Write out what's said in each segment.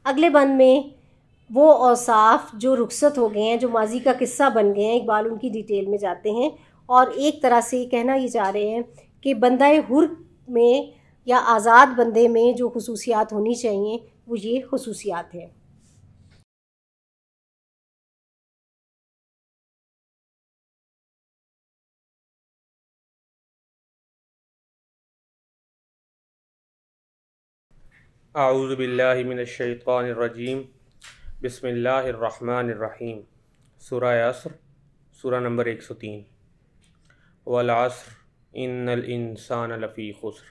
अगले बंद में वो औसाफ जो रुखसत हो गए हैं, जो माजी का किस्सा बन गए हैं, इकबाल उनकी डिटेल में जाते हैं और एक तरह से कहना ये चाह रहे हैं कि बंदा हुर में या आज़ाद बंदे में जो खुसूसियात होनी चाहिए वो ये खुसूसियात हैं। आऊज़ु बिल्लाहि मिनश शैतानिर रजीम बिस्मिल्लाहिर रहमानिर रहीम। सूरह अस्र, सूरह नंबर 103। वल अस्र इन्नल इंसाना लफ़ी खुस्र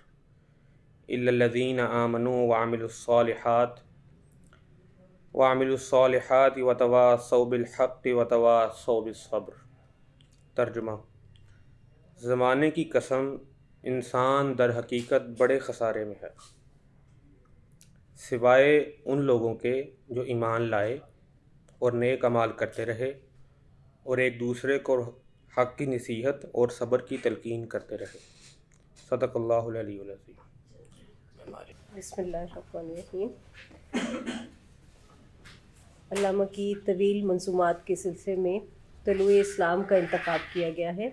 इल्लल्लज़ीना आमनू व अमिलुस्सॉलिहाति व तवासौ बिल हक़्क़ि व तवासौ बिस्सब्र। तर्जुमा: ज़माने की कसम, इंसान दर हकीकत बड़े ख़सारे में है, सिवाय उन लोगों के जो ईमान लाए और नेक अमाल करते रहे और एक दूसरे को हक़ की नसीहत और सब्र की तलकीन करते रहे। सदक़ल्लाहुल अलीयुल अज़ीम। बिस्मिल्लाहिर्रहमानिर्रहीम। अल्लामा की तवील मंसूमात के सिलसिले में तलुए इस्लाम का इंतखाब किया गया है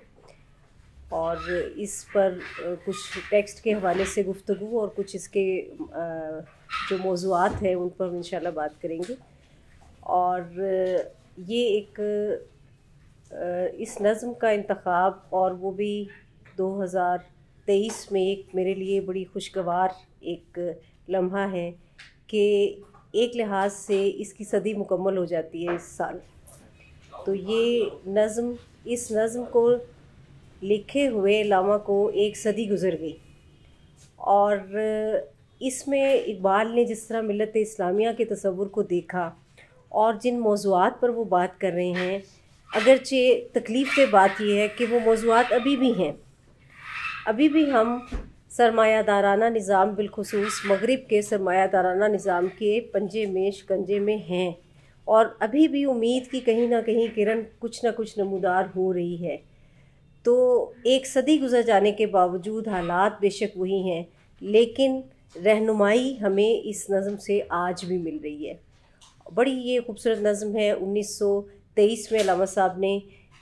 और इस पर कुछ टेक्स्ट के हवाले से गुफ्तगू और कुछ इसके जो मौज़ूआत हैं उन पर इंशाल्लाह बात करेंगे। और ये एक इस नज़्म का इंतखाब और वो भी 2023 में एक मेरे लिए बड़ी खुशगवार एक लम्हा है कि एक लिहाज से इसकी सदी मुकम्मल हो जाती है इस साल। तो ये नज़्म, इस नज़्म को लिखे हुए अल्लामा को एक सदी गुज़र गई और इसमें इकबाल ने जिस तरह मिल्लत इस्लामिया के तसव्वुर को देखा और जिन मौज़ूआत पर वो बात कर रहे हैं, अगरचे तकलीफ़ से बात यह है कि वो मौज़ूआत अभी भी हैं, अभी भी हम सरमायादाराना निज़ाम बिलखुसूस मगरिब के सरमायादाराना निज़ाम के पंजे में शिकंजे में हैं और अभी भी उम्मीद की कहीं ना कहीं किरण कुछ ना कुछ नमूदार हो रही है। तो एक सदी गुजर जाने के बावजूद हालात बेशक वही हैं, लेकिन रहनुमाई हमें इस नज़म से आज भी मिल रही है। बड़ी ये खूबसूरत नज़म है। 1923 में अल्लामा साहब ने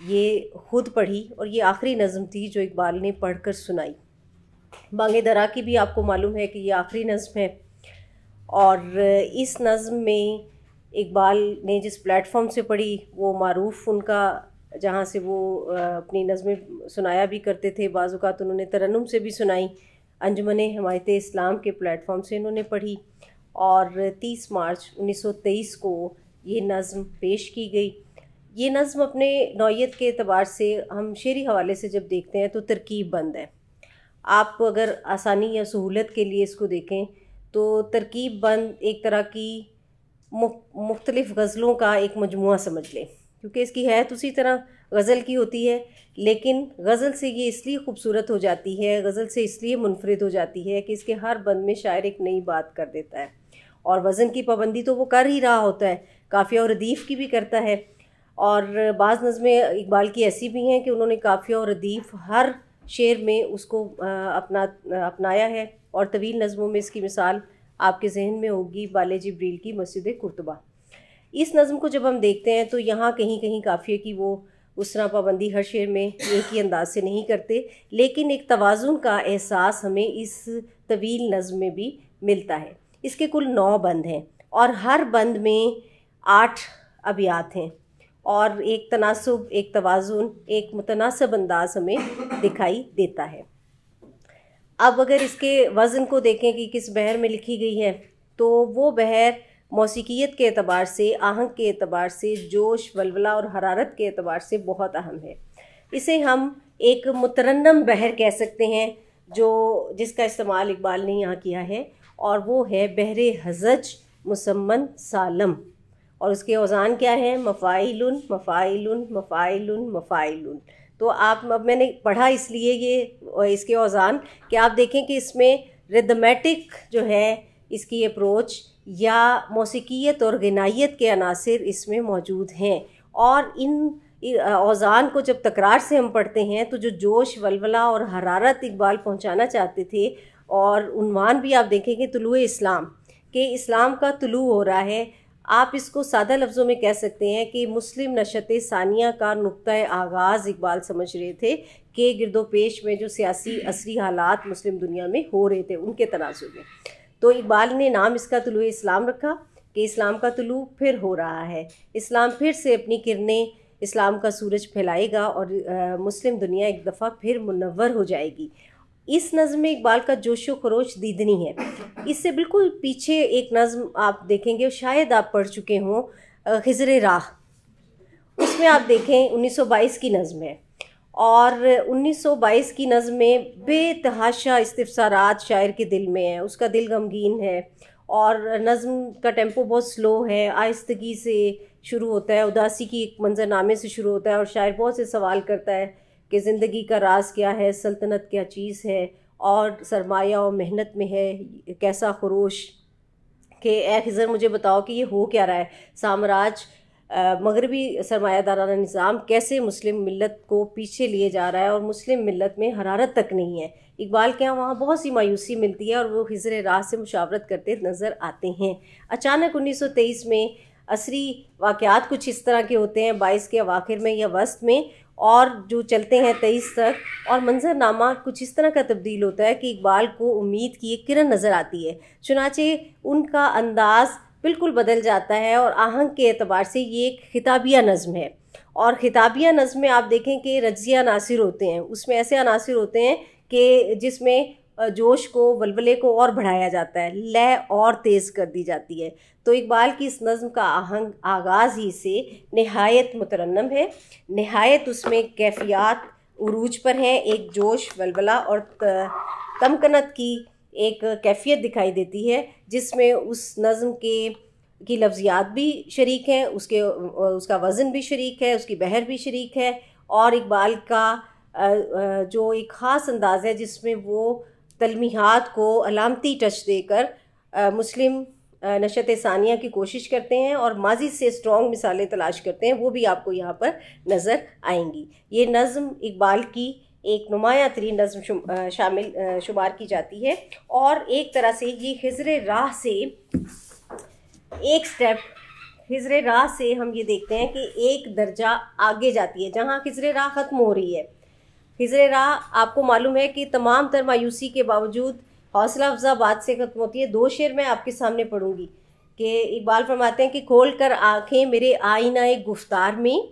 ये ख़ुद पढ़ी और ये आखिरी नज़म थी जो इकबाल ने पढ़कर सुनाई। बांगे दरा की भी आपको मालूम है कि ये आखिरी नज़म है और इस नज़म में इकबाल ने जिस प्लेटफॉर्म से पढ़ी वो मारूफ़ उनका, जहाँ से वो अपनी नज़में सुनाया भी करते थे। बाज़ औक़ात उन्होंने तरन्नुम से भी सुनाई। अंजुमने हिमायत इस्लाम के प्लेटफॉर्म से इन्होंने पढ़ी और 30 मार्च 1923 को ये नज़म पेश की गई। ये नज़म अपने नौइयत के एतबार से हम शेरी हवाले से जब देखते हैं तो तरकीब बंद है। आप अगर आसानी या सहूलत के लिए इसको देखें तो तरकीब बंद एक तरह की मुख्तलिफ़ गज़लों का एक मजमुआ समझ लें, क्योंकि इसकी हैत उसी तरह गज़ल की होती है, लेकिन गज़ल से ये इसलिए खूबसूरत हो जाती है, गज़ल से इसलिए मुनफरिद हो जाती है कि इसके हर बंद में शायर एक नई बात कर देता है और वज़न की पाबंदी तो वो कर ही रहा होता है, काफ़िया और रदीफ़ की भी करता है। और बाज़ नज़में इकबाल की ऐसी भी हैं कि उन्होंने काफ़िया और रदीफ़ हर शेर में उसको अपनाया है और तवील नज़मों में इसकी मिसाल आपके जहन में होगी बाले जिब्रील की मस्जिद कुर्तबा। इस नज़म को जब हम देखते हैं तो यहाँ कहीं कहीं काफ़िए की वो उस तरह पाबंदी हर शेर में एक ही अंदाज से नहीं करते, लेकिन एक तवाज़ुन का एहसास हमें इस तवील नज़म में भी मिलता है। इसके कुल 9 बंद हैं और हर बंद में 8 अबियात हैं और एक तनासुब, एक तवाज़ुन, एक मुतनासिब अंदाज हमें दिखाई देता है। अब अगर इसके वज़न को देखें कि किस बहर में लिखी गई है, तो वो बहर मौसीकियत के एतबार से, आहंग के एतबार से, जोश, वलवला और हरारत के एतबार से बहुत अहम है। इसे हम एक मुतरन्नम बहर कह सकते हैं जो जिसका इस्तेमाल इकबाल ने यहाँ किया है, और वो है बहरे हज़ज मुसम्मन सालम। और उसके औज़ान क्या हैं? मफ़ाइलुन मफ़ाइलुन मफ़ाइलुन मफ़ाइलुन। तो अब मैंने पढ़ा इसलिए ये इसके औज़ान कि आप देखें कि इसमें रिदमेटिक जो है इसकी अप्रोच या मौसीकियत और गिनायत के अनासिर इसमें मौजूद हैं। और इन औज़ान को जब तकरार से हम पढ़ते हैं तो जो जोश, वलवला और हरारत इकबाल पहुंचाना चाहते थे, और उन्वान भी आप देखेंगे तुलुए इस्लाम, कि इस्लाम का तुलू हो रहा है। आप इसको सादा लफ्ज़ों में कह सकते हैं कि मुस्लिम नशत सानिया का नुक्ता आगाज़ इकबाल समझ रहे थे कि गिरदोपेश में जो सियासी असरी हालात मुस्लिम दुनिया में हो रहे थे उनके तनाजुर में। तो इकबाल ने नाम इसका तुलू इस्लाम रखा कि इस्लाम का तुलू फिर हो रहा है, इस्लाम फिर से अपनी किरणें, इस्लाम का सूरज फैलाएगा और मुस्लिम दुनिया एक दफ़ा फिर मुनव्वर हो जाएगी। इस नज़्म में इकबाल का जोशो खरोश दीदनी है। इससे बिल्कुल पीछे एक नज़्म आप देखेंगे, शायद आप पढ़ चुके हों, खिज़र राह। उसमें आप देखें 1922 की नज़्म है और 1922 की नज़्म में बेतहाशा इस्तिफ़सारात शायर के दिल में है। उसका दिल गमगीन है और नज़्म का टेम्पो बहुत स्लो है, आहिस्तगी से शुरू होता है, उदासी की एक मंजरनामे से शुरू होता है और शायर बहुत से सवाल करता है कि ज़िंदगी का राज क्या है, सल्तनत क्या चीज़ है और सरमाया और मेहनत में है कैसा खरोश, कि ए खिज़र मुझे बताओ कि ये हो क्या रहा है। साम्राज्य मगरबी सरमायादाराना निज़ाम कैसे मुस्लिम मिल्लत को पीछे लिए जा रहा है और मुस्लिम मिल्लत में हरारत तक नहीं है। इकबाल के यहाँ वहाँ बहुत सी मायूसी मिलती है और वो खिज़र राह से मुशावरत करते नज़र आते हैं। अचानक 1923 में असरी वाक़यात कुछ इस तरह के होते हैं, 22 के अवाखिर में या वस्त में, और जो चलते हैं 23 तक, और मंजरनामा कुछ इस तरह का तब्दील होता है कि इकबाल को उम्मीद की एक किरण नज़र आती है। चुनाचे उनका अंदाज़ बिल्कुल बदल जाता है और आहंग के एतबार से ये एक खिताबिया नज़्म है। और खिताबिया नज़्म में आप देखें कि रज्जिया अनासिर होते हैं, उसमें ऐसे अनासिर होते हैं कि जिसमें जोश को, वलवले को और बढ़ाया जाता है, लय और तेज़ कर दी जाती है। तो इकबाल की इस नज़्म का आहंग आगाज़ ही से नहायत मुतरन्नम है, नहायत उसमें कैफियत उरूज पर हैं, एक जोश, वलवला और तमकनत की एक कैफियत दिखाई देती है जिसमें उस नज़्म की लफ्ज़ियात भी शरीक हैं, उसका वज़न भी शरीक है, उसकी बहर भी शरीक है, और इकबाल का जो एक ख़ास अंदाज़ है जिसमें वो तलमीहात को अलामती टच देकर मुस्लिम नशत सानिया की कोशिश करते हैं और माजी से स्ट्रॉन्ग मिसालें तलाश करते हैं, वो भी आपको यहाँ पर नज़र आएंगी। ये नज़्म इकबाल की एक नुमाया तरीन नज़्म शामिल शुमार की जाती है और एक तरह से ये खिज़र राह से एक स्टेप, खिज़र राह से हम ये देखते हैं कि एक दर्जा आगे जाती है जहाँ खिज़र राह ख़त्म हो रही है। खिज़र राह आपको मालूम है कि तमाम तर मायूसी के बावजूद हौसला अफजा बात से ख़त्म होती है। दो शेर मैं आपके सामने पढ़ूंगी कि इकबाल फरमाते हैं कि खोल कर आँखें मेरे आईना एक गुफ्तार में,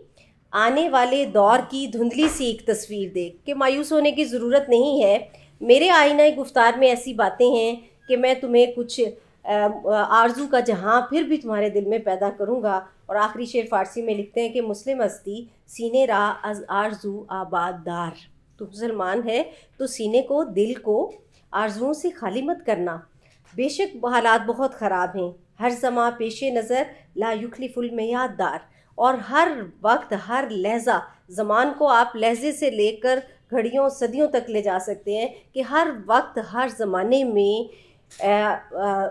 आने वाले दौर की धुंधली सी एक तस्वीर देख, कि मायूस होने की ज़रूरत नहीं है, मेरे आईना एक गुफ्तार में ऐसी बातें हैं कि मैं तुम्हें कुछ आरजू का जहाँ फिर भी तुम्हारे दिल में पैदा करूँगा। और आखिरी शेर फ़ारसी में लिखते हैं कि मुस्लिम हस्ती सीने रा अज आरजू आबाद दार, तो मुसलमान है तो सीने को, दिल को आरजुओं से खाली मत करना। बेशक हालात बहुत ख़राब हैं, हर ज़मा पेशे नज़र ला युखलिफुल मियाद दार, और हर वक्त हर लहजा, ज़मान को आप लहजे से लेकर घड़ियों सदियों तक ले जा सकते हैं कि हर वक्त हर ज़माने में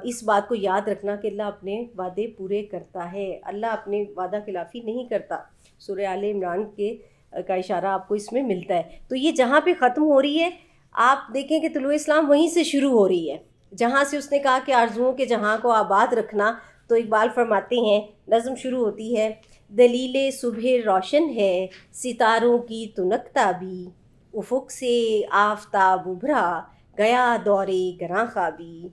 इस बात को याद रखना कि अल्लाह अपने वादे पूरे करता है, अल्लाह अपने वादा खिलाफ़ी नहीं करता। सूरह आले इमरान का इशारा आपको इसमें मिलता है। तो ये जहाँ पे ख़त्म हो रही है, आप देखें कि तुलू इस्लाम वहीं से शुरू हो रही है, जहाँ से उसने कहा कि आरजुओं के जहाँ को आबाद रखना। तो इकबाल फरमाते हैं, नज़म शुरू होती है, दलीले सुबह रोशन है सितारों की तुनकता भी, उफ़ुक़ से आफ़ताब उभरा गया दौरे गरां ख़ाबी,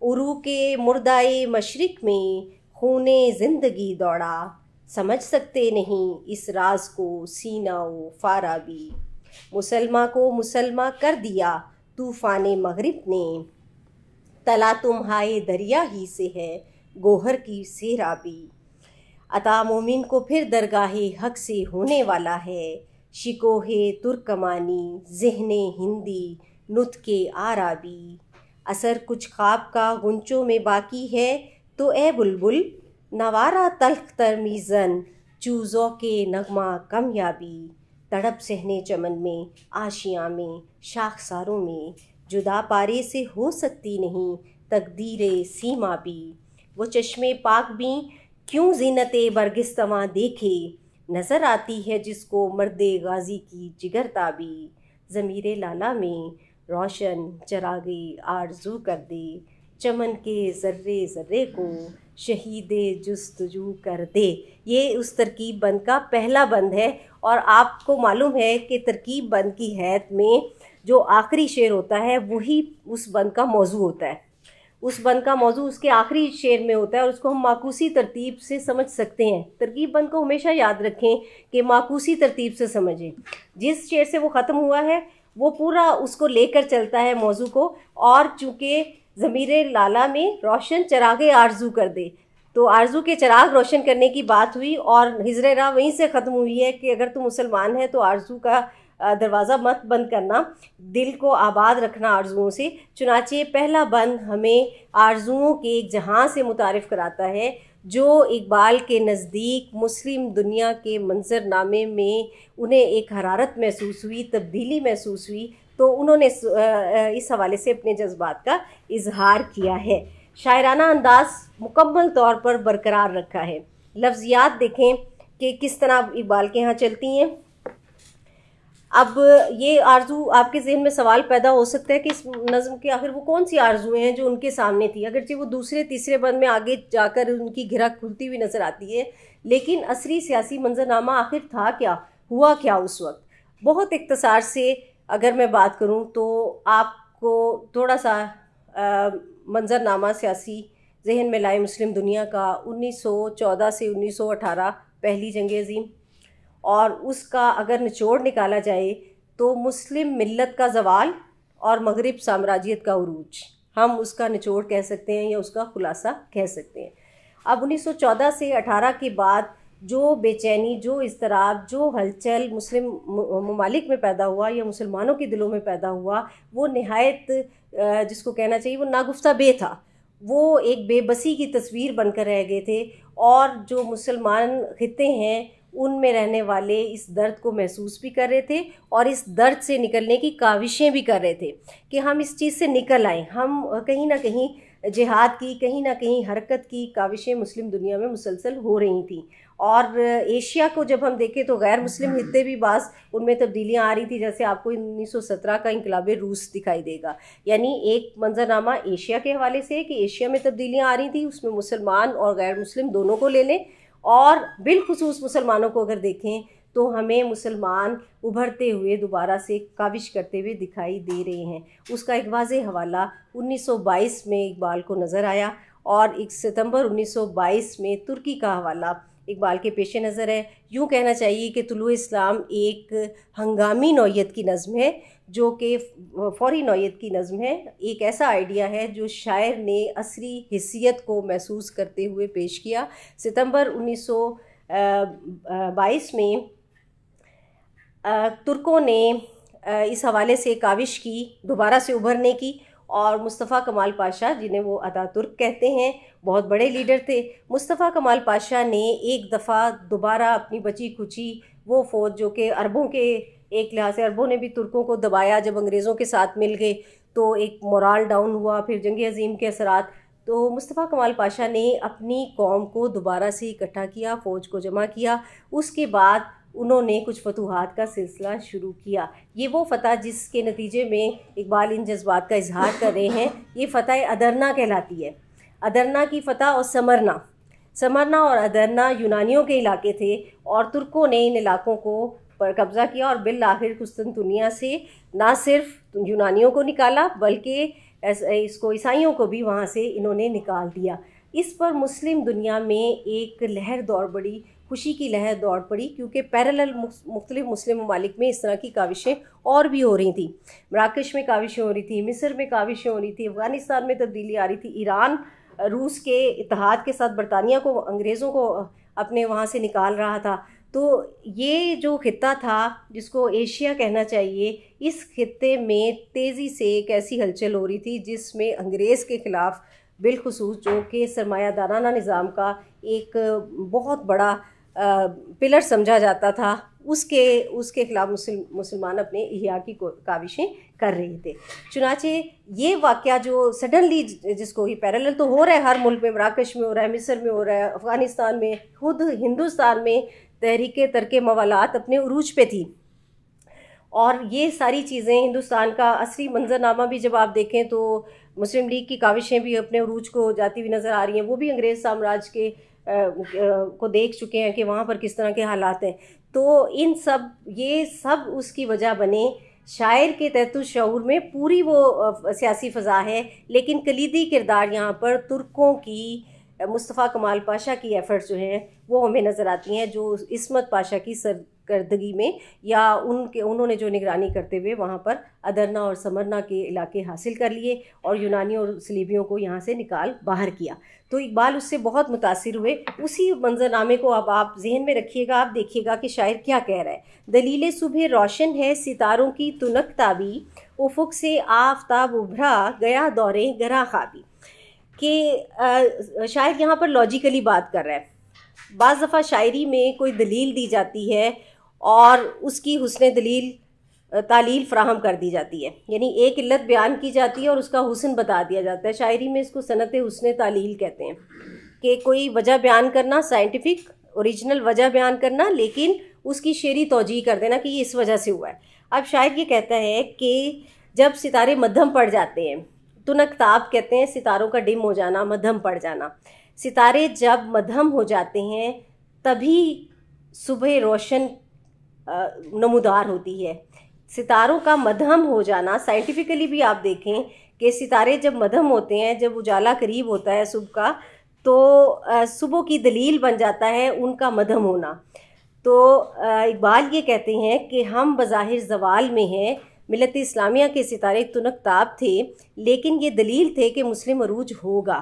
उरू के मुर्दाए मशरिक़ में खूने ज़िंदगी दौड़ा, समझ सकते नहीं इस राज को सीना व फाराबी, मुसलमा को मुसलमा कर दिया तूफ़ाने मगरिब ने, तला तुम्हारे दरिया ही से है गोहर की सेराबी, अता मोमिन को फिर दरगाहे हक से होने वाला है, शिकोहे तुर्कमानी ज़हने हिंदी नुत्के आराबी, असर कुछ ख्वाब का गुंचों में बाकी है, तो ए बुलबुल नवारा तल्ख तरमीज़न चूज़ों के नगमा कामयाबी, तड़प सहने चमन में आशियाँ में शाखसारों में, जुदा पारे से हो सकती नहीं तकदीरे सीमा भी, वो चश्मे पाक भी क्यों ज़ीनते बरगिस्तवां देखे, नज़र आती है जिसको मर्दे गाजी की जिगर ताबी, ज़मीरे लाला में रोशन चरागे आरजू कर दे, चमन के ज़र्रे ज़र्रे को शहीदे जुस्तजू कर दे। ये उस तरकीब बंद का पहला बंद है। और आपको मालूम है कि तरकीब बंद की हैत में जो आखिरी शेर होता है वही उस बंद का मौजू होता है। उस बंद का मौजू उसके आखिरी शेर में होता है और उसको हम माकूसी तरतीब से समझ सकते हैं। तरकीब बंद को हमेशा याद रखें कि माकूसी तरतीब से समझें। जिस शेर से वो ख़त्म हुआ है वो पूरा उसको लेकर चलता है मौजू को। और चूँकि ज़मीरे लाला में रोशन चरागे आरजू कर दे, तो आरजू के चराग रोशन करने की बात हुई और हिजरे राह वहीं से ख़त्म हुई है कि अगर तुम मुसलमान है तो आरजू का दरवाज़ा मत बंद करना, दिल को आबाद रखना आरजुओं से। चुनाचे पहला बंद हमें आरजुओं के एक जहां से मुतारिफ़ कराता है जो इकबाल के नज़दीक मुस्लिम दुनिया के मंजरनामे में उन्हें एक हरारत महसूस हुई, तब्दीली महसूस हुई, तो उन्होंने इस हवाले से अपने जज्बात का इजहार किया है। शायराना अंदाज मुकम्मल तौर पर बरकरार रखा है। लफ्ज़ियात देखें कि किस तरह इकबाल के यहाँ चलती हैं। अब ये आरजू आपके जहन में सवाल पैदा हो सकता है कि इस नज़्म के आखिर वो कौन सी आरजुएँ हैं जो उनके सामने थी। अगरचे वो दूसरे तीसरे बंद में आगे जाकर उनकी घिरा खुलती हुई नज़र आती है, लेकिन असली सियासी मंजरनामा आखिर था क्या, हुआ क्या उस वक्त। बहुत इख्तिसार से अगर मैं बात करूँ तो आपको थोड़ा सा मंजरनामा सियासी जहन में लाए मुस्लिम दुनिया का। 1914 से 1918 पहली जंग अज़ीम, और उसका अगर निचोड़ निकाला जाए तो मुस्लिम मिल्लत का ज़वाल और मगरिब साम्राज्यत का उरूज, हम उसका निचोड़ कह सकते हैं या उसका खुलासा कह सकते हैं। अब 1914 से 18 के बाद जो बेचैनी, जो इज़्तिराब, जो हलचल मुस्लिम ममालिक में पैदा हुआ या मुसलमानों के दिलों में पैदा हुआ, वो नहायत जिसको कहना चाहिए वो नागुफ्ता बे था। वो एक बेबसी की तस्वीर बनकर रह गए थे और जो मुसलमान खित्ते हैं उनमें रहने वाले इस दर्द को महसूस भी कर रहे थे और इस दर्द से निकलने की काविशें भी कर रहे थे कि हम इस चीज़ से निकल आएँ। हम कहीं ना कहीं जिहाद की, कहीं ना कहीं हरकत की काविशें मुस्लिम दुनिया में मुसलसल हो रही थी। और एशिया को जब हम देखें तो गैर मुस्लिम हिस्से भी बाज़ उनमें तब्दीलियाँ आ रही थी। जैसे आपको 1917 का इनकलाब रूस दिखाई देगा। यानी एक मंजरनामा एशिया के हवाले से कि एशिया में तब्दीलियाँ आ रही थी, उसमें मुसलमान और गैर मुस्लिम दोनों को ले लें। और बिलखुसूस मुसलमानों को अगर देखें तो हमें मुसलमान उभरते हुए दोबारा से काविश करते हुए दिखाई दे रहे हैं। उसका एक वाज़ेह हवाला 1922 में इकबाल को नज़र आया और 1 सितंबर 1922 में तुर्की का हवाला इकबाल के पेश नज़र है। यूँ कहना चाहिए कि तुलुए इस्लाम एक हंगामी नौयत की नज़्म है जो कि फ़ौरी नौयत की नज़्म है। एक ऐसा आइडिया है जो शायर ने असरी हिस्सियत को महसूस करते हुए पेश किया। सितंबर 1922 में तुर्कों ने इस हवाले से काविश की दोबारा से उभरने की, और मुस्तफ़ा कमाल पाशा, जिन्हें वो अतातुर्क कहते हैं, बहुत बड़े लीडर थे। मुस्तफ़ा कमाल पाशा ने एक दफ़ा दोबारा अपनी बची खुची वो फ़ौज जो कि अरबों के एक लिहाज से अरबों ने भी तुर्कों को दबाया, जब अंग्रेज़ों के साथ मिल गए तो एक मोराल डाउन हुआ, फिर जंग अज़ीम के असरात। तो मुस्तफ़ा कमाल पाशा ने अपनी कौम को दोबारा से इकट्ठा किया, फ़ौज को जमा किया। उसके बाद उन्होंने कुछ फतूहात का सिलसिला शुरू किया। ये वो फ़तह जिसके नतीजे में इकबाल इन जज्बात का इजहार कर रहे हैं, ये फ़तह अदरना कहलाती है। अदरना की फ़तह और समरना और अदरना यूनानियों के इलाके थे और तुर्कों ने इन इलाकों को पर कब्ज़ा किया और बिल आखिर कुस्तुनतुनिया से ना सिर्फ यूनानियों को निकाला बल्कि इसको ईसाइयों को भी वहाँ से इन्होंने निकाल दिया। इस पर मुस्लिम दुनिया में एक लहर दौड़ पड़ी, खुशी की लहर दौड़ पड़ी, क्योंकि पैरेलल मुख्तलिफ मुस्लिम ममालिक में इस तरह की काविशें और भी हो रही थी। मराकश में काविशें हो रही थी, मिस्र में काविशें हो रही थी, अफ़गानिस्तान में तब्दीली आ रही थी, ईरान रूस के इत्तेहाद के साथ बरतानिया को, अंग्रेज़ों को अपने वहाँ से निकाल रहा था। तो ये जो खित्ता था जिसको एशिया कहना चाहिए, इस खित्ते में तेज़ी से एक ऐसी हलचल हो रही थी जिसमें अंग्रेज़ के ख़िलाफ़ बिलखुसूस जो कि सरमायादाराना निज़ाम का एक बहुत बड़ा पिलर समझा जाता था, उसके ख़िलाफ़ मुसलमान अपने इह्या की काविशें कर रहे थे। चुनाचे ये वाक़या जो सडनली, जिसको ही पैरेलल तो हो रहा है हर मुल्क में, मराकश में हो रहा है, मिस्र में हो रहा है, अफ़गानिस्तान में, खुद हिंदुस्तान में तहरीके तरके मवालात अपने उरूज पे थी। और ये सारी चीज़ें हिंदुस्तान का असली मंजरनामा भी जब आप देखें तो मुस्लिम लीग की काविशें भी अपने उरूज को जाती हुई नज़र आ रही हैं। वो भी अंग्रेज़ साम्राज्य के को देख चुके हैं कि वहाँ पर किस तरह के हालात हैं। तो ये सब उसकी वजह बने। शायर के तहत शऊर में पूरी वो सियासी फ़ज़ा है, लेकिन कलीदी किरदार यहाँ पर तुर्कों की, मुस्तफ़ा कमाल पाशा की एफ़र्ट्स जो हैं वो हमें नज़र आती हैं, जो इस्मत पाशा की सरकर्दगी में या उन्होंने जो निगरानी करते हुए वहाँ पर अदरना और समरना के इलाके हासिल कर लिए और यूनानी और सलीबियों को यहाँ से निकाल बाहर किया। तो इकबाल उससे बहुत मुतासिर हुए। उसी मंजरनामे को अब आप जहन में रखिएगा, आप देखिएगा कि शायर क्या कह रहा है। दलील सुबह रोशन है सितारों की तुनक ताबी, उफुक से आफताब उभरा गया दौरे गरा ख्वाबी। कि शायर यहाँ पर लॉजिकली बात कर रहा है। बाज़ दफ़ा शायरी में कोई दलील दी जाती है और उसकी हुस्न दलील तालील फ़राहम कर दी जाती है, यानी एक इल्लत बयान की जाती है और उसका हुस्न बता दिया जाता है। शायरी में इसको सनत हुस्न तालील कहते हैं कि कोई वजह बयान करना, साइंटिफिक ओरिजिनल वजह बयान करना, लेकिन उसकी शेरी तौजीह कर देना कि ये इस वजह से हुआ है। अब शायर ये कहता है कि जब सितारे मध्यम पड़ जाते हैं, तुनकताब कहते हैं सितारों का डिम हो जाना, मध्यम पड़ जाना। सितारे जब मध्यम हो जाते हैं तभी सुबह रोशन नमूदार होती है। सितारों का मध्यम हो जाना, साइंटिफिकली भी आप देखें कि सितारे जब मध्यम होते हैं, जब उजाला करीब होता है सुबह का, तो सुबह की दलील बन जाता है उनका मध्यम होना। तो इकबाल ये कहते हैं कि हम बज़ाहिर ज़वाल में हैं, मिलत इस्लामिया के सितारे तुनकताब थे, लेकिन ये दलील थे कि मुस्लिम अरूज होगा,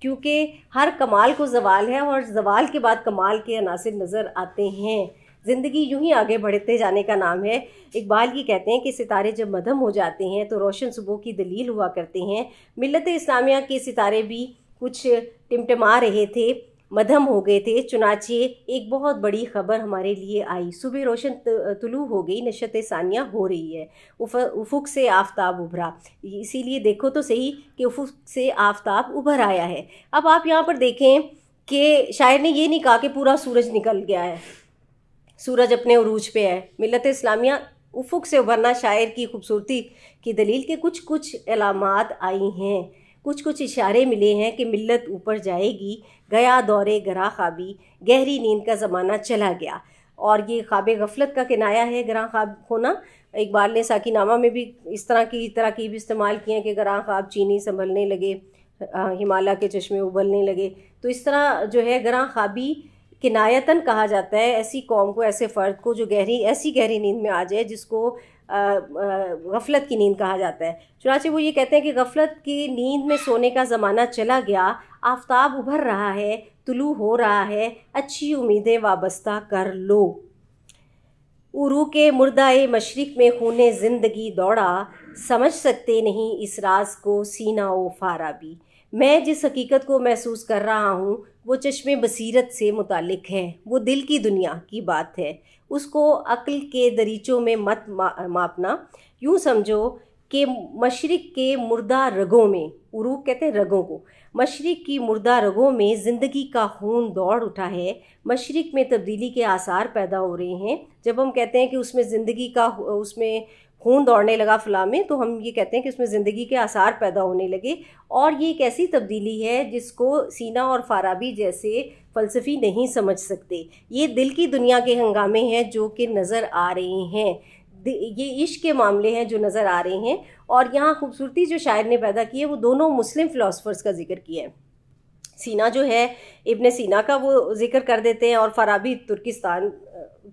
क्योंकि हर कमाल को ज़वाल है और ज़वाल के बाद कमाल के अनासिर नज़र आते हैं। ज़िंदगी यूं ही आगे बढ़ते जाने का नाम है। इकबाल ये कहते हैं कि सितारे जब मध्यम हो जाते हैं तो रोशन सुबह की दलील हुआ करते हैं। मिलत इस्लामिया के सितारे भी कुछ टिमटिमा रहे थे, मध्यम हो गए थे, चुनाचे एक बहुत बड़ी ख़बर हमारे लिए आई। सुबह रोशन तुलू हो गई, नशत सानिया हो रही है, उफुक से आफताब उभरा। इसीलिए देखो तो सही कि उफुक से आफताब उभर आया है। अब आप यहाँ पर देखें कि शायर ने ये नहीं कहा कि पूरा सूरज निकल गया है, सूरज अपने उरूज पे है। मिलत इस्लामिया उफुक से उभरना शायर की खूबसूरती की दलील के कुछ कुछ अलामात आई हैं, कुछ कुछ इशारे मिले हैं कि मिल्लत ऊपर जाएगी। गया दौरे गरा ख्वाबी, गहरी नींद का ज़माना चला गया। और ये ख्वाब गफलत का किनाया है, गरा ख्वाब होना। इकबाल ने साकीनामा में भी इस तरह की भी इस्तेमाल किए हैं कि गरा ख्वाब चीनी संभलने लगे, हिमालय के चश्मे उबलने लगे। तो इस तरह जो है गरा ख्वाबी किनायतन कहा जाता है ऐसी कौम को, ऐसे फ़र्द को जो ऐसी गहरी नींद में आ जाए जिसको गफलत की नींद कहा जाता है। चुनांचे वो ये कहते हैं कि गफलत की नींद में सोने का ज़माना चला गया, आफताब उभर रहा है, तुलू हो रहा है, अच्छी उम्मीदें वाबस्ता कर लो। उरू के मुर्दाए मशरिक में खूने ज़िंदगी दौड़ा, समझ सकते नहीं इस राज को सीना ओ फाराबी। मैं जिस हकीकत को महसूस कर रहा हूँ वो चश्मे बसीरत से मुतालिक है, वो दिल की दुनिया की बात है, उसको अक्ल के दरीचों में मत मापना। यूँ समझो कि मशरिक के मुर्दा रगों में, उरूक कहते हैं रगों को, मशरिक की मुर्दा रगों में ज़िंदगी का खून दौड़ उठा है, मशरिक में तब्दीली के आसार पैदा हो रहे हैं। जब हम कहते हैं कि उसमें ज़िंदगी का, उसमें खून दौड़ने लगा फ़लाँ में, तो हम ये कहते हैं कि उसमें ज़िंदगी के आसार पैदा होने लगे। और ये एक ऐसी तब्दीली है जिसको सीना और फाराबी जैसे फ़लसफ़ी नहीं समझ सकते। ये दिल की दुनिया के हंगामे हैं जो कि नज़र आ रहे हैं, ये इश्क के मामले हैं जो नज़र आ रहे हैं। और यहाँ खूबसूरती जो शायर ने पैदा की है वो दोनों मुस्लिम फ़िलासफ़र्स का जिक्र किया है। सीना जो है इब्न सीना का वो जिक्र कर देते हैं और फ़ाराबी तुर्किस्तान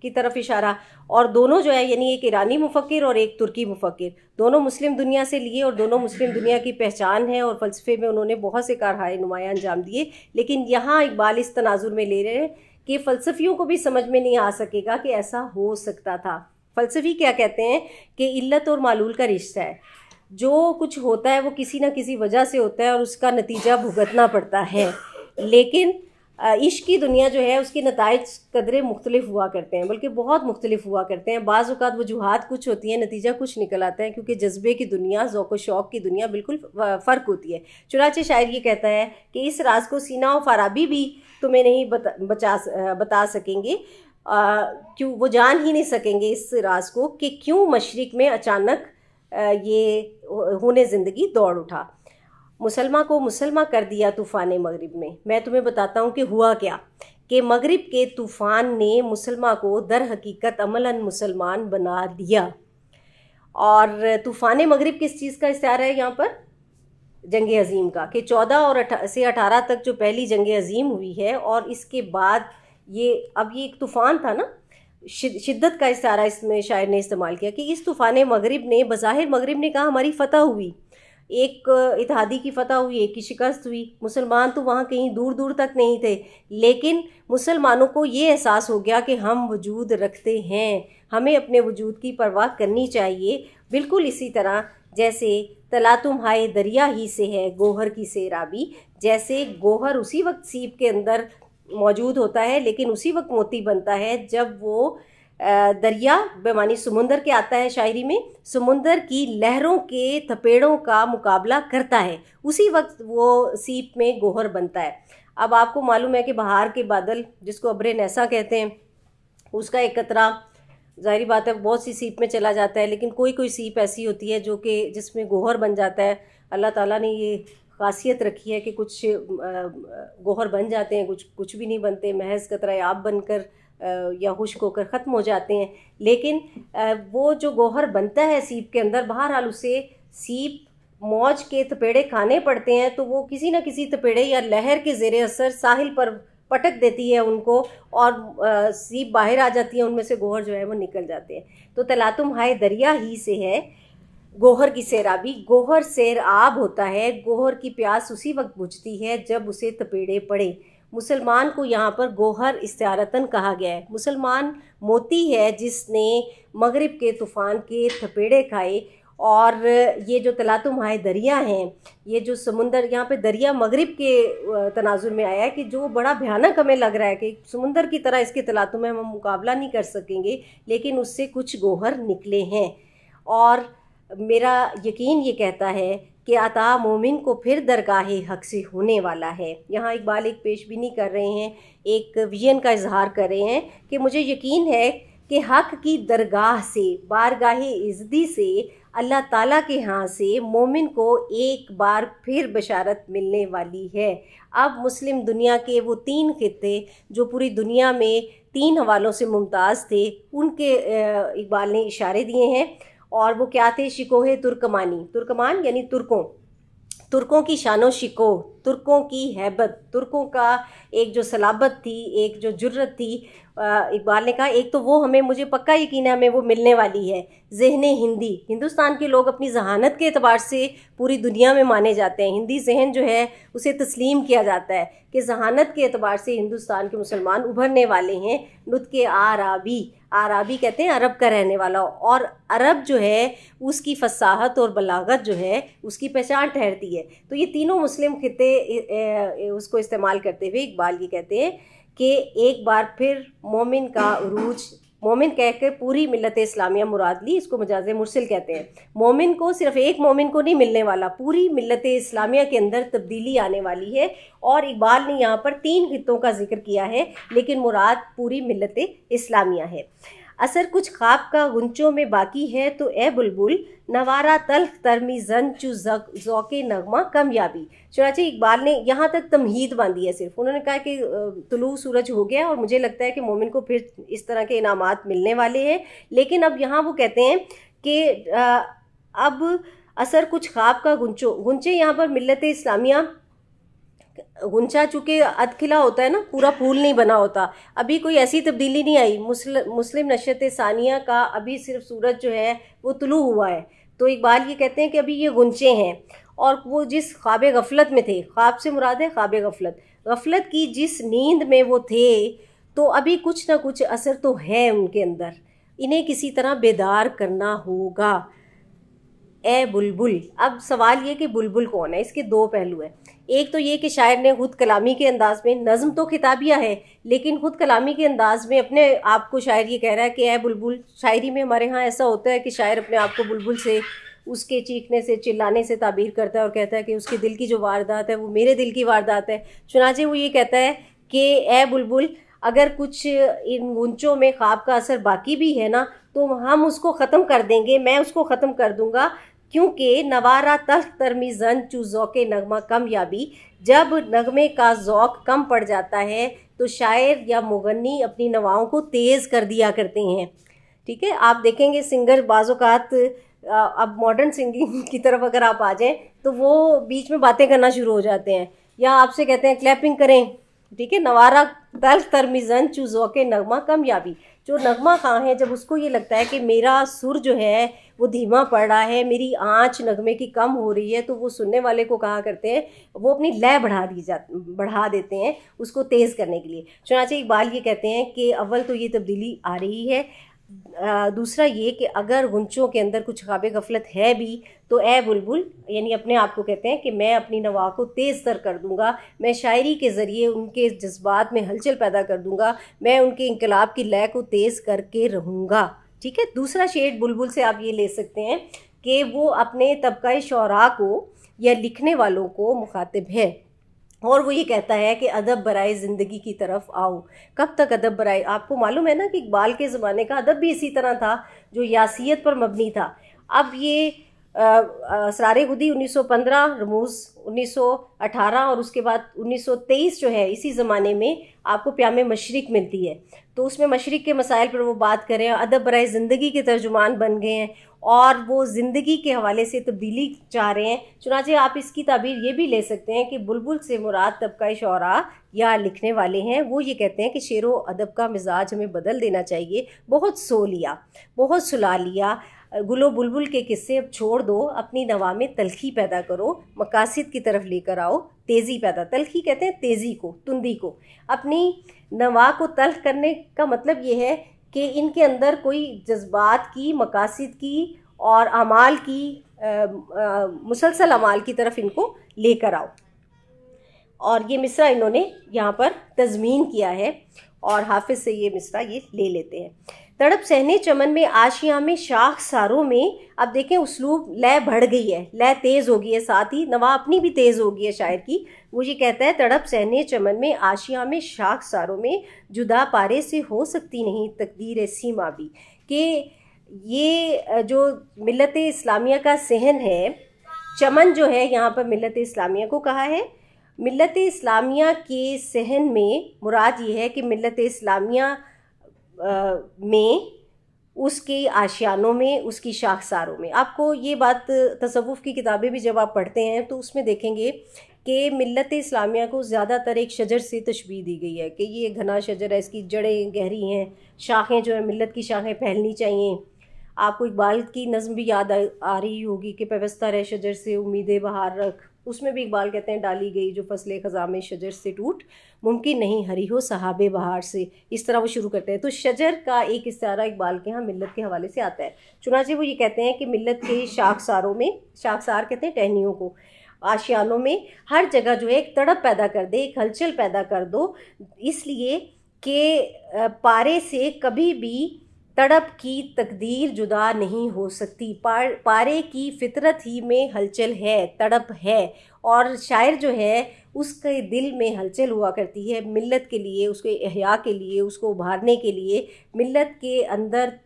की तरफ इशारा, और दोनों जो है यानी एक ईरानी मुफ़क्किर और एक तुर्की मुफ़क्किर, दोनों मुस्लिम दुनिया से लिए और दोनों मुस्लिम दुनिया की पहचान है और फ़लसफ़े में उन्होंने बहुत से कारहाय नुमायाँ अंजाम दिए। लेकिन यहाँ इकबाल इस तनाजुर में ले रहे हैं कि फ़लसफ़ियों को भी समझ में नहीं आ सकेगा कि ऐसा हो सकता था। फ़लसफ़ी क्या कहते हैं कि इल्लत और मालूल का रिश्ता है, जो कुछ होता है वो किसी न किसी वजह से होता है और उसका नतीजा भुगतना पड़ता है। लेकिन इश्क की दुनिया जो है उसके नताइज कदरे मुख्तलिफ हुआ करते हैं, बल्कि बहुत मुख्तलिफ हुआ करते हैं। बाज़ औक़ात वजूहात कुछ होती हैं, नतीजा कुछ निकल आता है, क्योंकि जज्बे की दुनिया, ज़ौक़ व शौक़ की दुनिया बिल्कुल फ़र्क होती है। चुनांचे शायर ये कहता है कि इस राज को सीना और फ़ाराबी भी तुम्हें नहीं बता सकेंगे, क्यों वो जान ही नहीं सकेंगे इस राज को कि क्यों मशरिक़ में अचानक ये होने ज़िंदगी दौड़ उठा। मुसलमा को मुसलमा कर दिया तूफ़ान मगरिब ने। मैं तुम्हें बताता हूँ कि हुआ क्या, कि मगरिब के तूफ़ान ने मुसलमा को दर हकीकत अमलन मुसलमान बना दिया। और तूफ़ान मगरिब किस चीज़ का इस्तारा है यहाँ पर? जंग अज़ीम का, कि 14 और से 18 तक जो पहली जंग अज़ीम हुई है, और इसके बाद ये अब ये एक तूफ़ान था ना, शिद्दत का इस्तारा इसमें शायर ने इस्तेमाल किया कि इस तूफ़ान मगरिब ने, बज़ाहिर मगरिब ने कहा हमारी फ़तह हुई, एक इत्तेहादी की फ़तह हुई, एक की शिकस्त हुई। मुसलमान तो वहाँ कहीं दूर दूर तक नहीं थे, लेकिन मुसलमानों को ये एहसास हो गया कि हम वजूद रखते हैं, हमें अपने वजूद की परवाह करनी चाहिए। बिल्कुल इसी तरह जैसे तला तुम हाय दरिया ही से है गोहर की सैराबी, जैसे गोहर उसी वक्त सीप के अंदर मौजूद होता है, लेकिन उसी वक्त मोती बनता है जब वो दरिया बेमानी समुंदर के आता है। शायरी में समुंदर की लहरों के थपेड़ों का मुकाबला करता है, उसी वक्त वो सीप में गोहर बनता है। अब आपको मालूम है कि बहार के बादल, जिसको अब्र नैसा कहते हैं, उसका एक कतरा ज़ाहिरी बात है बहुत सी सीप में चला जाता है, लेकिन कोई कोई सीप ऐसी होती है जो कि जिसमें गोहर बन जाता है। अल्लाह ताला ने ये खासियत रखी है कि कुछ गोहर बन जाते हैं, कुछ भी नहीं बनते, महज कतरा आब बनकर या खुश्क होकर ख़त्म हो जाते हैं। लेकिन वो जो गोहर बनता है सीप के अंदर, बहरहाल उसे सीप मौज के तपेड़े खाने पड़ते हैं, तो वो किसी न किसी तपेड़े या लहर के ज़ेरे असर साहिल पर पटक देती है उनको, और सीप बाहर आ जाती है, उनमें से गोहर जो है वो निकल जाते हैं। तो तलातुम हाय दरिया ही से है गोहर की सैराबी, गोहर सैर आब होता है, गोहर की प्यास उसी वक्त बुझती है जब उसे तपेड़े पड़े। मुसलमान को यहाँ पर गोहर इस्तिआरतन कहा गया है। मुसलमान मोती है जिसने मगरिब के तूफ़ान के थपेड़े खाए। और ये जो तलातुम हाय दरिया हैं, ये जो समुंदर, यहाँ पे दरिया मगरिब के तनाजुर में आया है कि जो बड़ा भयानक हमें लग रहा है कि समुंदर की तरह इसके तलातुम में हम मुकाबला नहीं कर सकेंगे, लेकिन उससे कुछ गोहर निकले हैं। और मेरा यकीन ये कहता है कि अता मोमिन को फिर दरगाहे हक से होने वाला है। यहाँ इकबाल एक पेश भी नहीं कर रहे हैं, एक विजन का इजहार कर रहे हैं कि मुझे यकीन है कि हक की दरगाह से, बारगाहे इज़्ज़ती से, अल्लाह ताला के यहाँ से मोमिन को एक बार फिर बशारत मिलने वाली है। अब मुस्लिम दुनिया के वो 3 खित्ते जो पूरी दुनिया में 3 हवालों से मुमताज़ थे, उनके इकबाल ने इशारे दिए हैं। और वो क्या थे? शिकोहे तुर्कमानी, तुर्कमान यानी तुर्कों की शानो शिको, तुर्कों की हैबत, तुर्कों का एक जो सलाबत थी, एक जो जुर्रत थी। इकबाल ने कहा एक तो वो हमें, मुझे पक्का यकीन है हमें वो मिलने वाली है। ज़हन हिंदी, हिंदुस्तान के लोग अपनी जहानत के एतबार से पूरी दुनिया में माने जाते हैं। हिंदी जहन जो है उसे तस्लीम किया जाता है कि जहानत के एतबार से हिंदुस्तान के मुसलमान उभरने वाले हैं। नुत्के आराबी, आराबी कहते हैं अरब का रहने वाला, और अरब जो है उसकी फसाहत और बलागत जो है उसकी पहचान ठहरती है। तो ये तीनों मुस्लिम खित्ते उसको इस्तेमाल करते हुए इकबाल ये कहते हैं कि एक बार फिर मोमिन का उरूज, मोमिन कहकर पूरी मिल्लत इस्लामिया मुराद ली, इसको मजाज मुरसिल कहते हैं। मोमिन को, सिर्फ एक मोमिन को नहीं मिलने वाला, पूरी मिल्लत इस्लामिया के अंदर तब्दीली आने वाली है। और इकबाल ने यहाँ पर 3 खित्तों का जिक्र किया है, लेकिन मुराद पूरी मिल्लत इस्लामिया है। असर कुछ ख्वाब का गुंचों में बाकी है तो ए बुलबुल, नवारा तल्ख तरमी जन चु ज़ौक़े नगमा कामयाबी। चुनांचे इकबाल ने यहाँ तक तमहीद बांधी है, सिर्फ उन्होंने कहा कि तुलू सूरज हो गया और मुझे लगता है कि मोमिन को फिर इस तरह के इनामात मिलने वाले हैं। लेकिन अब यहाँ वो कहते हैं कि अब असर कुछ ख्वाब का गुंचे यहाँ पर मिल्लत इस्लामिया, गुंचा चूँकि अधखिला होता है ना, पूरा फूल नहीं बना होता, अभी कोई ऐसी तब्दीली नहीं आई। मुस्लिम नशत सानिया का अभी सिर्फ सूरज जो है वो तुलू हुआ है। तो इकबाल ये कहते हैं कि अभी ये गुंचे हैं, और वो जिस ख्वाब गफलत में थे, ख्वाब से मुराद है ख्वाब गफलत, गफलत की जिस नींद में वो थे, तो अभी कुछ ना कुछ असर तो है उनके अंदर, इन्हें किसी तरह बेदार करना होगा। ए बुलबुल, अब सवाल ये कि बुलबुल कौन है? इसके 2 पहलू हैं। एक तो ये कि शायर ने खुद कलामी के अंदाज में, नज़म तो खिताबिया है, लेकिन खुद कलामी के अंदाज में अपने आप को शायर ये कह रहा है कि ए बुलबुल। शायरी में हमारे यहाँ ऐसा होता है कि शायर अपने आप को बुलबुल से, उसके चीखने से, चिल्लाने से ताबीर करता है और कहता है कि उसके दिल की जो वारदात है वो मेरे दिल की वारदात है। चुनांचे वो ये कहता है कि ए बुलबुल, अगर कुछ इन गुंचों में ख्वाब का असर बाकी भी है ना, तो हम उसको ख़त्म कर देंगे, मैं उसको ख़त्म कर दूंगा, क्योंकि नवारा तल्ख तरमीज़न चू ज़ौक़े नगमा कामयाबी, जब नगमे का ज़ौक़ कम पड़ जाता है तो शायर या मुगन्नी अपनी नवाओं को तेज़ कर दिया करते हैं। ठीक है, आप देखेंगे सिंगर बाज़-औक़ात अब मॉडर्न सिंगिंग की तरफ अगर आप आ जाएं तो वो बीच में बातें करना शुरू हो जाते हैं या आपसे कहते हैं क्लैपिंग करें। ठीक है, नवारा तल्ख तरमीज़न चू ज़ौक़े नगमा कामयाबी, जो नगमा खां है जब उसको ये लगता है कि मेरा सुर जो है वो धीमा पड़ रहा है, मेरी आँच नगमे की कम हो रही है, तो वो सुनने वाले को कहा करते हैं, वो अपनी लय बढ़ा देते हैं उसको तेज़ करने के लिए। चुनांचे इकबाल ये कहते हैं कि अव्वल तो ये तब्दीली आ रही है, दूसरा ये कि अगर गुंचों के अंदर कुछ ख्वाब गफलत है भी तो ए बुलबुल, यानी अपने आप को कहते हैं कि मैं अपनी नवा को तेज़ तर कर दूंगा, मैं शायरी के ज़रिए उनके जज्बात में हलचल पैदा कर दूंगा, मैं उनके इंकलाब की लय को तेज़ करके रहूँगा। ठीक है, दूसरा शेड बुलबुल से आप ये ले सकते हैं कि वो अपने तबका शौरा को या लिखने वालों को मुखातिब है और वो ये कहता है कि अदब बराए ज़िंदगी की तरफ आओ। कब तक अदब बराए, आपको मालूम है ना कि इकबाल के ज़माने का अदब भी इसी तरह था जो यासियत पर मबनी था। अब ये असरारे खुदी 1915, रमूज़ 1918 और उसके बाद 1923 जो है इसी ज़माने में आपको प्यामे मशरिक मिलती है, तो उसमें मशरिक के मसाइल पर वो बात करें, अदब बराए ज़िंदगी के तर्जुमान बन गए हैं और वो ज़िंदगी के हवाले से तब्दीली चाह रहे हैं। चुनांचे आप इसकी ताबीर ये भी ले सकते हैं कि बुलबुल से मुराद तबका शौरा या लिखने वाले हैं। वो ये कहते हैं कि शेर व अदब का मिजाज हमें बदल देना चाहिए, बहुत सो लिया, बहुत सुला लिया, गुलो बुलबुल के किस्से अब छोड़ दो, अपनी नवा में तलखी पैदा करो, मकासिद की तरफ लेकर आओ तेज़ी पैदा। तलखी कहते हैं तेज़ी को, तुंदी को। अपनी नवा को तल्ख करने का मतलब ये है कि इनके अंदर कोई जज्बात की, मकासिद की और अमाल की, मुसलसल अमाल की तरफ इनको लेकर आओ। और ये मिसरा इन्होंने यहाँ पर तज़मीन किया है और हाफिज़ से ये मिसरा ये ले लेते हैं। तड़प सहने चमन में आशिया में शाख सारों में, अब देखें उसलूब लय बढ़ गई है, लय तेज़ हो गई है, साथ ही नवा अपनी भी तेज़ हो गई है शायर की। वो ये कहता है तड़प सहने चमन में आशिया में शाख सारों में, जुदा पारे से हो सकती नहीं तकदीर सीमा भी, कि ये जो मिल्लत इस्लामिया का सहन है, चमन जो है यहाँ पर मिल्लत इस्लामिया को कहा है। मिल्लत इस्लामिया के सहन में मुराद ये है कि मिल्लत इस्लामिया में, उसके आशियानों में, उसकी शाखसारों में। आपको ये बात तसव्वुफ़ की किताबें भी जब आप पढ़ते हैं तो उसमें देखेंगे कि मिल्लत इस्लामिया को ज़्यादातर एक शजर से तशबीह दी गई है कि ये घना शजर है, इसकी जड़ें गहरी हैं, शाखें जो है मिल्लत की शाखें फैलनी चाहिए। आपको इकबाल की नज़्म भी याद आ रही होगी कि पेवस्ता रहे शजर से उम्मीदें बहार रख, उसमें भी इकबाल कहते हैं डाली गई जो फसले ख़ज़ा में शजर से टूट, मुमकिन नहीं हरी हो सहाबे बहार से। इस तरह वो शुरू करते हैं। तो शजर का एक इस्तारा इकबाल के यहाँ मिल्लत के हवाले से आता है। चुनांचे वो ये कहते हैं कि मिल्लत के शाखसारों में, शाखसार कहते हैं टहनियों को, आशियानों में हर जगह जो है एक तड़प पैदा कर दे, एक हलचल पैदा कर दो, इसलिए कि पारे से कभी भी तड़प की तकदीर जुदा नहीं हो सकती। पारे की फितरत ही में हलचल है, तड़प है, और शायर जो है उसके दिल में हलचल हुआ करती है मिल्लत के लिए, उसके इहया के लिए, उसको उभारने के लिए, मिल्लत के अंदर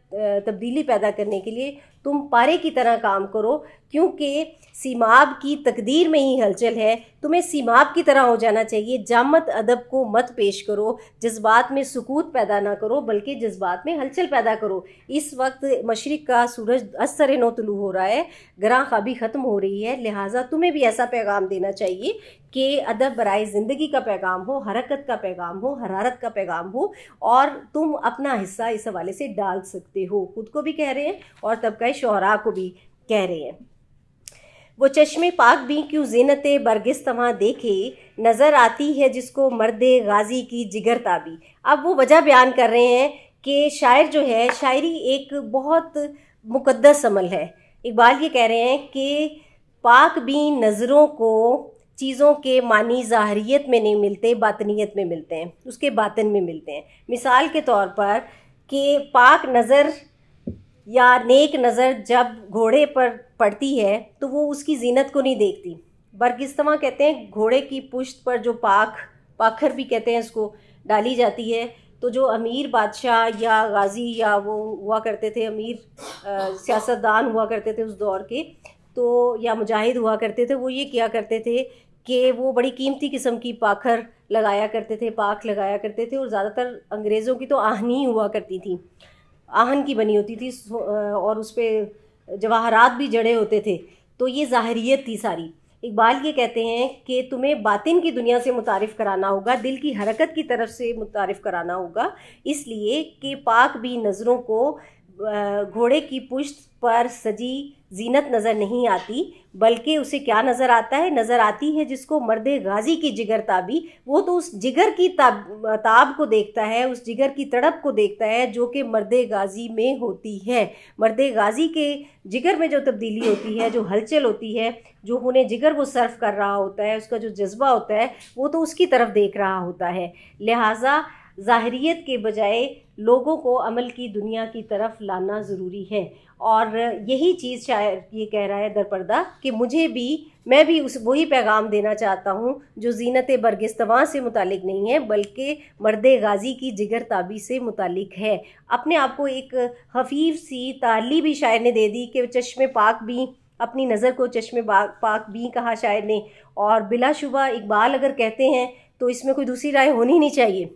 तब्दीली पैदा करने के लिए तुम पारे की तरह काम करो, क्योंकि सीमाब की तकदीर में ही हलचल है। तुम्हें सीमाब की तरह हो जाना चाहिए। जामत अदब को मत पेश करो, जज्बात में सुकूत पैदा ना करो बल्कि जज्बात में हलचल पैदा करो। इस वक्त मशरिक़ का सूरज असर नो तुलू हो रहा है, गरां ख्वाबी ख़त्म हो रही है, लिहाजा तुम्हें भी ऐसा पैगाम देना चाहिए कि अदब बराए ज़िंदगी का पैगाम हो, हरकत का पैगाम हो, हरारत का पैगाम हो, और तुम अपना हिस्सा इस हवाले से डाल सकते हो। खुद को भी कह रहे हैं और तबका शौहरा को भी कह रहे हैं। वो चश्मे पाक भी क्यों ज़ीनते बरगिस्तवां देखे, नज़र आती है जिसको मर्दे गाजी की जिगर ताबी। अब वो वजह बयान कर रहे हैं कि शायर जो है, शायरी एक बहुत मुक़द्दस अमल है। इकबाल ये कह रहे हैं कि पाक भी नज़रों को चीज़ों के मानी ज़ाहरियत में नहीं मिलते, बातनियत में मिलते हैं, उसके बातिन में मिलते हैं। मिसाल के तौर पर कि पाक नज़र या नेक नज़र जब घोड़े पर पड़ती है तो वो उसकी जीनत को नहीं देखती। बरगिस्तवां कहते हैं घोड़े की पुश्त पर जो पाखर भी कहते हैं इसको, डाली जाती है, तो जो अमीर बादशाह या गाजी या वो हुआ करते थे, अमीर सियासतदान हुआ करते थे उस दौर के, तो या मुजाहिद हुआ करते थे, वो ये किया करते थे कि वो बड़ी कीमती किस्म की पाखर लगाया करते थे, पाक लगाया करते थे। और ज़्यादातर अंग्रेज़ों की तो आहन ही हुआ करती थी, आहन की बनी होती थी और उस पर जवाहरात भी जड़े होते थे। तो ये ज़ाहिरियत थी सारी। इकबाल ये कहते हैं कि तुम्हें बातिन की दुनिया से मुतारिफ़ कराना होगा, दिल की हरकत की तरफ से मुतारिफ़ कराना होगा, इसलिए कि पाक भी नज़रों को घोड़े की पुश्त पर सजी जीनत नज़र नहीं आती, बल्कि उसे क्या नज़र आता है, नज़र आती है जिसको मर्दे गाजी की जिगर ताबी, वो तो उस जिगर की ताब को देखता है, उस जिगर की तड़प को देखता है जो कि मर्दे गाजी में होती है। मर्दे गाजी के जिगर में जो तब्दीली होती है, जो हलचल होती है, जो उन्हें जिगर वो सर्व कर रहा होता है, उसका जो जज्बा होता है, वो तो उसकी तरफ देख रहा होता है। लिहाजा ज़ाहिरियत के बजाय लोगों को अमल की दुनिया की तरफ लाना ज़रूरी है। और यही चीज़ शायर ये कह रहा है दरपर्दा कि मैं भी वही पैगाम देना चाहता हूँ जो ज़ीनत बरगिस्तवां से मुतालिक नहीं है, बल्कि मर्दे गाजी की जिगर ताबी से मुतालिक है। अपने आप को एक हफीफ सी ताली भी शायर ने दे दी कि चश्मे पाक भी, अपनी नज़र को चश्मे पाक भी कहा शायर ने। और बिलाशुबा इकबाल अगर कहते हैं तो इसमें कोई दूसरी राय होनी नहीं चाहिए।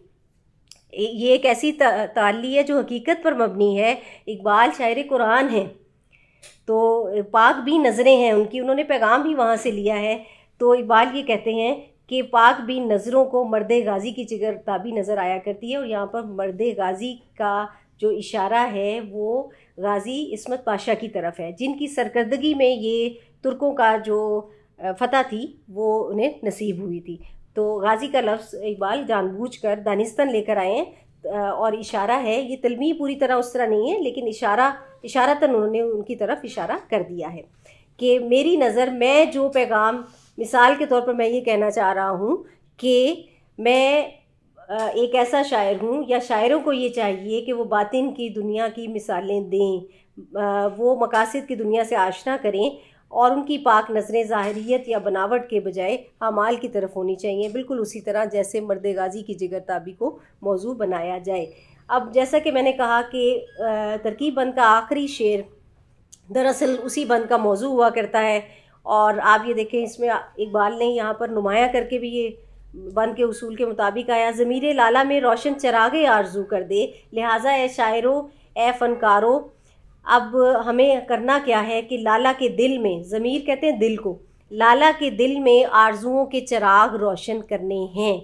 ये एक ऐसी ताली है जो हकीकत पर मबनी है। इकबाल शायर कुरान है, तो पाक भी नज़रें हैं उनकी, उन्होंने पैगाम भी वहाँ से लिया है। तो इकबाल ये कहते हैं कि पाक भी नज़रों को मर्दे गाजी की जिगर ताबी नज़र आया करती है। और यहाँ पर मर्दे गाजी का जो इशारा है वो गाजी इस्मत पाशा की तरफ है, जिनकी सरकर्दगी में ये तुर्कों का जो फ़तह थी वो उन्हें नसीब हुई थी। तो गाजी का लफ्ज़ इकबाल जानबूझकर दानिस्तान लेकर आए हैं और इशारा है, ये तलमी पूरी तरह उस तरह नहीं है, लेकिन इशारतन उन्होंने उनकी तरफ इशारा कर दिया है कि मेरी नज़र, मैं जो पैगाम, मिसाल के तौर पर मैं ये कहना चाह रहा हूँ कि मैं एक ऐसा शायर हूँ, या शायरों को ये चाहिए कि वो बातिन की दुनिया की मिसालें दें, वो मकासद की दुनिया से आशना करें और उनकी पाक नज़रें ज़ाहिरियत या बनावट के बजाय अमाल की तरफ होनी चाहिए, बिल्कुल उसी तरह जैसे मर्दे गाजी की जिगर ताबी को मौजू बनाया जाए। अब जैसा कि मैंने कहा कि तरकीब बंद का आखिरी शेर दरअसल उसी बंद का मौजू हुआ करता है। और आप ये देखें, इसमें इकबाल ने यहाँ पर नुमाया करके भी ये बंद के उसूल के मुताबिक आया, ज़मीरे लाला में रोशन चरागे आरजू कर दे, लिहाजा ए शायरो ए फ़नकारो, अब हमें करना क्या है कि लाला के दिल में, ज़मीर कहते हैं दिल को, लाला के दिल में आरजुओं के चिराग रोशन करने हैं।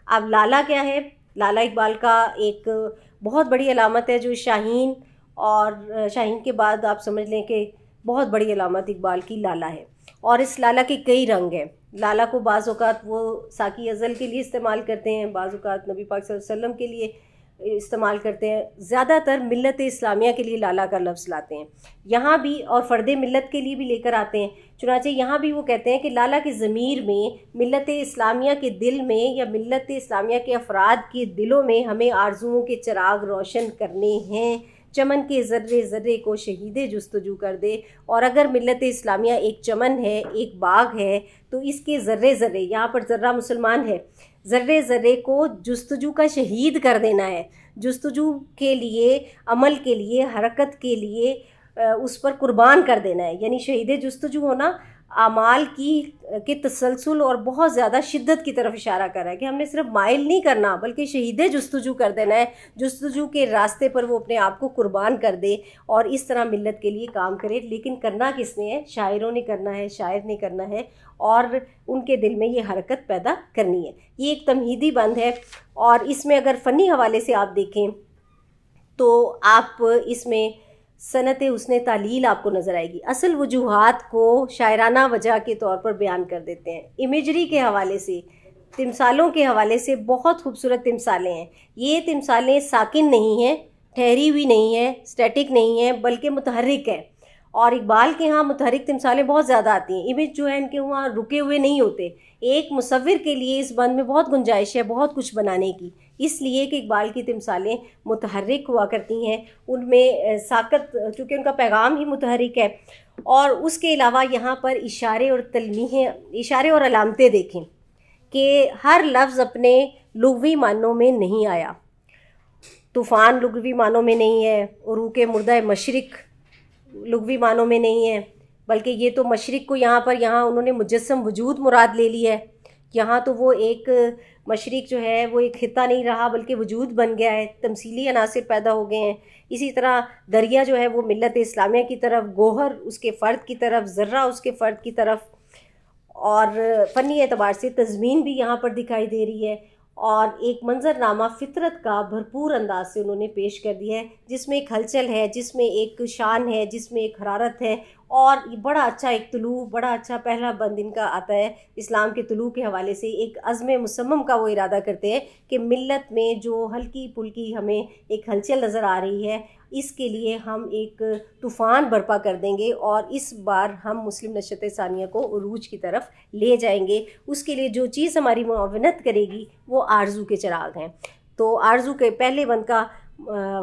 अब लाला क्या है? लाला इकबाल का एक बहुत बड़ी अलामत है, जो शाहीन, और शाहीन के बाद आप समझ लें कि बहुत बड़ी अलामत इकबाल की लाला है। और इस लाला के कई रंग हैं। लाला को बाज़ औक़ात वो साकी अज़ल के लिए इस्तेमाल करते हैं, बाज़ औक़ात नबी पाक सल्लल्लाहु अलैहि वसल्लम के लिए इस्तेमाल करते हैं, ज़्यादातर मिल्लत इस्लामिया के लिए लाला का लफ्ज़ लाते हैं यहाँ भी, और फ़र्द मिल्लत के लिए भी लेकर आते हैं। चुनांचे यहाँ भी वो कहते हैं कि लाला के ज़मीर में, मिल्लत इस्लामिया के दिल में, या मिल्लत इस्लामिया के अफराद के दिलों में हमें आरजुओं के चिराग रोशन करने हैं। चमन के ज़र्रे ज़र्रे को शहीदे जुस्तजू कर दे। और अगर मिल्लत इस्लामिया एक चमन है, एक बाग है, तो इसके ज़र्रे ज़र्रे, यहाँ पर ज़र्रा मुसलमान है, ज़र्रे ज़र्रे को जुस्तजू का शहीद कर देना है। जुस्तजू के लिए, अमल के लिए, हरकत के लिए उस पर कुर्बान कर देना है। यानी शहीद जुस्तजू होना आमाल की तसलसल और बहुत ज़्यादा शिद्दत की तरफ इशारा कर रहा है कि हमने सिर्फ माइल नहीं करना, बल्कि शहीद जुस्तजू कर देना है। जुस्तजू के रास्ते पर वो अपने आप को कुर्बान कर दे और इस तरह मिल्लत के लिए काम करे। लेकिन करना किसने है? शायरों ने करना है, शायर ने करना है, और उनके दिल में ये हरकत पैदा करनी है। ये एक तमहीदी बंद है, और इसमें अगर फ़नी हवाले से आप देखें तो आप इसमें सनत हुस्न तालील आपको नज़र आएगी। असल वजूहात को शायराना वजह के तौर पर बयान कर देते हैं। इमेजरी के हवाले से, तिमसालों के हवाले से बहुत खूबसूरत तिमसालें हैं। ये तिमसालें साकिन नहीं हैं, ठहरी हुई नहीं है, स्टैटिक नहीं है, बल्कि मुतहर्रिक है। और इकबाल के यहाँ मुतहर्रिक तिमसालें बहुत ज़्यादा आती हैं। इमेज जो है इनके वहाँ रुके हुए नहीं होते। एक मुसव्विर के लिए इस बंद में बहुत गुंजाइश है बहुत कुछ बनाने की, इसलिए कि इकबाल की तिमसालें मुतहर्रिक हुआ करती हैं। उनमें साकत, चूँकि उनका पैगाम ही मुतहर्रिक है। और उसके अलावा यहाँ पर इशारे और तलमीहें, इशारे और अलामतें देखें कि हर लफ्ज़ अपने लुग़वी मानों में नहीं आया। तूफ़ान लुग़वी मानों में नहीं है, उरूक़ मुर्दा मशरिक़ लुग़वी मानों में नहीं है, बल्कि ये तो मशरिक़ को यहाँ उन्होंने मुजस्सम वजूद मुराद ले ली है। यहाँ तो वो एक मशरिक़ जो है वो एक खित्ता नहीं रहा बल्कि वजूद बन गया है, तमसीली अनासिर पैदा हो गए हैं। इसी तरह दरिया जो है वो मिल्लत इस्लामिया की तरफ, गोहर उसके फ़र्द की तरफ, ज़र्रा उसके फ़र्द की तरफ, और फ़नी एतबार से तज़मीन भी यहाँ पर दिखाई दे रही है। और एक मंजरनामा फ़ितरत का भरपूर अंदाज से उन्होंने पेश कर दिया है, जिसमें एक हलचल है, जिसमें एक शान है, जिसमें एक हरारत है। और बड़ा अच्छा एक तुलू, बड़ा अच्छा पहला बंद इनका आता है इस्लाम के तुलू के हवाले से। एक अज़्म मुसम्मम का वो इरादा करते हैं कि मिल्लत में जो हल्की पुल्की हमें एक हलचल नज़र आ रही है, इसके लिए हम एक तूफ़ान बर्पा कर देंगे और इस बार हम मुस्लिम नशत सानिया को उरूज की तरफ ले जाएंगे। उसके लिए जो चीज़ हमारी मुआवनत करेगी वो आरज़ू के चिराग हैं। तो आरज़ू के पहले बंद का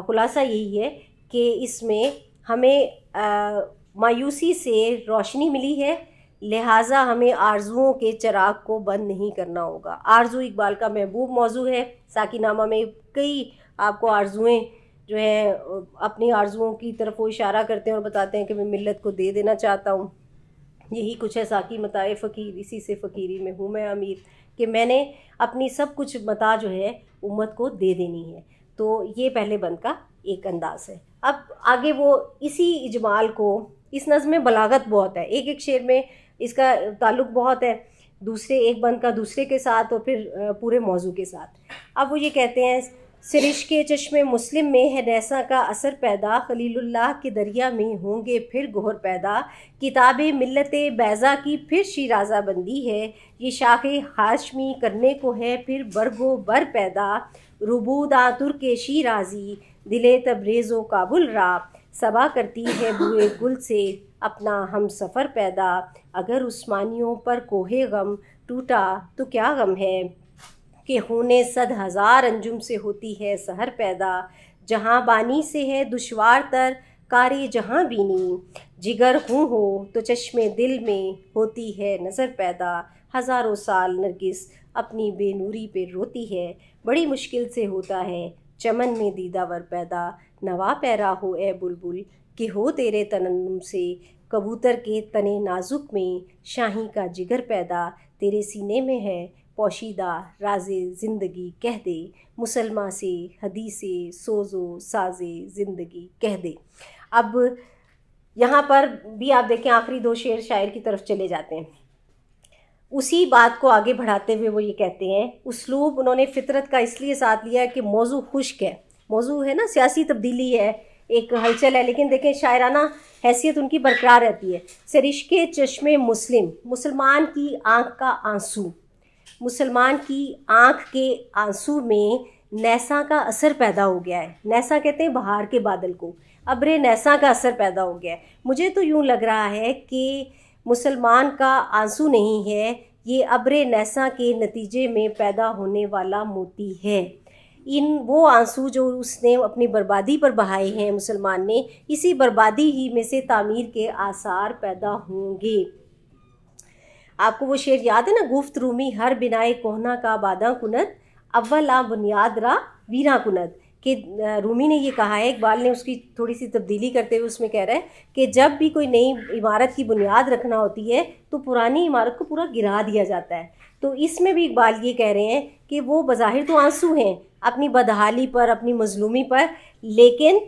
ख़ुलासा यही है कि इसमें हमें मायूसी से रोशनी मिली है, लिहाजा हमें आरज़ुओं के चिराग को बंद नहीं करना होगा। आरज़ू इकबाल का महबूब मौजू है। साकिनामा में कई आपको आरज़ुएँ जो है अपनी आरज़ुओं की तरफ वो इशारा करते हैं और बताते हैं कि मैं मिल्लत को दे देना चाहता हूँ। यही कुछ है साकी मताए फ़कीर, इसी से फ़कीरी में हूँ मैं अमीर, कि मैंने अपनी सब कुछ मता जो है उम्मत को दे देनी है। तो ये पहले बंद का एक अंदाज़ है। अब आगे वो इसी इजमाल को, इस नज़्म में बलागत बहुत है, एक एक शेर में इसका ताल्लुक़ बहुत है दूसरे एक बंद का दूसरे के साथ और फिर पूरे मौजू के साथ। अब वो ये कहते हैं, सरिश्के चश्मे मुस्लिम में है नैसा का असर पैदा, खलीलुल्लाह के दरिया में होंगे फिर गोहर पैदा, किताबे मिल्लत बैज़ा की फिर शिराज़ा बंदी है, ये शाखे हाशमी करने को है फिर बरगो बर पैदा, रुबूदा तुर्के शिराज़ी दिले तबरेज़ो काबुल रा, सबा करती है बुए गुल से अपना हम सफ़र पैदा, अगर उस्मानियों पर कोहे गम टूटा तो क्या गम है, कि खूने सद हज़ार अंजुम से होती है सहर पैदा, जहाँ बानी से है दुश्वार तर कारी जहाँ बीनी, जिगर खूँ हो तो चश्मे दिल में होती है नज़र पैदा, हज़ारों साल नरगिस अपनी बेनूरी पे रोती है, बड़ी मुश्किल से होता है चमन में दीदावर पैदा, नवा पैरा हो ए बुलबुल कि हो तेरे तनन्नुम से, कबूतर के तने नाजुक में शाही का जिगर पैदा, तेरे सीने में है पोशीदा राज़े ज़िंदगी कह दे, मुसलमा से हदीसे सोज़ो साज़े ज़िंदगी कह दे। अब यहाँ पर भी आप देखें आखिरी दो शेर शायर की तरफ चले जाते हैं। उसी बात को आगे बढ़ाते हुए वो ये कहते हैं, उसलूब उन्होंने फ़ितरत का इसलिए साथ लिया कि मौजू खुश्क है, मौजू है ना, सियासी तब्दीली है, एक हलचल है, लेकिन देखें शायराना हैसियत उनकी बरकरार रहती है। सरिश्के चश्मे मुस्लिम, मुसलमान की आँख का आंसू, मुसलमान की आँख के आंसू में नैसा का असर पैदा हो गया है। नैसा कहते हैं बहार के बादल को, अब्रे नैसा का असर पैदा हो गया है। मुझे तो यूँ लग रहा है कि मुसलमान का आंसू नहीं है, ये अब्रे नैसा के नतीजे में पैदा होने वाला मोती है। इन वो आंसू जो उसने अपनी बर्बादी पर बहाए हैं मुसलमान ने, इसी बर्बादी ही में से तामीर के आसार पैदा होंगे। आपको वो शेर याद है ना, गुफ्त रूमी हर बिनाए कोहना का बादा कुनत, अव्वल आ बुनियाद रा वीरा कुनत, कि रूमी ने ये कहा है, इकबाल ने उसकी थोड़ी सी तब्दीली करते हुए उसमें कह रहा है कि जब भी कोई नई इमारत की बुनियाद रखना होती है तो पुरानी इमारत को पूरा गिरा दिया जाता है। तो इसमें भी इकबाल ये कह रहे हैं कि वो बज़ाहिर तो आंसू हैं अपनी बदहाली पर, अपनी मजलूमी पर, लेकिन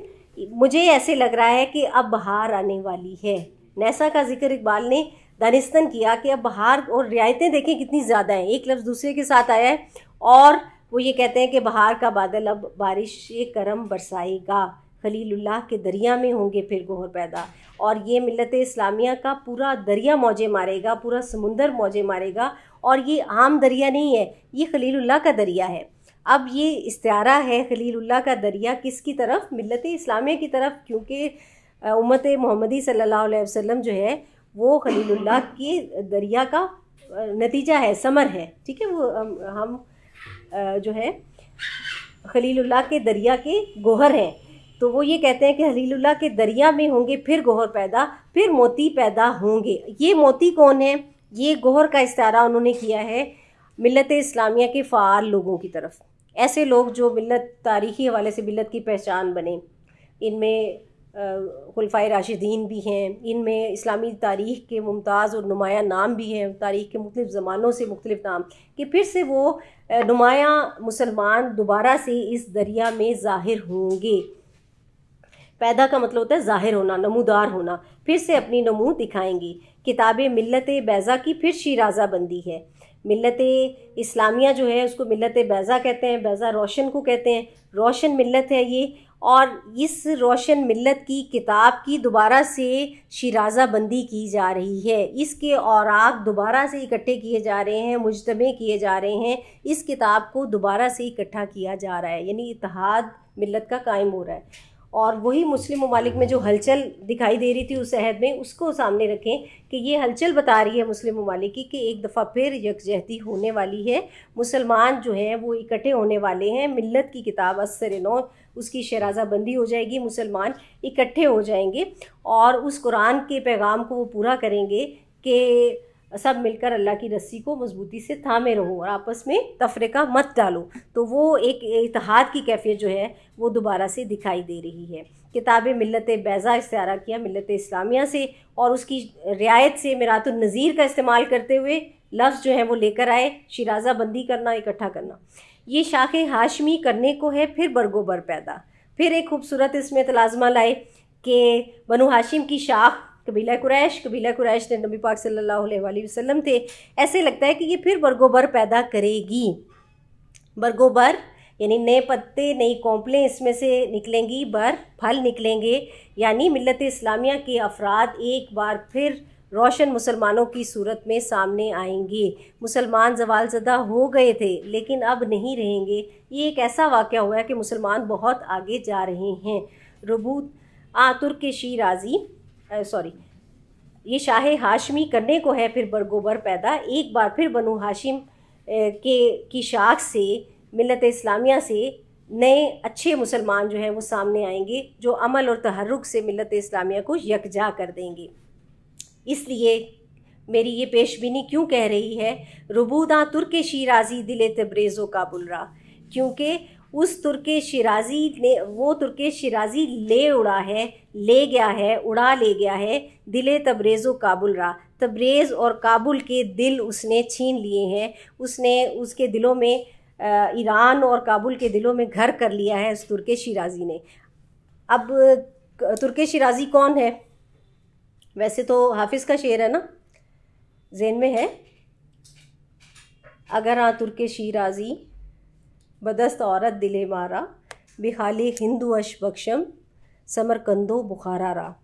मुझे ऐसे लग रहा है कि अब बहार आने वाली है। नैसा का जिक्र इकबाल ने दानिस्तन किया कि अब बहार, और रियायतें देखें कितनी ज़्यादा हैं, एक लफ्ज़ दूसरे के साथ आया है, और वो ये कहते हैं कि बहार का बादल अब बारिश करम बरसाएगा, खलीलुल्लाह के दरिया में होंगे फिर गोहर पैदा। और ये मिल्लत इस्लामिया का पूरा दरिया मौजे मारेगा, पूरा समुंदर मौजे मारेगा, और ये आम दरिया नहीं है, ये खलीलुल्लाह का दरिया है। अब ये इस्तिआरा है खलीलुल्लाह का दरिया किसकी तरफ, मिल्लत इस्लामिया की तरफ, क्योंकि उम्मत मोहम्मदी सल्लल्लाहु अलैहि वसल्लम जो है वो खलीलुल्लाह के दरिया का नतीजा है, समर है, ठीक है। वो हम जो है खलीलुल्लाह के दरिया के गोहर हैं। तो वो ये कहते हैं कि खलीलुल्लाह के दरिया में होंगे फिर गोहर पैदा, फिर मोती पैदा होंगे। ये मोती कौन है, ये गोहर का इस्तारा उन्होंने किया है मिल्लत इस्लामिया के फ़ाल लोगों की तरफ। ऐसे लोग जो मिल्लत तारीख़ी हवाले से मिल्लत की पहचान बने, इनमें खुलफाए राशिदीन भी हैं, इनमें इस्लामी तारीख़ के मुमताज़ और नुमाया नाम भी हैं, तारीख़ के मुख्तलिफ़ ज़मानों से मुख्तलिफ़ नाम, कि फिर से वो नुमाया मुसलमान दोबारा से इस दरिया में ज़ाहिर होंगे। पैदा का मतलब होता है ज़ाहिर होना, नमूदार होना, फिर से अपनी नमू दिखाएंगी। किताब मिल्लत बैज़ा की फिर शिराज़ा बंदी है। मिल्लत इस्लामिया जो है उसको मिल्लत बैज़ा कहते हैं, बैज़ा रोशन को कहते हैं, रोशन मिल्लत है ये। और इस रोशन मिल्लत की किताब की दोबारा से शिराज़ा बंदी की जा रही है, इसके औराक दोबारा से इकट्ठे किए जा रहे हैं, मुजतमे किए जा रहे हैं, इस किताब को दोबारा से इकट्ठा किया जा रहा है, यानी इत्तेहाद मिल्लत का कायम हो रहा है। और वही मुस्लिम ममालिक में जो हलचल दिखाई दे रही थी उस अहद में, उसको सामने रखें कि ये हलचल बता रही है मुस्लिम ममालिक की कि एक दफ़ा फिर यकजहती होने वाली है, मुसलमान जो हैं वो इकट्ठे होने वाले हैं, मिल्लत की किताब अस्सर नौ उसकी शराज़ा बंदी हो जाएगी, मुसलमान इकट्ठे हो जाएंगे और उस कुरान के पैगाम को वो पूरा करेंगे कि सब मिलकर अल्लाह की रस्सी को मजबूती से थामे रहो और आपस में तफरीका मत डालो। तो वो एक इत्तेहाद की कैफियत जो है वो दोबारा से दिखाई दे रही है। किताब मिल्लत बैज़ा इस्तिआरा किया मिल्लत इस्लामिया से और उसकी रियायत से मिरातुन नज़ीर का इस्तेमाल करते हुए लफ्ज़ जो है वो लेकर आए, शिराज़ा बंदी करना, इकट्ठा करना। ये शाख हाशमी करने को है फिर बरगोबर पैदा। फिर एक खूबसूरत इसमें तलाज़मा लाए कि बनु हाशिम की शाख कबीला कुरैश ने नबी पाक सल्लल्लाहु अलैहि वसल्लम थे, ऐसे लगता है कि ये फिर बरगोबर पैदा करेगी। बरगोबर यानी नए पत्ते, नई कौंपलें इसमें से निकलेंगी, फल निकलेंगे, यानी मिल्लत इस्लामिया के अफराद एक बार फिर रोशन मुसलमानों की सूरत में सामने आएंगे। मुसलमान ज़वालज़दा हो गए थे लेकिन अब नहीं रहेंगे। ये एक ऐसा वाक़या हुआ है कि मुसलमान बहुत आगे जा रहे हैं। रबूत तुर्क शिराज़ी ये शाह हाशमी करने को है फिर बरगोबर पैदा। एक बार फिर बनु हाशिम की शाख से, मिल्लत इस्लामिया से नए अच्छे मुसलमान जो हैं वो सामने आएंगे, जो अमल और तहर्रुक से मिल्लत इस्लामिया को यकजा कर देंगे। इसलिए मेरी ये पेशबीनी क्यों कह रही है, रुबूदा तुर्क शिराज़ी दिले तब्रेज़ो काबुल रहा, क्योंकि उस तुर्क शिराज़ी ने, वो तुर्क शिराज़ी ले गया है दिले तब्रेज़ो काबुल रहा, तब्रेज़ और काबुल के दिल उसने छीन लिए हैं। उसने उसके दिलों में, ईरान और काबुल के दिलों में घर कर लिया है उस तुर्क शिराज़ी ने। अब तुर्क शिराज़ी कौन है? वैसे तो हाफिज़ का शेर है ना, ज़हन में है, अगर हाँ तुर्क शिराज़ी बदस्त औरत दिले मारा, बेखाली हिंदू अश बख्शम समरकंदो बुखारा रहा।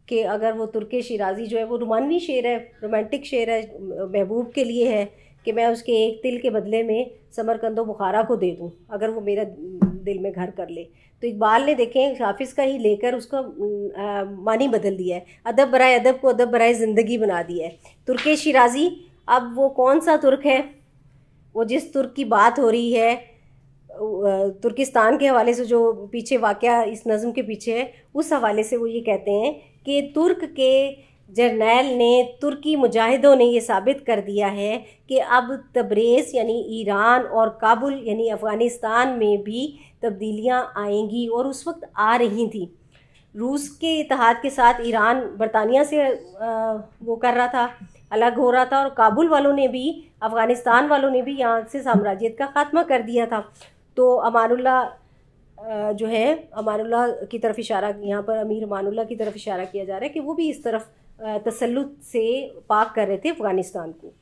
कि अगर वो तुर्क शिराज़ी जो है वो रोमानवी शेर है, रोमांटिक शेर है, महबूब के लिए है कि मैं उसके एक तिल के बदले में समरकंदो बुखारा को दे दूँ अगर वो मेरा दिल में घर कर ले। तो इकबाल ने देखें हाफिज़ का ही लेकर उसका मानी बदल दिया है, अदब बराए अदब को अदब बराए ज़िंदगी बना दिया है। तुर्क शिराज़ी अब वो कौन सा तुर्क है? वो जिस तुर्क की बात हो रही है तुर्किस्तान के हवाले से, जो पीछे वाक़या इस नज़म के पीछे है, उस हवाले से वो ये कहते हैं कि तुर्क के जर्नैल ने, तुर्की मुजाहिदों ने ये साबित कर दिया है कि अब तब्रेज़ यानी ईरान और काबुल यानी अफ़गानिस्तान में भी तब्दीलियाँ आएंगी और उस वक्त आ रही थी। रूस के इत्तेहाद के साथ ईरान बरतानिया से वो कर रहा था, अलग हो रहा था, और काबुल वालों ने भी, अफ़गानिस्तान वालों ने भी यहाँ से साम्राज्यत का ख़ात्मा कर दिया था। तो अमानुल्लाह जो है, अमानुल्लाह की तरफ इशारा, यहाँ पर अमीर अमानुल्लाह की तरफ इशारा किया जा रहा है कि वो भी इस तरफ तसल्लुत से पाक कर रहे थे अफ़गानिस्तान को।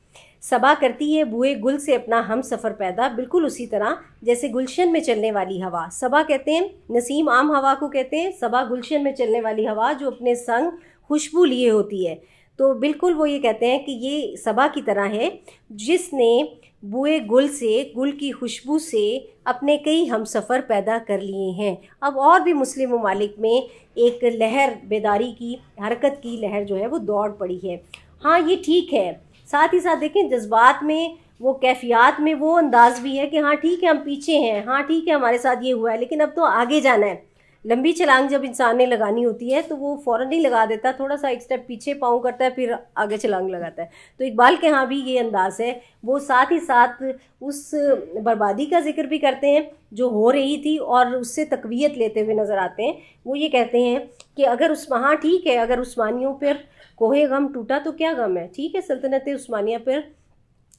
सबा करती है बुए गुल से अपना हम सफ़र पैदा, बिल्कुल उसी तरह जैसे गुलशन में चलने वाली हवा। सबा कहते हैं, नसीम आम हवा को कहते हैं, सबा गुलशन में चलने वाली हवा जो अपने संग खुशबू लिए होती है। तो बिल्कुल वो ये कहते हैं कि ये सबा की तरह है जिसने बुए गुल से, गुल की खुशबू से अपने कई हम सफ़र पैदा कर लिए हैं। अब और भी मुस्लिम ममालिक में एक लहर, बेदारी की, हरकत की लहर जो है वो दौड़ पड़ी है। हाँ, ये ठीक है। साथ ही साथ देखें जज्बात में, वो कैफियत में वो अंदाज़ भी है कि हाँ ठीक है हम पीछे हैं, हाँ ठीक है हमारे साथ ये हुआ है, लेकिन अब तो आगे जाना है। लंबी छलांग जब इंसान ने लगानी होती है तो वो फ़ौरन नहीं लगा देता, थोड़ा सा एक स्टेप पीछे पाँव करता है, फिर आगे छलांग लगाता है। तो इकबाल के यहाँ भी ये अंदाज़ है। वो साथ ही साथ उस बर्बादी का जिक्र भी करते हैं जो हो रही थी और उससे तक़वियत लेते हुए नज़र आते हैं। वो ये कहते हैं कि अगर हाँ ठीक है, अगर उस्मानियों पर कोहे गम टूटा तो क्या गम है, ठीक है, सल्तनत उस्मानिया पर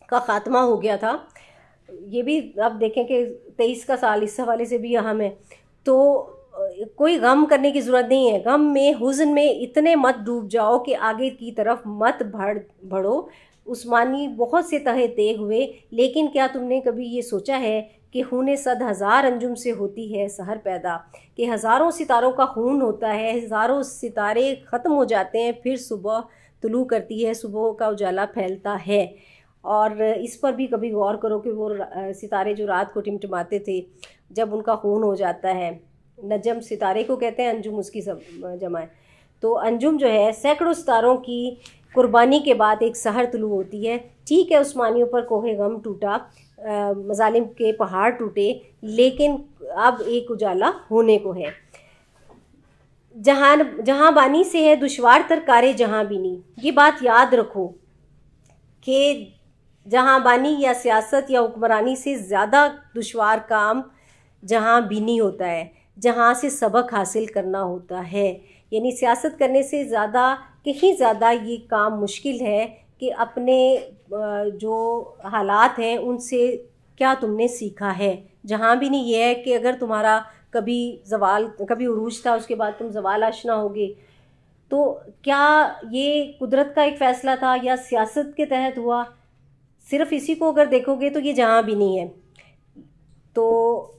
का ख़ात्मा हो गया था। ये भी आप देखें कि 23 का साल इस हवाले से भी अहम है। तो कोई गम करने की ज़रूरत नहीं है, गम में हुज़्न में इतने मत डूब जाओ कि आगे की तरफ मत बढ़ो। उस्मानी बहुत से तहे तेग हुए, लेकिन क्या तुमने कभी ये सोचा है कि खून सद हज़ार अंजुम से होती है सहर पैदा, कि हज़ारों सितारों का खून होता है, हज़ारों सितारे ख़त्म हो जाते हैं, फिर सुबह तुलू करती है, सुबह का उजाला फैलता है। और इस पर भी कभी गौर करो कि वो सितारे जो रात को टिमटिमाते थे, जब उनका खून हो जाता है, नजम सितारे को कहते हैं, अंजुम उसकी सब जमा है। तो अंजुम जो है सैकड़ों सितारों की कुर्बानी के बाद एक सहर तुलू होती है। ठीक है, उस्मानियों पर कोहे गम टूटा, मजालिम के पहाड़ टूटे, लेकिन अब एक उजाला होने को है। जहाँ बानी से है दुश्वार तर कारे जहाँ बीनी। ये बात याद रखो कि जहाँ बानी या सियासत या हुक्मरानी से ज़्यादा दुश्वार काम जहाँ बीनी होता है, जहाँ से सबक हासिल करना होता है। यानी सियासत करने से ज़्यादा, कहीं ज़्यादा ये काम मुश्किल है कि अपने जो हालात हैं उनसे क्या तुमने सीखा है। जहाँ भी नहीं, ये है कि अगर तुम्हारा कभी उरूज था, उसके बाद तुम ज़वाल आशना होगे, तो क्या ये कुदरत का एक फ़ैसला था या सियासत के तहत हुआ? सिर्फ़ इसी को अगर देखोगे तो ये जहाँ भी नहीं है। तो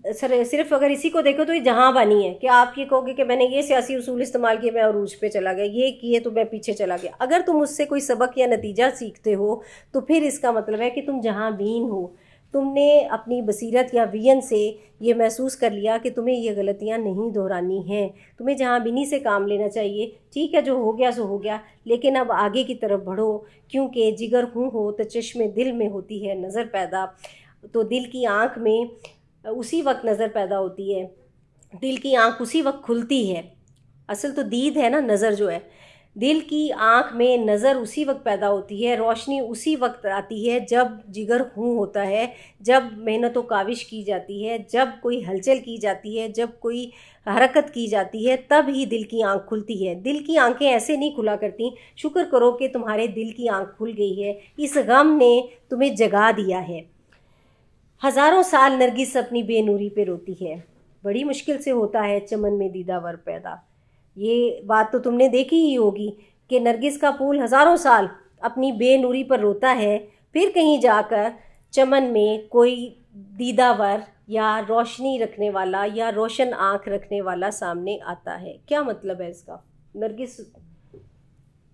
सिर्फ अगर इसी को देखो तो ये जहाँ बानी है कि आप ये कहोगे कि मैंने ये सियासी उसूल इस्तेमाल किए, मैं अरूज पे चला गया, ये किए तो मैं पीछे चला गया। अगर तुम उससे कोई सबक या नतीजा सीखते हो तो फिर इसका मतलब है कि तुम जहाँ बीन हो, तुमने अपनी बसीरत या वियन से ये महसूस कर लिया कि तुम्हें ये गलतियाँ नहीं दोहरानी हैं, तुम्हें जहाँ बीनी से काम लेना चाहिए। ठीक है, जो हो गया सो हो गया, लेकिन अब आगे की तरफ बढ़ो, क्योंकि जिगर हो तो चश्मे दिल में होती है नज़र पैदा। तो दिल की आँख में उसी वक्त नज़र पैदा होती है, दिल की आँख उसी वक्त खुलती है। असल तो दीद है ना, नज़र जो है, दिल की आँख में नज़र उसी वक्त पैदा होती है, रोशनी उसी वक्त आती है जब जिगर खून होता है, जब मेहनत व काविश की जाती है, जब कोई हलचल की जाती है, जब कोई हरकत की जाती है, तब ही दिल की आँख खुलती है। दिल की आँखें ऐसे नहीं खुला करती। शुक्र करो कि तुम्हारे दिल की आँख खुल गई है, इस गम ने तुम्हें जगा दिया है। हज़ारों साल नरगिस अपनी बेनूरी पे रोती है, बड़ी मुश्किल से होता है चमन में दीदावर पैदा। ये बात तो तुमने देखी ही होगी कि नरगिस का फूल हज़ारों साल अपनी बेनूरी पर रोता है, फिर कहीं जाकर चमन में कोई दीदावर या रोशनी रखने वाला या रोशन आँख रखने वाला सामने आता है। क्या मतलब है इसका?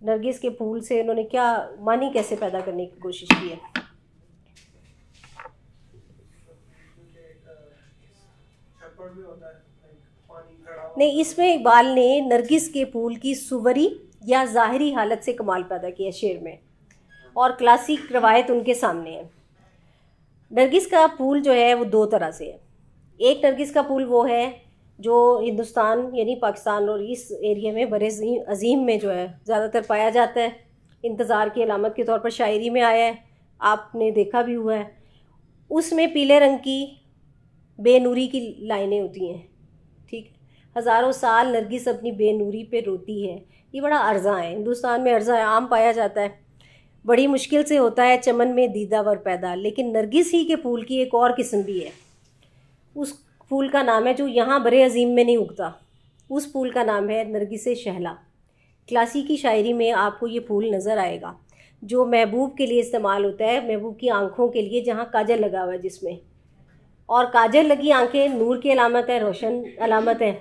नरगिस के फूल से उन्होंने क्या मानी, कैसे पैदा करने की कोशिश की है? नहीं, इसमें इकबाल ने नरगिस के फूल की सुवरी या ज़ाहिरी हालत से कमाल पैदा किया शेर में, और क्लासिक रवायत उनके सामने है। नरगिस का फूल जो है वो दो तरह से है। एक नरगिस का फूल वो है जो हिंदुस्तान यानी पाकिस्तान और इस एरिया में बड़े अजीम में जो है ज़्यादातर पाया जाता है, इंतज़ार की अलामत के तौर पर शायरी में आया है, आपने देखा भी हुआ है। उसमें पीले रंग की बेनूरी की लाइनें होती हैं। ठीक, हज़ारों साल नरगिस अपनी बेनूरी पे रोती है। ये बड़ा अर्ज़ा है, हिंदुस्तान में अर्ज़ा आम पाया जाता है, बड़ी मुश्किल से होता है चमन में दीदावर पैदा। लेकिन नरगिस ही के फूल की एक और किस्म भी है। उस फूल का नाम है जो यहाँ बरे अजीम में नहीं उगता, उस फूल का नाम है नरगिस शहला। क्लासिकी शायरी में आपको ये फूल नज़र आएगा जो महबूब के लिए इस्तेमाल होता है, महबूब की आँखों के लिए, जहाँ काजल लगा हुआ है जिसमें, और काजल लगी आंखें नूर की अलामत है, रोशन अलामत है।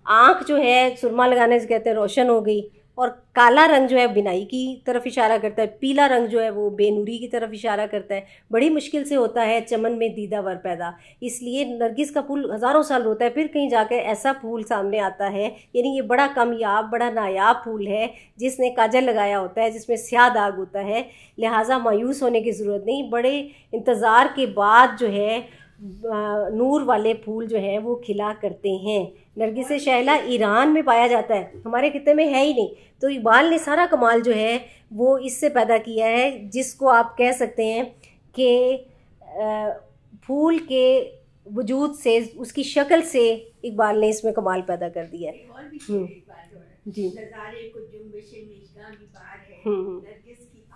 आँख जो है सुरमा लगाने से कहते हैं रोशन हो गई, और काला रंग जो है बिनाई की तरफ इशारा करता है, पीला रंग जो है वो बेनूरी की तरफ इशारा करता है। बड़ी मुश्किल से होता है चमन में दीदावर पैदा। इसलिए नरगिस का फूल हज़ारों साल रोता है, फिर कहीं जाकर ऐसा फूल सामने आता है। यानी ये बड़ा कामयाब, बड़ा नायाब फूल है जिसने काजल लगाया होता है, जिसमें स्याह दाग होता है। लिहाजा मायूस होने की ज़रूरत नहीं, बड़े इंतज़ार के बाद जो है नूर वाले फूल जो हैं वो खिला करते हैं। नरगिस शहला ईरान में पाया जाता है, हमारे खिते में है ही नहीं। तो इकबाल ने सारा कमाल जो है वो इससे पैदा किया है, जिसको आप कह सकते हैं कि फूल के वजूद से, उसकी शक्ल से इकबाल ने इसमें कमाल पैदा कर दिया है। जी,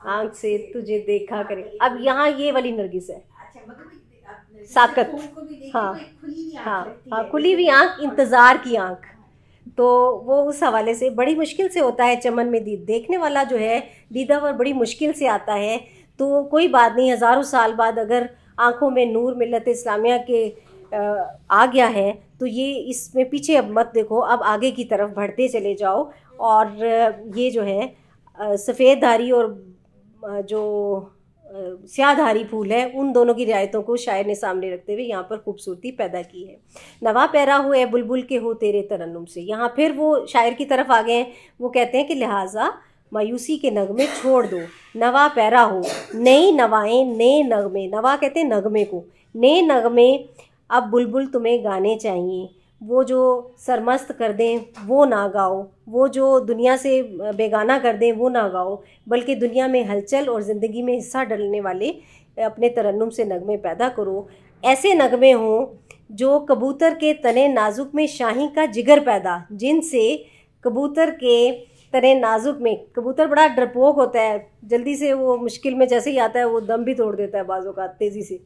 आँख से तुझे देखा करे। अब यहाँ ये वाली नरगिस है, साकत, हाँ हाँ हाँ, खुली हुई आँख, इंतज़ार की आँख। तो वो उस हवाले से बड़ी मुश्किल से होता है चमन में दीद, देखने वाला जो है दीदावर बड़ी मुश्किल से आता है। तो कोई बात नहीं, हज़ारों साल बाद अगर आँखों में नूर मिल्लत इस्लामिया के आ गया है तो ये इसमें पीछे अब मत देखो, अब आगे की तरफ बढ़ते चले जाओ। और ये जो है सफ़ेद धारी और जो स्याधारी फूल है, उन दोनों की रियायतों को शायर ने सामने रखते हुए यहाँ पर खूबसूरती पैदा की है। नवा पैरा हुए बुलबुल के हो तेरे तरन्नुम से, यहाँ फिर वो शायर की तरफ आ गए हैं। वो कहते हैं कि लिहाजा मायूसी के नगमे छोड़ दो, नवा पैरा हो, नई नवाएं नए नगमे, नवा कहते हैं नगमे को, नए नगमे अब बुलबुल तुम्हें गाने चाहिए। वो जो सरमस्त कर दें वो ना गाओ, वो जो दुनिया से बेगाना कर दें वो ना गाओ, बल्कि दुनिया में हलचल और ज़िंदगी में हिस्सा डालने वाले अपने तरन्नुम से नगमे पैदा करो। ऐसे नगमे हों जो कबूतर के तने नाजुक में शाही का जिगर पैदा, जिनसे कबूतर के तने नाजुक में, कबूतर बड़ा डरपोक होता है, जल्दी से वो मुश्किल में जैसे ही आता है वो दम भी तोड़ देता है बाज़ों का तेज़ी से।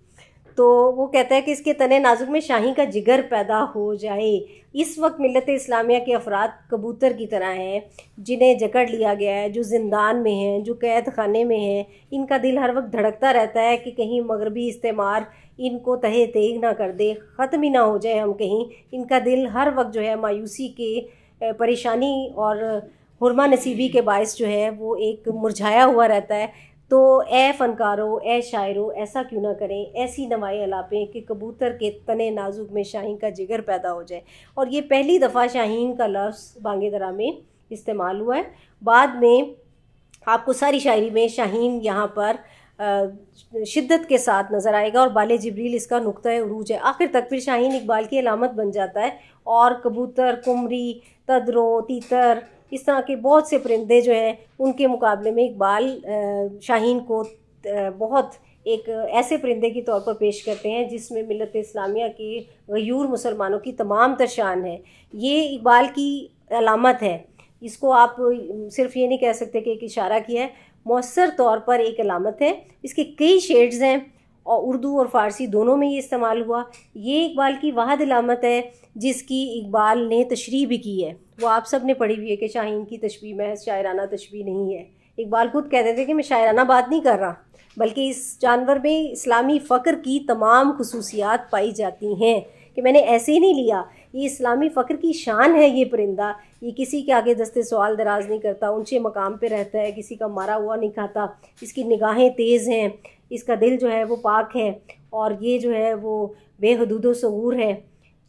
तो वो कहता है कि इसके तने नाजुक में शाही का जिगर पैदा हो जाए। इस वक्त मिल्लत इस्लामिया के अफराद कबूतर की तरह हैं, जिन्हें जकड़ लिया गया है, जो ज़िंदान में हैं, जो कैद खाने में हैं। इनका दिल हर वक्त धड़कता रहता है कि कहीं मगरबी इस्तेमार इनको तहे तेग ना कर दे, ख़त्म ही ना हो जाए हम कहीं। इनका दिल हर वक्त जो है मायूसी के, परेशानी और हुरमा नसीबी के बायस जो है वो एक मुरझाया हुआ रहता है। तो ए फ़नकारो, ए शायरो, ऐसा क्यों ना करें, ऐसी नवाएं अलापें कि कबूतर के तने नाजुक में शाहीन का जिगर पैदा हो जाए। और ये पहली दफ़ा शाहीन का लफ्ज़ बांगे दरा में इस्तेमाल हुआ है। बाद में आपको सारी शायरी में शाहीन यहाँ पर शिद्दत के साथ नज़र आएगा और बाले जिब्रील इसका नुक्ता उरूज है। आखिर तक फिर शाहीन इकबाल की अलामत बन जाता है और कबूतर, कुमरी, तदरो, तीतर, इस तरह के बहुत से परिंदे जो हैं उनके मुकाबले में इकबाल शाहीन को बहुत एक ऐसे परिंदे के तौर पर पेश करते हैं जिसमें मिल्लत इस्लामिया के गयूर मुसलमानों की तमाम तर शान है। ये इकबाल की अलामत है, इसको आप सिर्फ ये नहीं कह सकते कि एक इशारा किया है, मौसर तौर पर एक अलामत है। इसके कई शेड्स हैं और उर्दू और फ़ारसी दोनों में ये इस्तेमाल हुआ। ये इकबाल की वाहिद अलामत है जिसकी इकबाल ने तशरीह भी की है। वो आप सब ने पढ़ी हुई है कि शाहीन की तशबीह महज शायराना तशबीह नहीं है। इकबाल खुद कहते थे कि मैं शायराना बात नहीं कर रहा, बल्कि इस जानवर में इस्लामी फ़क्र की तमाम खुसूसियात पाई जाती हैं, कि मैंने ऐसे ही नहीं लिया, ये इस्लामी फ़क्र की शान है। ये परिंदा ये किसी के आगे दस्ते सवाल दराज नहीं करता, ऊंचे मकाम पे रहता है, किसी का मारा हुआ नहीं खाता, इसकी निगाहें तेज़ हैं, इसका दिल जो है वो पाक है और ये जो है वो बेहदूद सगूर है।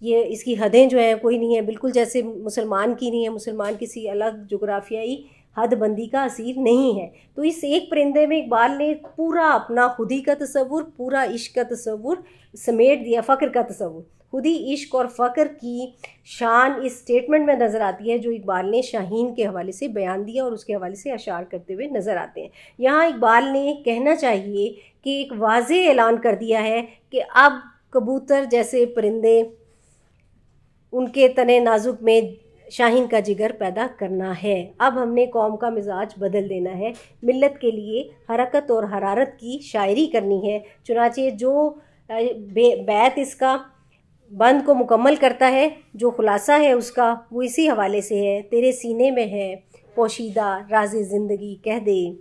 ये इसकी हदें जो है कोई नहीं है, बिल्कुल जैसे मुसलमान की नहीं है। मुसलमान किसी अलग जोग्राफियाई हद बंदी का असीर नहीं है। तो इस एक परिंदे में इकबाल ने पूरा अपना खुदी का तसव्वुर, पूरा इश्क का तसव्वुर समेट दिया, फ़क्र का तसव्वुर। खुदी इश्क और फ़क्र की शान इस स्टेटमेंट में नज़र आती है जो इकबाल ने शाहीन के हवाले से बयान दिया और उसके हवाले से अशार करते हुए नज़र आते हैं। यहाँ इकबाल ने कहना चाहिए कि एक वाज़ेह ऐलान कर दिया है कि अब कबूतर जैसे परिंदे, उनके तने नाजुक में शाहीन का जिगर पैदा करना है। अब हमने कौम का मिजाज बदल देना है, मिल्लत के लिए हरकत और हरारत की शायरी करनी है। चुनाचे जो बैत इसका बंद को मुकम्मल करता है, जो खुलासा है उसका वो इसी हवाले से है। तेरे सीने में है पोशीदा राज़े ज़िंदगी कह दे।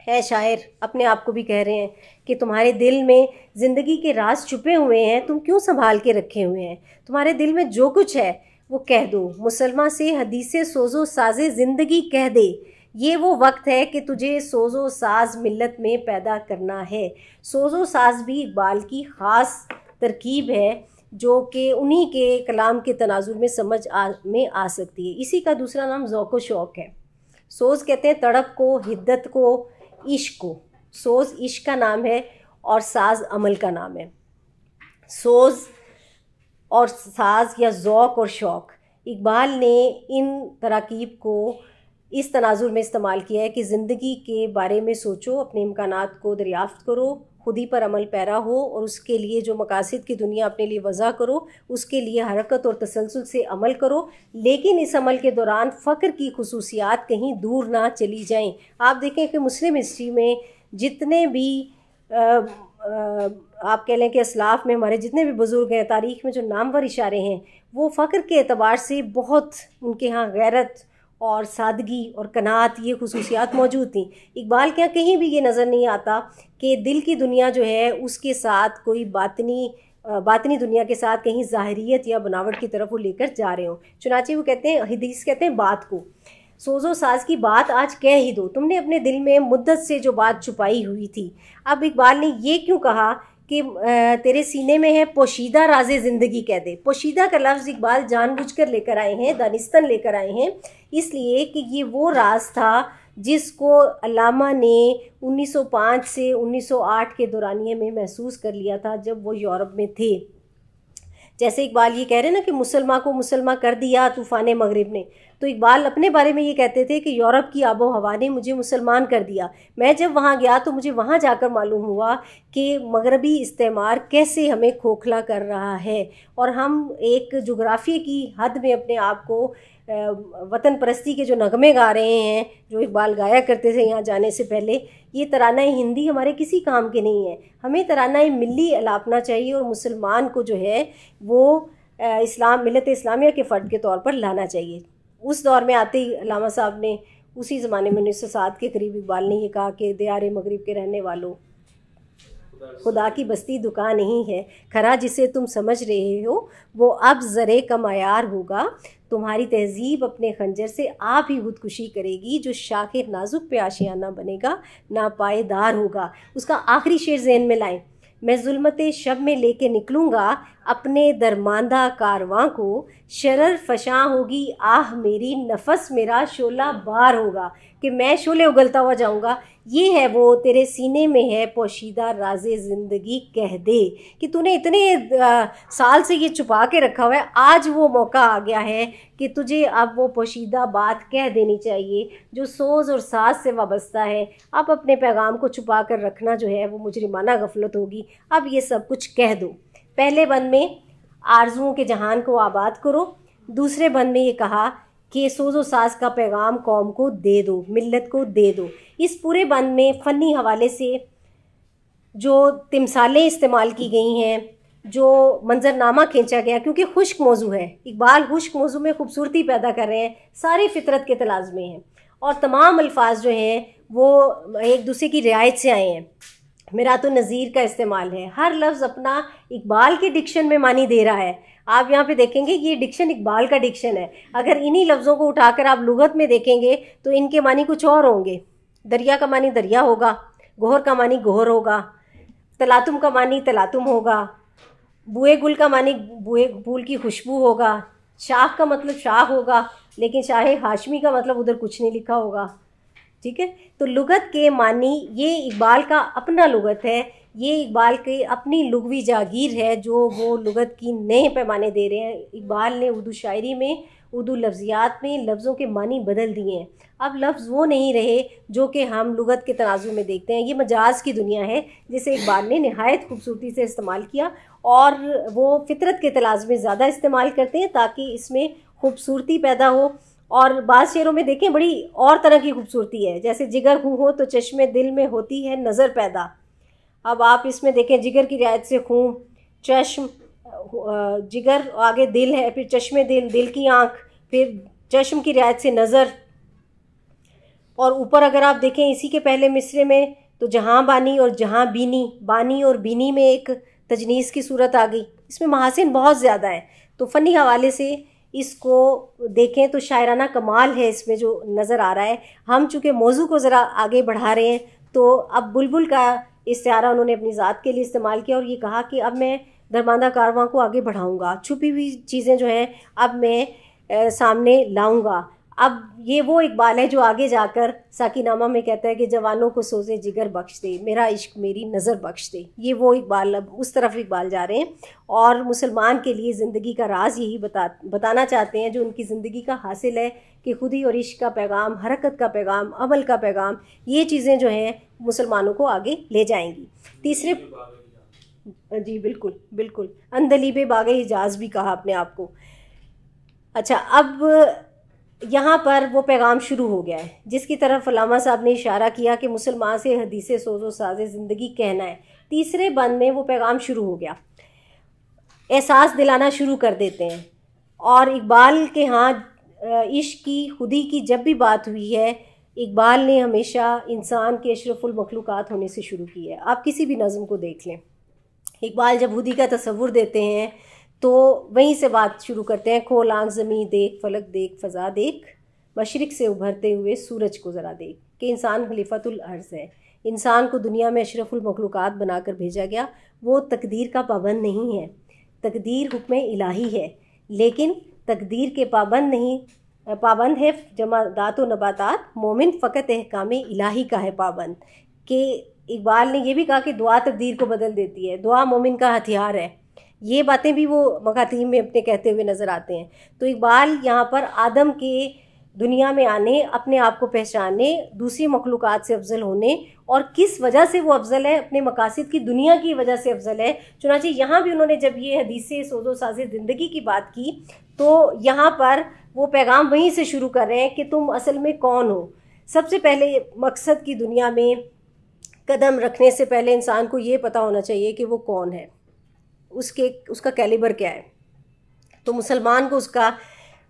है शायर अपने आप को भी कह रहे हैं कि तुम्हारे दिल में ज़िंदगी के राज छुपे हुए हैं, तुम क्यों संभाल के रखे हुए हैं। तुम्हारे दिल में जो कुछ है वो कह दो, मुसलमा से हदीसे सोज़ो साज़े ज़िंदगी कह दे। ये वो वक्त है कि तुझे सोज़ो साज मिल्लत में पैदा करना है। सोज़ो साज भी इकबाल की ख़ास तरकीब है जो कि उन्हीं के कलाम के तनाजुर में समझ में आ सकती है। इसी का दूसरा नाम ज़ौक़ व शौक़ है। सोज़ कहते हैं तड़प को, हिद्दत को, इश्क को। सोज़ इश्क का नाम है और साज अमल का नाम है। सोज़ और साज या ज़ौक़ और शौक़। इकबाल ने इन तराकीब को इस तनाजुर में इस्तेमाल किया है कि ज़िंदगी के बारे में सोचो, अपने इम्कानात को दरियाफ़्त करो, खुदी पर अमल पैरा हो और उसके लिए जो मकासद की दुनिया अपने लिए वज़ा करो, उसके लिए हरकत और तसलसल से अमल करो, लेकिन इस अमल के दौरान फ़क्र की खुसूसियात कहीं दूर ना चली जाएं। आप देखें कि मुस्लिम हिस्ट्री में जितने भी आप कह लें कि असलाफ़ में हमारे जितने भी बुज़ुर्ग हैं, तारीख़ में जो नामवर इशारे हैं, वो फ़क्र के एतबार से बहुत उनके यहाँ गैरत और सादगी और कनात ये खुसूसियात मौजूद थी। इकबाल के यहाँ कहीं भी ये नज़र नहीं आता कि दिल की दुनिया जो है उसके साथ कोई बातनी दुनिया के साथ कहीं ज़ाहिरियत या बनावट की तरफ वो लेकर जा रहे हों। चुनांचे वो कहते हैं, हदीस कहते हैं, बात को सोज़ो साज की बात आज कह ही दो, तुमने अपने दिल में मुद्दत से जो बात छुपाई हुई थी। अब इकबाल ने ये क्यों कहा कि तेरे सीने में है पोशीदा राज़े ज़िंदगी कह दे। पोशीदा का लफ्ज़ इकबाल जानबूझकर लेकर आए हैं, दानिस्तन लेकर आए हैं, इसलिए कि ये वो राज था जिसको अल्लामा ने 1905 से 1908 के दौरानिए में महसूस कर लिया था जब वो यूरोप में थे। जैसे इकबाल ये कह रहे हैं ना कि मुसलमान को मुसलमान कर दिया तूफ़ान मगरिब ने, तो इकबाल अपने बारे में ये कहते थे कि यूरोप की आबो हवा ने मुझे मुसलमान कर दिया। मैं जब वहाँ गया तो मुझे वहाँ जाकर मालूम हुआ कि मगरबी इस्तेमार कैसे हमें खोखला कर रहा है, और हम एक जोग्राफ़ी की हद में अपने आप को वतन परस्ती के जो नगमे गा रहे हैं, जो इकबाल गाया करते थे यहाँ जाने से पहले, ये तराना हिंदी हमारे किसी काम के नहीं है। हमें तराना मिल्ली अलापना चाहिए और मुसलमान को जो है वो इस्लाम मिलत इस्लामिया के फ़र्द के तौर पर लाना चाहिए। उस दौर में आते ही अल्लामा साहब ने उसी ज़माने में 1907 के करीब इकबाल ने ये कहा कि दियारे मगरिब के रहने वालों, खुदा की बस्ती दुकान नहीं है, खरा जिसे तुम समझ रहे हो वो अब ज़रे कमायार होगा। तुम्हारी तहजीब अपने खंजर से आप ही खुदकुशी करेगी, जो शाखे नाजुक पे आशियाना बनेगा ना पायदार होगा। उसका आखिरी शेर ज़हन में लाएं, मैं ज़ुल्मते शब में लेके निकलूँगा अपने दरमांदा कारवां को, शरर फशां होगी आह मेरी, नफस मेरा शोला बार होगा, कि मैं शोले उगलता हुआ जाऊँगा। ये है वो तेरे सीने में है पोशीदा राज़े ज़िंदगी कह दे, कि तूने इतने साल से ये छुपा के रखा हुआ है, आज वो मौका आ गया है कि तुझे अब वो पोशीदा बात कह देनी चाहिए जो सोज़ और साज से वाबस्ता है। अब अपने पैगाम को छुपा कर रखना जो है वो मुजरिमाना गफलत होगी। अब ये सब कुछ कह दो। पहले बंद में आरज़ुओं के जहान को आबाद करो, दूसरे बंद में ये कहा कि सोज़ो साज का पैगाम कौम को दे दो, मिल्लत को दे दो। इस पूरे बंद में फ़नी हवाले से जो तिमसालें इस्तेमाल की गई हैं, जो मंजरनामा खींचा गया, क्योंकि खुश्क मौजू है, इकबाल खुश्क मौजू में खूबसूरती पैदा कर रहे हैं, सारी फितरत के तलाज़ में हैं, और तमाम अल्फाज जो हैं वो एक दूसरे की रियायत से आए हैं। मेरा तो नज़ीर का इस्तेमाल है, हर लफ्ज़ अपना इकबाल के डिक्शन में मानी दे रहा है। आप यहाँ पे देखेंगे ये डिक्शन इकबाल का डिक्शन है। अगर इन्हीं लफ्ज़ों को उठाकर आप लुगत में देखेंगे तो इनके मानी कुछ और होंगे। दरिया का मानी दरिया होगा, गोहर का मानी गोहर होगा, तलातुम का मानी तलातुम होगा, बुए गुल का मानी बुए फूल की खुशबू होगा, शाह का मतलब शाह होगा, लेकिन शाह हाशमी का मतलब उधर कुछ नहीं लिखा होगा। ठीक है, तो लुगत के मानी ये इकबाल का अपना लुगत है, ये इकबाल की अपनी लुगवी जागीर है जो वो लुगत की नए पैमाने दे रहे हैं। इकबाल ने उर्दू शायरी में, उर्दू लफ्ज़ियात में लफ्ज़ों के मानी बदल दिए हैं। अब लफ्ज़ वो नहीं रहे जो कि हम लुगत के तनाज़ुर में देखते हैं। ये मजाज की दुनिया है जिसे इकबाल ने नहायत खूबसूरती से इस्तेमाल किया, और वो फितरत के तलाज़ में ज़्यादा इस्तेमाल करते हैं ताकि इसमें खूबसूरती पैदा हो। और बाज़ शेरों में देखें बड़ी और तरह की खूबसूरती है, जैसे जिगर खूँ हो तो चश्मे दिल में होती है नज़र पैदा। अब आप इसमें देखें, जिगर की रियायत से खूँ, चश्म, जिगर आगे दिल है, फिर चश्मे दिल, दिल की आँख, फिर चश्म की रियायत से नज़र। और ऊपर अगर आप देखें इसी के पहले मिसरे में तो जहाँ बानी और जहाँ बीनी, बानी और बीनी में एक तजनीस की सूरत आ गई। इसमें महासिन बहुत ज़्यादा है, तो फ़नी हवाले से इसको देखें तो शायराना कमाल है इसमें जो नज़र आ रहा है। हम चूँकि मौजू को ज़रा आगे बढ़ा रहे हैं, तो अब बुलबुल का इस्तिआरा उन्होंने अपनी ज़ात के लिए इस्तेमाल किया और ये कहा कि अब मैं दरमांदा कारवां को आगे बढ़ाऊँगा, छुपी हुई चीज़ें जो हैं अब मैं सामने लाऊँगा। अब ये वो इकबाल है जो आगे जाकर साकीनामा में कहता है कि जवानों को सोज़े जिगर बख्श दे, मेरा इश्क मेरी नज़र बख्श दे। ये वो इकबाल, अब उस तरफ इकबाल जा रहे हैं और मुसलमान के लिए ज़िंदगी का राज यही बताना चाहते हैं जो उनकी ज़िंदगी का हासिल है कि खुदी और इश्क का पैगाम, हरकत का पैगाम, अमल का पैगाम, ये चीज़ें जो हैं मुसलमानों को आगे ले जाएंगी। तीसरे, जी बिल्कुल बिल्कुल, अंदलीबे बागे हिजाज भी कहा अपने आप को। अच्छा, अब यहाँ पर वो पैगाम शुरू हो गया है जिसकी तरफ अल्लामा साहब ने इशारा किया कि मुसलमान से हदीसे सोज़ो साज़े ज़िंदगी कहना है। तीसरे बंद में वो पैगाम शुरू हो गया, एहसास दिलाना शुरू कर देते हैं। और इकबाल के यहाँ इश्क की, खुदी की जब भी बात हुई है, इकबाल ने हमेशा इंसान के अशरफुल मखलूक़ात होने से शुरू की है। आप किसी भी नज़म को देख लें, इकबाल जब खुदी का तसव्वुर देते हैं तो वहीं से बात शुरू करते हैं, खोल आँख ज़मीं देख, फलक देख, फ़ज़ा देख, मशरिक़ से उभरते हुए सूरज को ज़रा देख, कि इंसान खलीफतुल अर्ज़ है। इंसान को दुनिया में अशरफुल मखलूक़ात बनाकर भेजा गया। वो तकदीर का पाबंद नहीं है, तकदीर हुक्म इलाही है, लेकिन तकदीर के पाबंद है जमादात व नबातात, मोमिन फ़कत अहकाम इलाही का है पाबंद। कि इकबाल ने ये भी कहा कि दुआ तकदीर को बदल देती है, दुआ मोमिन का हथियार है। ये बातें भी वो मकातीम में अपने कहते हुए नज़र आते हैं। तो इकबाल यहाँ पर आदम के दुनिया में आने, अपने आप को पहचानने, दूसरी मखलूक़ात से अफजल होने, और किस वजह से वो अफजल है, अपने मकासद की दुनिया की वजह से अफजल है। चुनांचे यहाँ भी उन्होंने जब ये हदीसे सोज़ो साज़े ज़िंदगी की बात की तो यहाँ पर वो पैगाम वहीं से शुरू कर रहे हैं कि तुम असल में कौन हो। सबसे पहले मकसद की दुनिया में कदम रखने से पहले इंसान को ये पता होना चाहिए कि वो कौन है, उसका कैलिबर क्या है। तो मुसलमान को उसका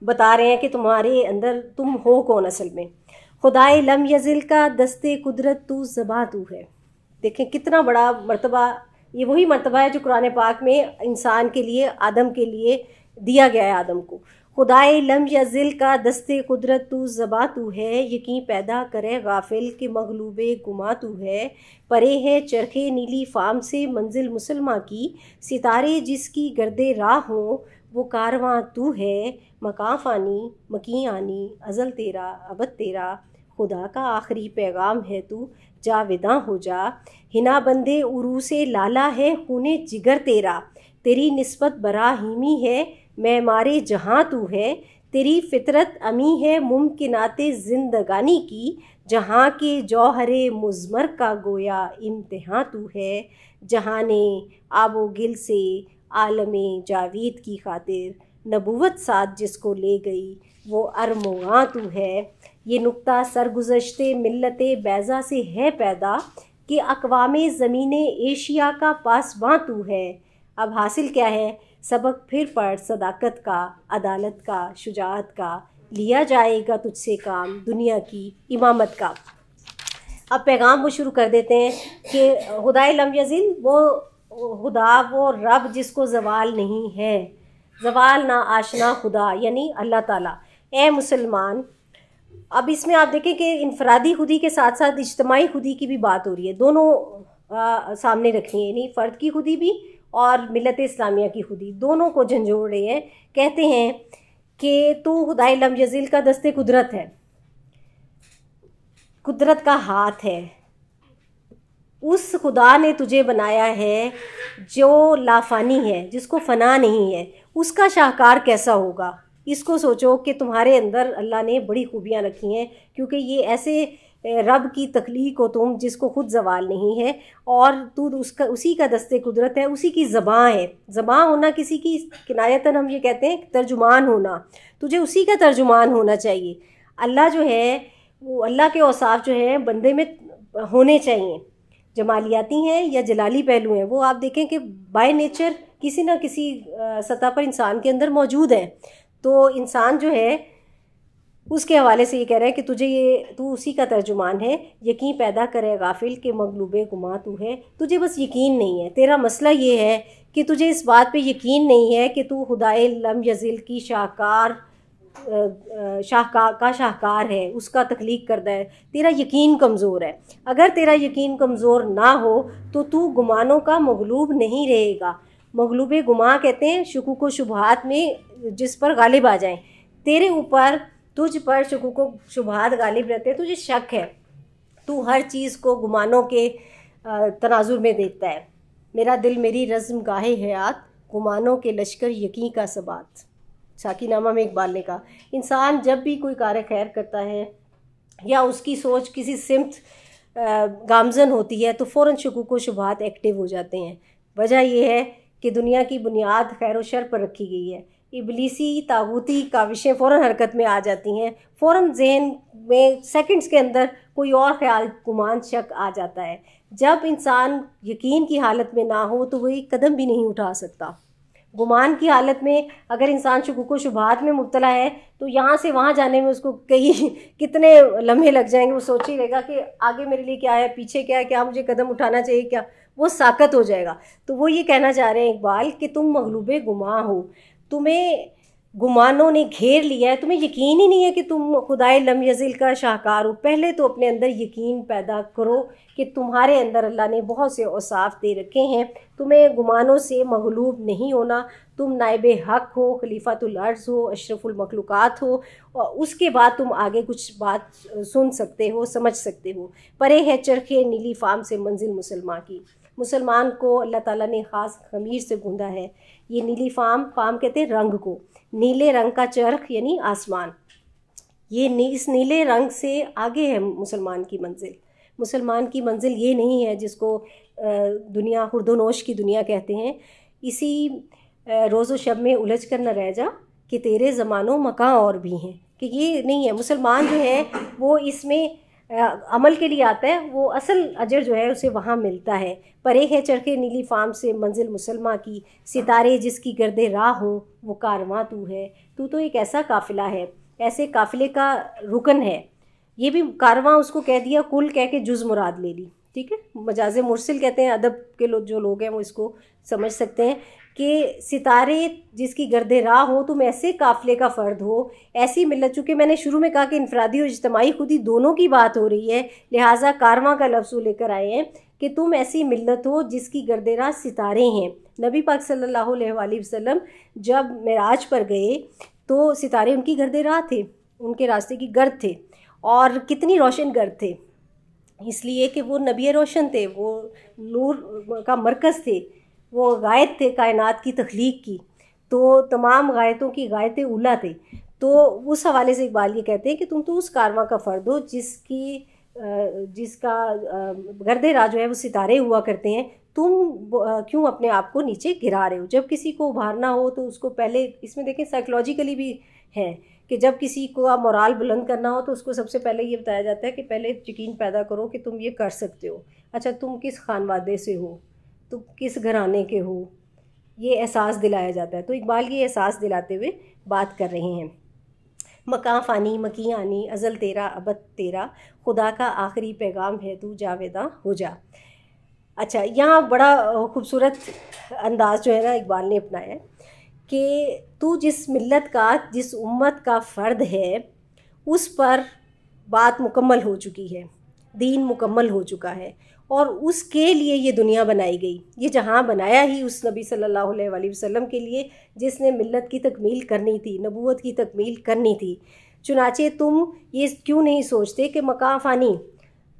बता रहे हैं कि तुम्हारे अंदर तुम हो कौन असल में। खुदाए लम यजिल का दस्ते कुदरत तू ज़बा तू है। देखें कितना बड़ा मर्तबा, ये वही मर्तबा है जो कुरान पाक में इंसान के लिए, आदम के लिए दिया गया है। आदम को खुदाए लम यजिल का दस्ते कुदरत तू ज़बा तू है, यकीन पैदा करे गाफिल के मगलूबे गुमा तू है। परे है चरखे नीली फाम से मंजिल मुसलमा की, सितारे जिसकी गर्दे राह हो वो कारवां तू है। मकां फ़ानी मकी आनी अज़ल तेरा अबद तेरा, खुदा का आखिरी पैगाम है तू जाविदा हो जा। हिना बंदे उरूसे लाला है खूने जिगर तेरा, तेरी निस्बत बराहीमी है मैं मारे जहाँ तू है। तेरी फितरत अमी है मुमकिनाते ज़िंदगानी की, जहाँ के जौहरे मुज़मर का गोया इम्तिहां तू है। जहाने आबो गिल से आलमे जावीद की खातिर, नबूवत साथ जिसको ले गई वो अरमुगां तू है। ये नुक्ता सरगुज़श्ते मिल्लते बैज़ा से है पैदा, कि अक़वामे ज़मीने एशिया का पासबां तू है। अब हासिल क्या है, सबक फिर पढ़ सदाकत का, अदालत का, शुजाअत का, लिया जाएगा तुझसे काम दुनिया की इमामत का। अब पैगाम वो शुरू कर देते हैं कि खुदाए लम यज़िल, वो खुदा, वो रब जिसको ज़वाल नहीं है, ज़वाल ना आशना खुदा यानी अल्लाह ताला। ए मुसलमान, अब इसमें आप देखें कि इनफरादी खुदी के साथ साथ इज्तमाई खुदी की भी बात हो रही है। दोनों सामने रखी है, यानी फ़र्द की खुदी भी और मिलत इस्लामिया की खुदी, दोनों को झंझोड़ रहे हैं। कहते हैं कि तू खुदाए लम यज़िल का दस्ते कुदरत है, कुदरत का हाथ है। उस खुदा ने तुझे बनाया है जो लाफानी है, जिसको फ़ना नहीं है, उसका शाहकार कैसा होगा। इसको सोचो कि तुम्हारे अंदर अल्लाह ने बड़ी खूबियाँ रखी हैं, क्योंकि ये ऐसे रब की तख्लीक हो तुम जिसको ख़ुद ज़वाल नहीं है, और तू उसी का दस्ते कुदरत है, उसी की ज़बाँ है। ज़बाँ होना किसी की किनायतन हम ये कहते हैं तर्जुमान होना, तुझे उसी का तर्जुमान होना चाहिए। अल्लाह जो है वो, अल्लाह के औसाफ जो हैं बंदे में होने चाहिए, जमालियाती हैं या जलाली पहलू हैं, वो आप देखें कि बाय नेचर किसी न किसी सतह पर इंसान के अंदर मौजूद हैं। तो इंसान जो है उसके हवाले से ये कह रहा है कि तू उसी का तर्जुमान है। यकीन पैदा करे गाफिल के मगलूबे गुमा तू है, तुझे बस यकीन नहीं है। तेरा मसला ये है कि तुझे इस बात पे यकीन नहीं है कि तू खुदाए लम यज़िल की शाहकार है, उसका तख्लीक करदा है। तेरा यकीन कमज़ोर है। अगर तेरा यकीन कमज़ोर ना हो तो तू गुमानों का मगलूब नहीं रहेगा। मगलूबे गुमा कहते हैं शुकूक व शुबहात में जिस पर गालिब आ जाएं। तेरे ऊपर तुझ पर शुकूक व शुबहात गालिब रहते हैं, तुझे शक है, तू हर चीज़ को गुमानों के तनाजुर में देखता है। मेरा दिल मेरी रज़्म गाहे हयात, गुमानों के लश्कर यकीन का सबात। साकीनामा में इकबाल ने कहा, इंसान जब भी कोई कार्य खैर करता है या उसकी सोच किसी सिमत गामजन होती है तो फ़ौरन शुकूक व शुबहात एक्टिव हो जाते हैं। वजह यह है कि दुनिया की बुनियाद खैर व शर पर रखी गई है। इबलीसी तागूती काविशें फ़ौरन हरकत में आ जाती हैं, फ़ौरन जहन में सेकंड्स के अंदर कोई और ख्याल, गुमान, शक आ जाता है। जब इंसान यकीन की हालत में ना हो तो वही कदम भी नहीं उठा सकता। गुमान की हालत में अगर इंसान शुकूक व शुबहात में मुब्तला है तो यहाँ से वहाँ जाने में उसको कितने लम्हे लग जाएंगे। वो सोच ही रहेगा कि आगे मेरे लिए क्या है, पीछे क्या है, क्या मुझे कदम उठाना चाहिए, क्या, वो साकत हो जाएगा। तो वो ये कहना चाह रहे हैं इकबाल कि तुम मगलूबे गुमा हो, तुम्हें गुमानों ने घेर लिया है, तुम्हें यकीन ही नहीं है कि तुम खुदाए लम यज़िल का शाहकार हो। पहले तो अपने अंदर यकीन पैदा करो कि तुम्हारे अंदर अल्लाह ने बहुत से औसाफ दे रखे हैं। तुम्हें गुमानों से मगलूब नहीं होना, तुम नाइबे हक़ हो, खलीफातुल अर्ज़ हो, अशरफुल मखलूक़ात हो, और उसके बाद तुम आगे कुछ बात सुन सकते हो, समझ सकते हो। परे है चरखे नीली फाम से मंजिल मुसलमान की। मुसलमान को अल्लाह ताला ने ख़ास ख़मीर से गूंधा है। ये नीली फाम कहते हैं रंग को, नीले रंग का चरख यानी आसमान। ये इस नीले रंग से आगे है मुसलमान की मंजिल। मुसलमान की मंजिल ये नहीं है जिसको दुनिया खुर्दोनोश की दुनिया कहते हैं। इसी रोज़ व शब में उलझ कर न रह जा कि तेरे ज़मानों मकां और भी हैं, कि ये नहीं है। मुसलमान जो है वो इसमें अमल के लिए आता है, वो असल अजर जो है उसे वहाँ मिलता है। परे है चरखे नीली फाम से मंजिल मुसलमा की, सितारे जिसकी गर्दे राह हो वो कारवां तू है। तू तो एक ऐसा काफ़िला है, ऐसे काफ़िले का रुकन है। ये भी कारवां उसको कह दिया, कुल कह के जुज़ मुराद ले ली, ठीक है। मजाज़े मुरसिल कहते हैं, अदब के जो लोग हैं वो इसको समझ सकते हैं कि सितारे जिसकी गर्दे राह हो, तुम ऐसे काफ़िले का फ़र्द हो, ऐसी मिलत। चूँकि मैंने शुरू में कहा कि इनफरादी और इज्तिमाई खुद ही दोनों की बात हो रही है, लिहाजा कारवां का लफ्ज़ लेकर आए हैं कि तुम ऐसी मिलत हो जिसकी गर्दे राह सितारे हैं। नबी पाक सल्लल्लाहु अलैहि वसल्लम जब मेराज पर गए तो सितारे उनकी गर्दे राह थे, उनके रास्ते की गर्द थे, और कितनी रोशन गर्द थे, इसलिए कि वो नबी रोशन थे, वो नूर का मरकज़ थे, वो गायत थे कायनात की तख्लीक की, तो तमाम गायतों की गायत उला थे। तो उस हवाले से इकबाल ये कहते हैं कि तुम तो उस कारवां का फ़र्द हो जिसका गर्दे राह जो है वो सितारे हुआ करते हैं। तुम क्यों अपने आप को नीचे गिरा रहे हो? जब किसी को उभारना हो तो उसको पहले, इसमें देखें साइकोलॉजिकली भी है कि जब किसी को मोराल बुलंद करना हो तो उसको सबसे पहले ये बताया जाता है कि पहले यकीन पैदा करो कि तुम ये कर सकते हो। अच्छा, तुम किस खानवादे से हो, तुम किस घराने के हो, ये एहसास दिलाया जाता है। तो इकबाल ये एहसास दिलाते हुए बात कर रहे हैं। मकां फ़ानी मकी आनी, अज़ल तेरा अबद तेरा, खुदा का आखिरी पैगाम है तू जावेदा हो जा। अच्छा, यहाँ बड़ा खूबसूरत अंदाज़ जो है ना इकबाल ने अपनाया है कि तू जिस मिल्लत का, जिस उम्मत का फ़र्द है, उस पर बात मुकम्मल हो चुकी है, दीन मुकम्मल हो चुका है, और उसके लिए ये दुनिया बनाई गई। ये जहाँ बनाया ही उस नबी सल्लल्लाहु अलैहि वसल्लम के लिए जिसने मिल्लत की तकमील करनी थी, नबूवत की तकमील करनी थी। चुनाचे तुम ये क्यों नहीं सोचते कि मकां फ़ानी,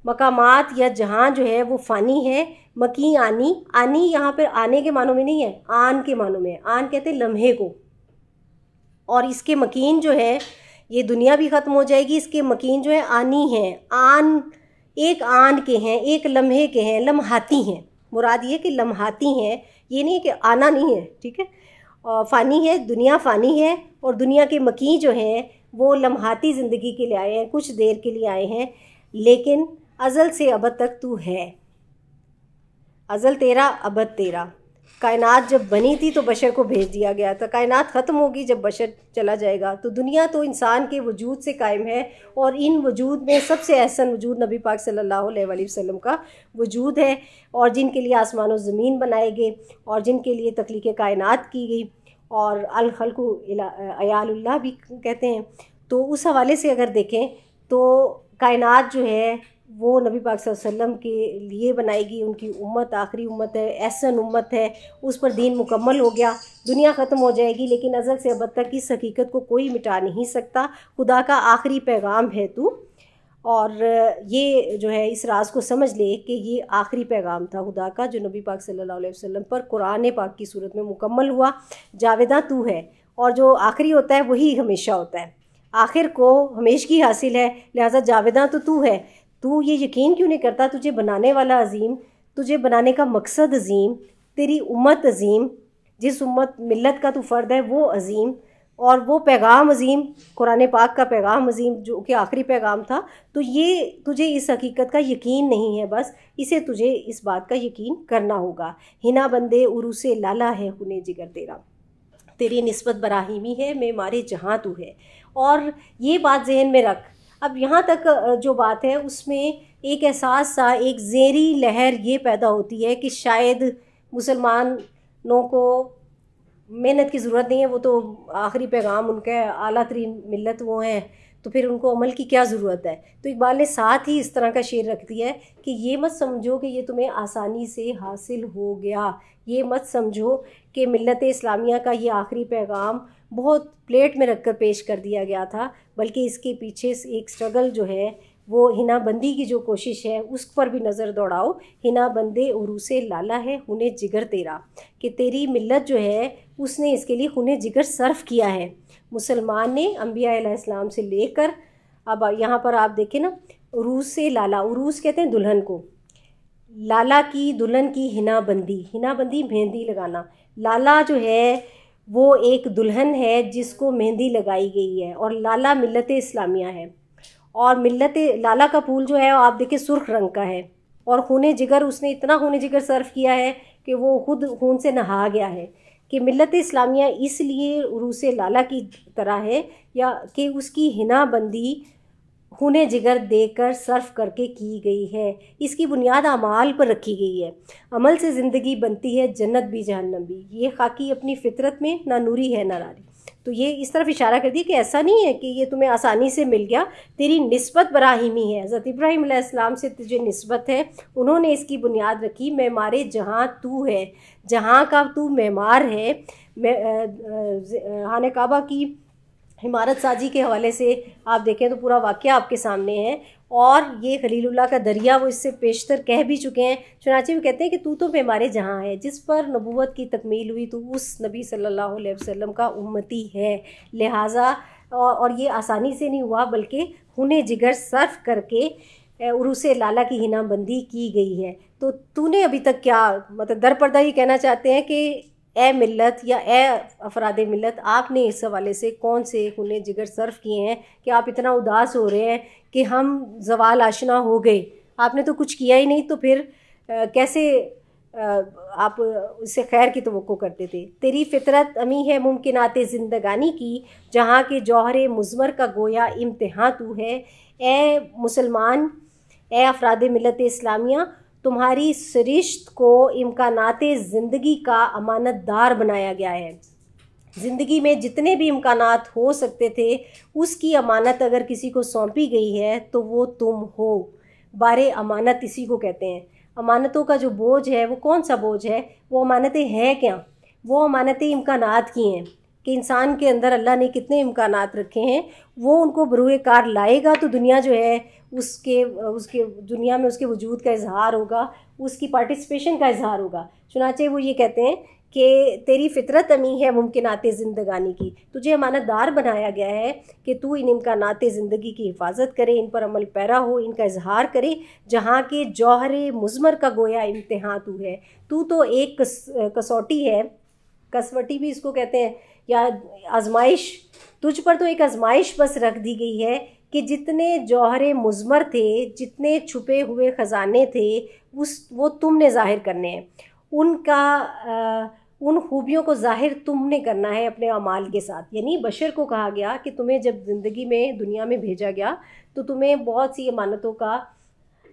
मकामात या जहाँ जो है वो फ़ानी है। मकी आनी, आनी यहाँ पर आने के मानों में नहीं है, आन के मानों में है। आन कहते हैं लम्हे को, और इसके मकीन जो है, ये दुनिया भी ख़त्म हो जाएगी, इसके मकीन जो है आनी है। आन एक आन के हैं, एक लम्हे के हैं, लम्हाती हैं। मुराद ये कि लम्हाती हैं, ये नहीं कि आना नहीं है, ठीक है। और फ़ानी है, दुनिया फ़ानी है, और दुनिया के मकी जो हैं वो लम्हाती ज़िंदगी के लिए आए हैं, कुछ देर के लिए आए हैं, लेकिन अज़ल से अबद तक तू है। अज़ल तेरा अबद तेरा। कायनात जब बनी थी तो बशर को भेज दिया गया था, कायनात ख़त्म होगी जब बशर चला जाएगा। तो दुनिया तो इंसान के वजूद से कायम है, और इन वजूद में सबसे अहसन वजूद नबी पाक सल्लल्लाहु अलैहि वसल्लम का वजूद है, और जिनके लिए आसमान और ज़मीन बनाए गए, और जिनके लिए तख्लीक़ कायनात की गई, और अल खल्क़ु अयालुल्लाह भी कहते हैं। तो उस हवाले से अगर देखें तो कायनात जो है वो नबी पाक सल्लल्लाहु अलैहि वसल्लम के लिए बनाएगी। उनकी उम्मत आखिरी उम्मत है, एहसन उम्मत है, उस पर दीन मुकम्मल हो गया, दुनिया ख़त्म हो जाएगी, लेकिन अज़ल से अब तक इस हकीकत को कोई मिटा नहीं सकता। खुदा का आखिरी पैगाम है तू, और ये जो है इस राज को समझ ले कि ये आखिरी पैगाम था खुदा का जो नबी पाक सल्लल्लाहु अलैहि वसल्लम पर कुरान पाक की सूरत में मुकम्मल हुआ। जावेदा तू है, और जो आखिरी होता है वही हमेशा होता है, आखिर को हमेशगी हासिल है, लिहाजा जावेदा तो तू है। तू ये यकीन क्यों नहीं करता तुझे बनाने वाला अजीम, तुझे बनाने का मकसद अजीम, तेरी उम्मत अजीम, जिस उम्मत मिल्लत का तू फ़र्द है वो अजीम, और वो पैगाम अजीम, कुरान पाक का पैगाम अजीम जो कि आखिरी पैगाम था। तो ये तुझे इस हकीकत का यकीन नहीं है, बस इसे तुझे इस बात का यकीन करना होगा। हिना बंदे उरूसे लाला है हुने जिगर तेरा, तेरी निस्बत बराहीमी है मैं मारे जहाँ तू है। और ये बात जहन में रख। अब यहाँ तक जो बात है उसमें एक एहसास सा, एक ज़ेरी लहर ये पैदा होती है कि शायद मुसलमानों को मेहनत की ज़रूरत नहीं है, वो तो आखिरी पैगाम उनका है, आला तरीन मिल्लत वो हैं, तो फिर उनको अमल की क्या ज़रूरत है। तो इकबाल ने साथ ही इस तरह का शेर रख दिया है कि ये मत समझो कि ये तुम्हें आसानी से हासिल हो गया, ये मत समझो कि मिल्लत इस्लामिया का ये आखिरी पैगाम बहुत प्लेट में रख कर पेश कर दिया गया था, बल्कि इसके पीछे एक स्ट्रगल जो है वो हिना बंदी की जो कोशिश है उस पर भी नज़र दौड़ाओ। हिना बंदे उरूसे लाला है हुने जिगर तेरा, कि तेरी मिल्लत जो है उसने इसके लिए हुने जिगर सर्फ किया है। मुसलमान ने अंबिया अलैहिस्सलाम से लेकर अब यहाँ पर आप देखें ना, उरूस से लाला, उरूस कहते हैं दुल्हन को, लाला की दुल्हन की हिना बंदी मेहंदी लगाना। लाला जो है वो एक दुल्हन है जिसको मेहंदी लगाई गई है, और लाला मिल्लत इस्लामिया है, और मिल्लत लाला का फूल जो है आप देखिए सुर्ख रंग का है, और खूने जिगर उसने इतना खूने जिगर सर्व किया है कि वो खुद खून से नहा गया है। कि मिल्लत इस्लामिया इसलिए उरूस लाला की तरह है या कि उसकी हिना बंदी खूने जिगर देकर सर्फ करके की गई है। इसकी बुनियाद अमाल पर रखी गई है। अमल से ज़िंदगी बनती है जन्नत भी जहन्नम भी, ये खाकी अपनी फितरत में ना नूरी है ना रारी। तो ये इस तरफ इशारा कर दिया कि ऐसा नहीं है कि ये तुम्हें आसानी से मिल गया, तेरी निस्बत बराहीमी है। हज़रत इब्राहीम अलैहिस्सलाम से तुझे निस्बत है, उन्होंने इसकी बुनियाद रखी मेमारे जहाँ तू है, जहाँ का तू मेमार है। खाने काबा की इमारत साजी के हवाले से आप देखें तो पूरा वाक़या आपके सामने है, और ये खलीलुल्लाह का दरिया वो इससे पेशतर कह भी चुके हैं। चुनांचे वो कहते हैं कि तू तो मेमारे जहाँ है, जिस पर नबूवत की तकमील हुई तो उस नबी सल्लल्लाहु अलैहि वसल्लम का उम्मती है। लिहाजा और ये आसानी से नहीं हुआ, बल्कि खूने जिगर सर्फ करके उरूस लाला की हिना बंदी की गई है। तो तूने अभी तक क्या मतलब दरपर्दा ये कहना चाहते हैं कि ए मिल्लत या ए अफराद मिल्लत, आपने इस हवाले से कौन से खूने जिगर सर्फ किए हैं कि आप इतना उदास हो रहे हैं कि हम ज़वाल आशना हो गए? आपने तो कुछ किया ही नहीं, तो फिर कैसे आप उससे खैर की तवक्को करते थे? तेरी फितरत अमी है मुमकिनात ज़िंदगानी की, जहाँ के जौहर मुज़मर का गोया इम्तिहान तू है। ए मुसलमान, ए अफराद मिल्लत इस्लामिया, तुम्हारी सरिश्त को इम्कानात ज़िंदगी का अमानतदार बनाया गया है। ज़िंदगी में जितने भी इम्कानात हो सकते थे उसकी अमानत अगर किसी को सौंपी गई है तो वो तुम हो। बारे अमानत इसी को कहते हैं। अमानतों का जो बोझ है वो कौन सा बोझ है? वो अमानतें हैं क्या? वो अमानतें इम्कानात की हैं कि इंसान के अंदर अल्लाह ने कितने इम्कानात रखे हैं, वो उनको बरूए कार लाएगा तो दुनिया जो है उसके दुनिया में उसके वजूद का इजहार होगा, उसकी पार्टिसिपेशन का इजहार होगा। चुनाचे वो ये कहते हैं कि तेरी फितरत अमी है मुमकिनात ज़िंदगानी की, तुझे अमानतदार बनाया गया है कि तू इन इम्कानात ज़िंदगी की हिफाजत करे, इन पर अमल पैरा हो, इनका इजहार करे। जहाँ के जौहर मुज़मर का गोया इम्तिहान तू है। तू तो एक कसौटी है, कसवटी भी इसको कहते हैं, या आजमाइश। तुझ पर तो एक आजमाइश बस रख दी गई है कि जितने जौहर मुज़मर थे, जितने छुपे हुए ख़जाने थे, वो तुमने ज़ाहिर करने हैं। उन खूबियों को ज़ाहिर तुमने करना है अपने अमाल के साथ। यानी बशर को कहा गया कि तुम्हें जब ज़िंदगी में दुनिया में भेजा गया तो तुम्हें बहुत सी अमानतों का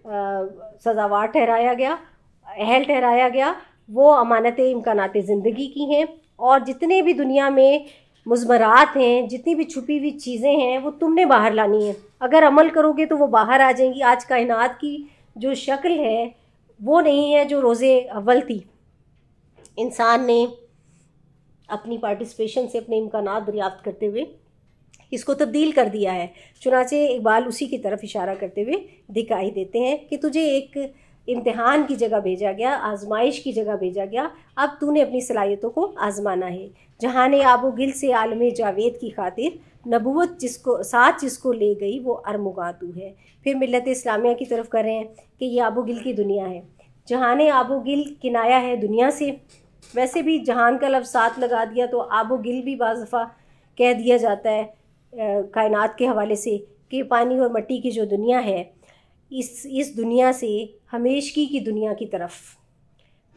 सज़ावार ठहराया गया, अहल ठहराया गया। वो अमानतें इम्कानात ज़िंदगी की हैं, और जितने भी दुनिया में मुज़मरात हैं, जितनी भी छुपी हुई चीज़ें हैं वो तुमने बाहर लानी है। अगर अमल करोगे तो वो बाहर आ जाएंगी। आज कायनात की जो शक्ल है वो नहीं है जो रोज़े अव्वल थी। इंसान ने अपनी पार्टिसिपेशन से अपने इम्कानात दरियाफ्त करते हुए इसको तब्दील कर दिया है। चुनाचे इकबाल उसी की तरफ इशारा करते हुए दिखाई देते हैं कि तुझे एक इम्तिहान की जगह भेजा गया, आजमाइश की जगह भेजा गया, अब तूने अपनी सलाहियतों को आजमाना है। जहाने आबो गिल से आलम जावेद की खातिर नबूवत जिसको ले गई वो अरमुगा तू है। फिर मिल्लत इस्लामिया की तरफ कर रहे हैं कि ये आबो गिल की दुनिया है। जहाने आबो गिल किनाया है दुनिया से। वैसे भी जहान का लफ्ज़ साथ लगा दिया तो आबो गिल भी बाज़ दफ़ा कह दिया जाता है कायनात के हवाले से कि पानी और मिट्टी की जो दुनिया है, इस दुनिया से हमेशगी की दुनिया की तरफ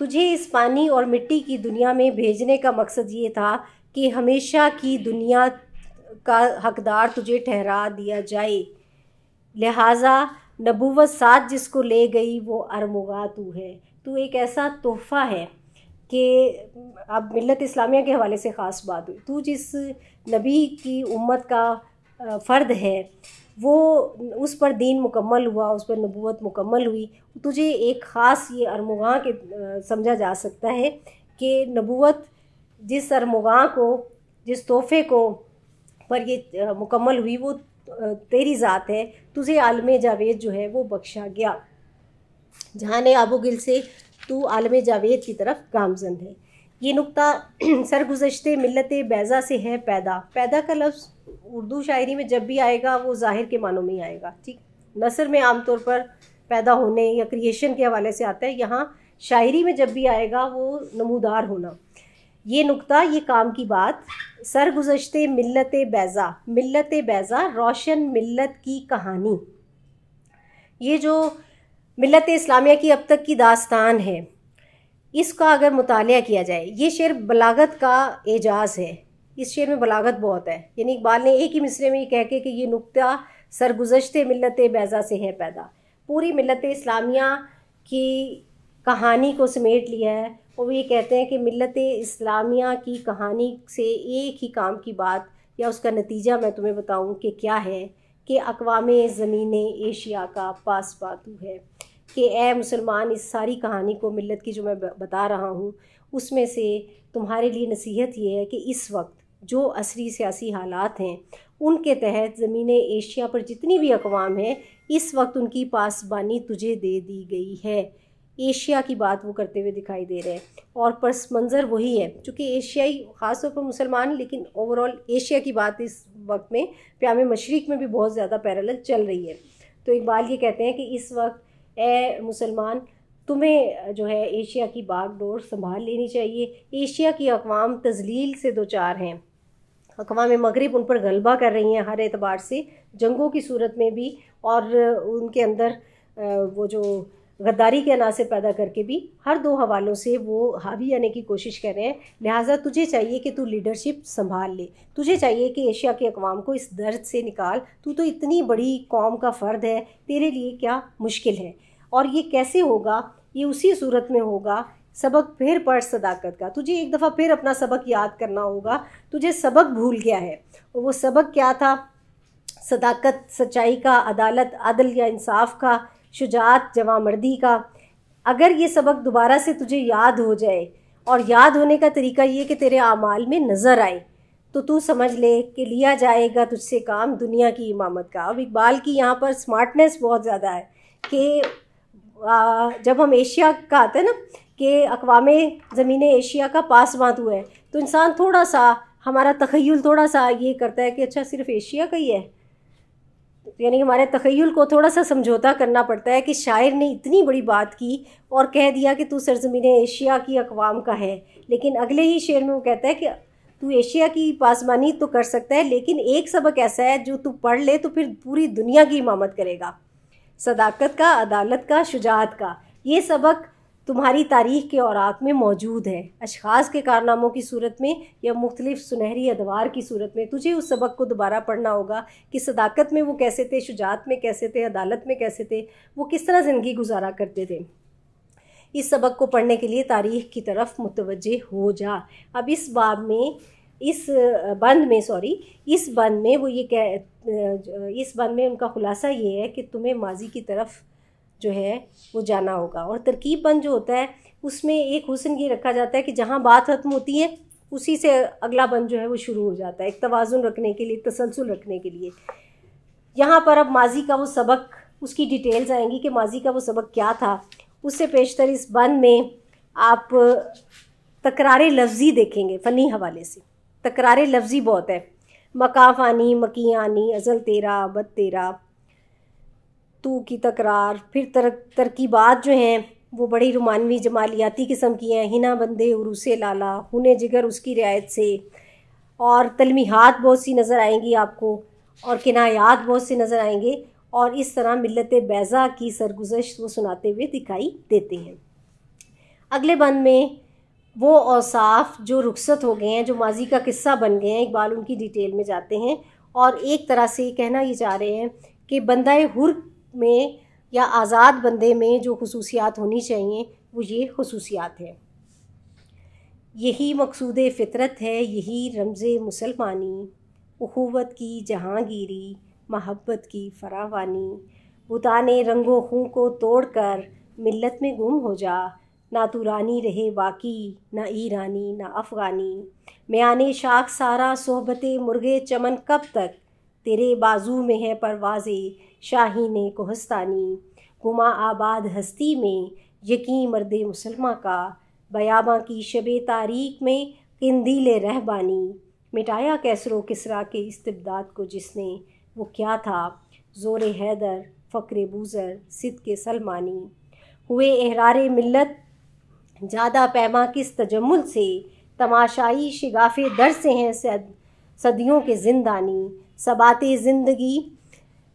तुझे इस पानी और मिट्टी की दुनिया में भेजने का मकसद ये था कि हमेशा की दुनिया का हकदार तुझे ठहरा दिया जाए। लिहाजा नबूवत साथ जिसको ले गई वो अरमुगा तू है। तू एक ऐसा तोहफ़ा है कि अब मिल्लत इस्लामिया के हवाले से ख़ास बात हुई, तू जिस नबी की उम्मत का फ़र्द है वो उस पर दीन मुकम्मल हुआ, उस पर नबूवत मुकम्मल हुई। तुझे एक ख़ास ये अरमुगा के समझा जा सकता है कि नबूवत जिस अरमुगा को, जिस तोहफ़े को पर ये मुकम्मल हुई वो तेरी ज़ात है। तुझे आलम जावेद जो है वो बख्शा गया। जहाने आबो गिल से तू आलम जावेद की तरफ गामजन है। ये नुक्ता सरगुज़श्ते मिल्लत बैज़ा से है पैदा। पैदा का लफ्ज़ उर्दू शायरी में जब भी आएगा वो ज़ाहिर के मानों में ही आएगा। ठीक, नसर में आमतौर पर पैदा होने या क्रिएशन के हवाले से आता है। यहाँ शायरी में जब भी आएगा वो नमूदार होना। ये नुक्ता, ये काम की बात। सरगुज़श्ते मिल्लत बैज़ा रोशन मिल्लत की कहानी। ये जो मिल्लत इस्लामिया की अब तक की दास्तान है, इसका अगर मुतालिया किया जाए, ये शेर बलागत का एजाज़ है। इस शेर में बलागत बहुत है। यानी इकबाल ने एक ही मिसरे में ये कह के कि ये नुक्ता सरगुज़श्ते मिल्लत बैज़ा से है पैदा, पूरी मिल्लत इस्लामिया की कहानी को समेट लिया है। और वो ये कहते हैं कि मिल्लत इस्लामिया की कहानी से एक ही काम की बात या उसका नतीजा मैं तुम्हें बताऊं कि क्या है, कि अक़वामे ज़मीन एशिया का पासबातू है। कि ए मुसलमान, इस सारी कहानी को, मिल्लत की जो मैं बता रहा हूँ, उसमें से तुम्हारे लिए नसीहत ये है कि इस वक्त जो असरी सियासी हालात हैं उनके तहत ज़मीन एशिया पर जितनी भी अक़वाम हैं, इस वक्त उनकी पासबानी तुझे दे दी गई है। एशिया की बात वो करते हुए दिखाई दे रहे हैं और पस मंज़र वही है, चूँकि एशियाई ख़ास तौर पर मुसलमान, लेकिन ओवरऑल एशिया की बात इस वक्त में प्यामे मशरिक़ में भी बहुत ज़्यादा पैरेलल चल रही है। तो इकबाल ये कहते हैं कि इस वक्त ए मुसलमान, तुम्हें जो है एशिया की बागडोर संभाल लेनी चाहिए। एशिया की अक़वाम तज़लील से दो चार हैं। अक़वाम मग़रिब उन पर गलबा कर रही हैं हर एतबार से, जंगों की सूरत में भी, और उनके अंदर वो जो गद्दारी के अनासर पैदा करके भी हर दो हवालों से वो हावी आने की कोशिश कर रहे हैं। लिहाजा तुझे चाहिए कि तू लीडरशिप संभाल ले। तुझे चाहिए कि एशिया के अक़वाम को इस दर्द से निकाल। तू तो इतनी बड़ी कौम का फ़र्द है, तेरे लिए क्या मुश्किल है। और ये कैसे होगा? ये उसी सूरत में होगा, सबक फिर पढ़ सदाकत का। तुझे एक दफ़ा फिर अपना सबक याद करना होगा। तुझे सबक भूल गया है, और वो सबक क्या था? सदाकत, सच्चाई का, अदालत, अदल या इंसाफ का, शुजाअत, जवामर्दी का। अगर ये सबक दोबारा से तुझे याद हो जाए, और याद होने का तरीका ये कि तेरे आमाल में नज़र आए, तो तू समझ ले कि लिया जाएगा तुझसे काम दुनिया की इमामत का। अब इकबाल की यहाँ पर स्मार्टनेस बहुत ज़्यादा है कि जब हम एशिया का आता है ना कि अक़वामे ज़मीन एशिया का पासबातू है, तो इंसान थोड़ा सा, हमारा तख़य्युल थोड़ा सा ये करता है कि अच्छा सिर्फ़ एशिया का ही है। यानी हमारे तख़य्युल को थोड़ा सा समझौता करना पड़ता है कि शायर ने इतनी बड़ी बात की और कह दिया कि तू सरज़मीन एशिया की अक़वाम का है, लेकिन अगले ही शेर में वो कहता है कि तू एशिया की पासबानी तो कर सकता है, लेकिन एक सबक ऐसा है जो तू पढ़ ले तो फिर पूरी दुनिया की इमामत करेगा। सदाकत का, अदालत का, शुजाअत का। ये सबक तुम्हारी तारीख़ के औराक़ में मौजूद है, अशख़ास के कारनामों की सूरत में या मुख्तलिफ़ सुनहरी अदवार की सूरत में। तुझे उस सबक को दोबारा पढ़ना होगा कि सदाकत में वो कैसे थे, शुजाअत में कैसे थे, अदालत में कैसे थे, वो किस तरह ज़िंदगी गुजारा करते थे। इस सबक को पढ़ने के लिए तारीख़ की तरफ मुतवज्जे हो जा। अब इस बाब में इस बंद में इस बंद में वो ये इस बंद में उनका खुलासा ये है कि तुम्हें माजी की तरफ जो है वो जाना होगा। और तरकीब बंद जो होता है उसमें एक हुस्न ये रखा जाता है कि जहाँ बात ख़त्म होती है उसी से अगला बंद जो है वो शुरू हो जाता है, एक तवाज़ुन रखने के लिए, तसलसल रखने के लिए। यहाँ पर अब माजी का वो सबक, उसकी डिटेल्स आएंगी कि माजी का वो सबक क्या था। उससे पेशतर इस बंद में आप तकरार लफ्ज़ी देखेंगे। फ़नी हवाले से तकरार लफ्ज़ी बहुत है। मकाफ़ानी, मकीयानी, अज़ल तेरा, बद तेरा, तू की तकरार। फिर तरकीबात जो हैं वो बड़ी रुमानवी जमालियाती किस्म की हैं। हिना बंदे उरूसे लाला, हुने जिगर उसकी रियायत से। और तलमीहात बहुत सी नज़र आएंगी आपको, और किनायात बहुत से नज़र आएंगे। और इस तरह मिल्लत बैज़ा की सरगुज़श्त वो सुनाते हुए दिखाई देते हैं। अगले बंद में वो औसाफ जो रुखसत हो गए हैं, जो माजी का किस्सा बन गए हैं, इकबाल उनकी डिटेल में जाते हैं। और एक तरह से कहना ये चाह रहे हैं कि बंदाए हुर में या आज़ाद बंदे में जो खुसूसियात होनी चाहिए वो ये खुसूसियात है। यही मकसूद फ़ितरत है, यही रमज़े मुसलमानी, उख़ुवत की जहाँगीरी, महब्बत की फरावानी। बुताने रंगो खूं को तोड़ कर मिल्लत में गुम हो जा, ना तू रानी रहे बाकी, ना ईरानी ना अफ़गानी। म्याने शाख सारा सोहबते मुर्गे चमन कब तक, तेरे बाजू में है परवाज़े शाहीने कोहस्तानी। गुमा आबाद हस्ती में यकीन मर्दे मुसलमा का, बयाबां की शबे तारीक में किंदीले रहबानी। मिटाया कैसरो किसरा के इस्तिबदाद को जिसने, वो क्या था ज़ोरे हैदर फ़क्र बूज़र सिद के सलमानी। हुए एहरारे मिल्लत ज़्यादा पैमा किस तजम्मुल से, तमाशाई शिगाफ़े दर से हैं सदियों के ज़िंदानी। सबाते ज़िंदगी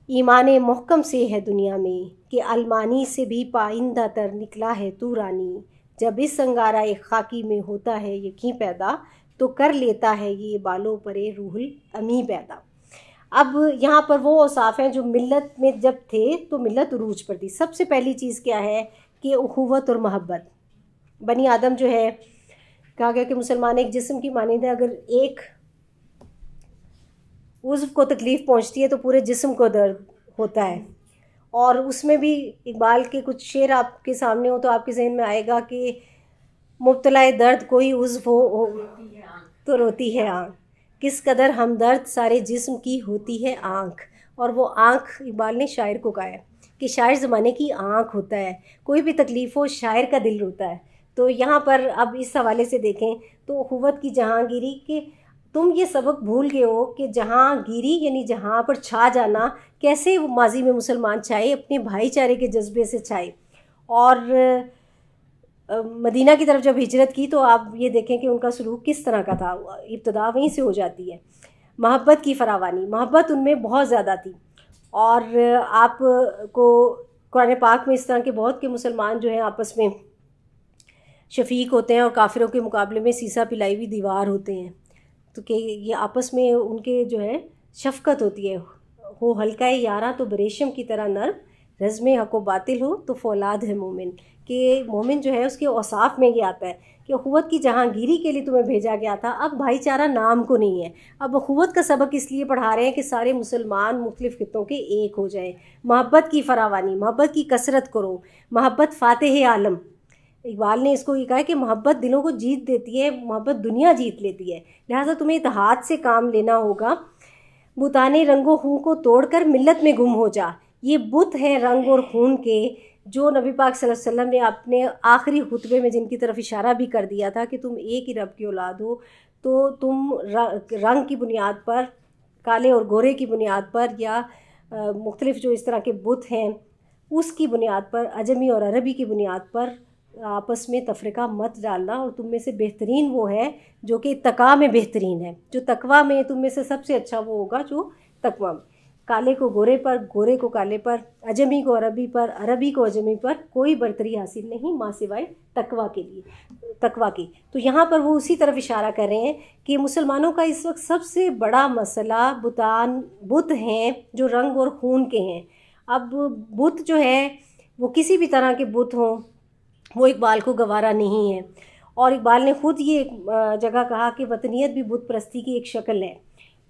ईमाने मुहकम से है दुनिया में, कि अलमानी से भी पाइंदा तर निकला है तू रानी। जब इस अंगारा एक खाकी में होता है यकीन पैदा, तो कर लेता है ये बालों परे रूहुल अमी पैदा। अब यहाँ पर वो औसाफ हैं जो मिल्लत में जब थे तो मिल्लत उरूज पर थी। सबसे पहली चीज़ क्या है कि उखुवत और मोहब्बत। बनी आदम जो है, कहा गया कि मुसलमान एक जिस्म की मानंद है, अगर एक उज़्व को तकलीफ़ पहुँचती है तो पूरे जिस्म को दर्द होता है। और उसमें भी इकबाल के कुछ शेर आपके सामने हो तो आपके जहन में आएगा कि मुब्तला दर्द कोई उज़्व हो तो रोती है आँख, किस कदर हमदर्द सारे जिस्म की होती है आँख। और वो आँख इकबाल ने शायर को कहा है कि शायर ज़माने की आँख होता है, कोई भी तकलीफ़ हो शायर का दिल रोता है। तो यहाँ पर अब इस हवाले से देखें तो उखुवत की जहाँगीरी के तुम ये सबक भूल गए हो कि जहाँगीरी यानी जहाँ पर छा जाना, कैसे वो माजी में मुसलमान छाए, अपने भाईचारे के जज्बे से छाए। और मदीना की तरफ जब हिजरत की तो आप ये देखें कि उनका सलूक किस तरह का था, इब्तदा वहीं से हो जाती है। मोहब्बत की फरावानी, मोहब्बत उनमें बहुत ज़्यादा थी। और आपको कुरान पाक में इस तरह के बहुत के मुसलमान जो हैं आपस में शफीक होते हैं और काफिरों के मुकाबले में सीसा पिलाई हुई दीवार होते हैं। तो कि ये आपस में उनके जो है शफ़क़त होती है। हो हल्का यारा तो बरेशम की तरह नर्म, रज़्म हक़ व बातिल हो तो फौलाद है मोमिन। कि मोमिन जो है उसके औसाफ में ये आता है कि अख़ुवत की जहाँगीरी के लिए तुम्हें भेजा गया था। अब भाईचारा नाम को नहीं है, अब अख़ुवत का सबक इसलिए पढ़ा रहे हैं कि सारे मुसलमान मुख्तलिफ़ ख़ित्तों के एक हो जाए। मोहब्बत की फरावानी, मोहब्बत की कसरत करो, मोहब्बत फ़ातिह आलम। इकबाल ने इसको ये कहा है कि मोहब्बत दिलों को जीत देती है, मोहब्बत दुनिया जीत लेती है। लिहाजा तुम्हें इत्तेहाद से काम लेना होगा। बुताने रंगो खून को तोड़कर मिल्लत में गुम हो जा। ये बुत हैं रंग और खून के, जो नबी पाक सल्लल्लाहु अलैहि वसल्लम ने अपने आखिरी खुतबे में जिनकी तरफ इशारा भी कर दिया था कि तुम एक ही रब की औलाद हो, तो तुम रंग की बुनियाद पर, काले और गोरे की बुनियाद पर, या मुख्तलिफ़ जो इस तरह के बुत हैं उसकी बुनियाद पर, अजमी और अरबी की बुनियाद पर आपस में तफरीका मत डालना। और तुम में से बेहतरीन वो है जो कि तक़वा में बेहतरीन है। जो तक़वा में तुम में से सबसे अच्छा वो होगा जो तक़वा में। काले को गोरे पर, गोरे को काले पर, अजमी को अरबी पर, अरबी को अजमी पर कोई बरतरी हासिल नहीं माँ सिवाय तक़वा के लिए, तक़वा की। तो यहाँ पर वो उसी तरफ इशारा कर रहे हैं कि मुसलमानों का इस वक्त सबसे बड़ा मसला बुत हैं जो रंग और खून के हैं। अब बुत जो है वो किसी भी तरह के बुत हों वो इकबाल को गवारा नहीं है। और इकबाल ने ख़ुद ये जगह कहा कि वतनियत भी बुत परस्ती की एक शक्ल है,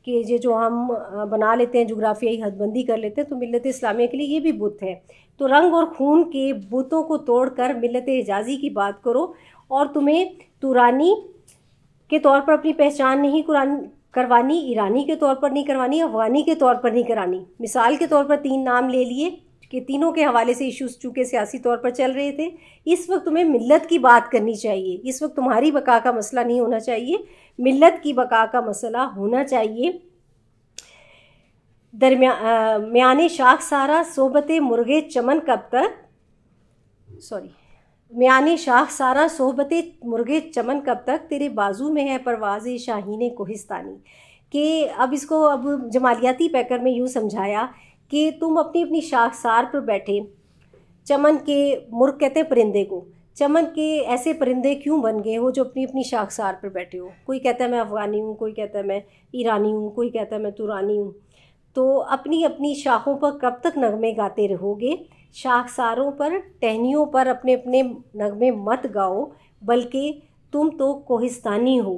कि ये जो हम बना लेते हैं, जोग्राफियाई हदबंदी कर लेते हैं, तो मिल्लत इस्लामिया के लिए ये भी बुत है। तो रंग और खून के बुतों को तोड़कर मिल्लत हिजाज़ी की बात करो, और तुम्हें तुरानी के तौर पर अपनी पहचान नहीं करवानी, ईरानी के तौर पर नहीं करवानी, अफ़गानी के तौर पर नहीं करानी। मिसाल के तौर पर 3 नाम ले लिए कि तीनों के हवाले से इश्यूज़ चूँकि सियासी तौर पर चल रहे थे। इस वक्त तुम्हें मिल्लत की बात करनी चाहिए, इस वक्त तुम्हारी बका का मसला नहीं होना चाहिए, मिल्लत की बका का मसला होना चाहिए। म्याने शाख सारा सोबत मुर्गे चमन कब तक, म्याने शाख सारा सोहबत मुर्गे चमन कब तक, तेरे बाजू में है परवाज़ शाहीन कोहिस्तानी। कि अब इसको अब जमालियाती पैकर में यूँ समझाया कि तुम अपनी अपनी शाखसार पर बैठे, चमन के, मुर्ग कहते हैं परिंदे को, चमन के ऐसे परिंदे क्यों बन गए हो जो अपनी अपनी शाखसार पर बैठे हो। कोई कहता है मैं अफ़गानी हूँ, कोई कहता है मैं ईरानी हूँ, कोई कहता है मैं तुरानी हूँ। तो अपनी अपनी शाखों पर कब तक नगमे गाते रहोगे। शाखसारों पर, टहनियों पर अपने अपने नगमे मत गाओ, बल्कि तुम तो कोहिस्तानी हो।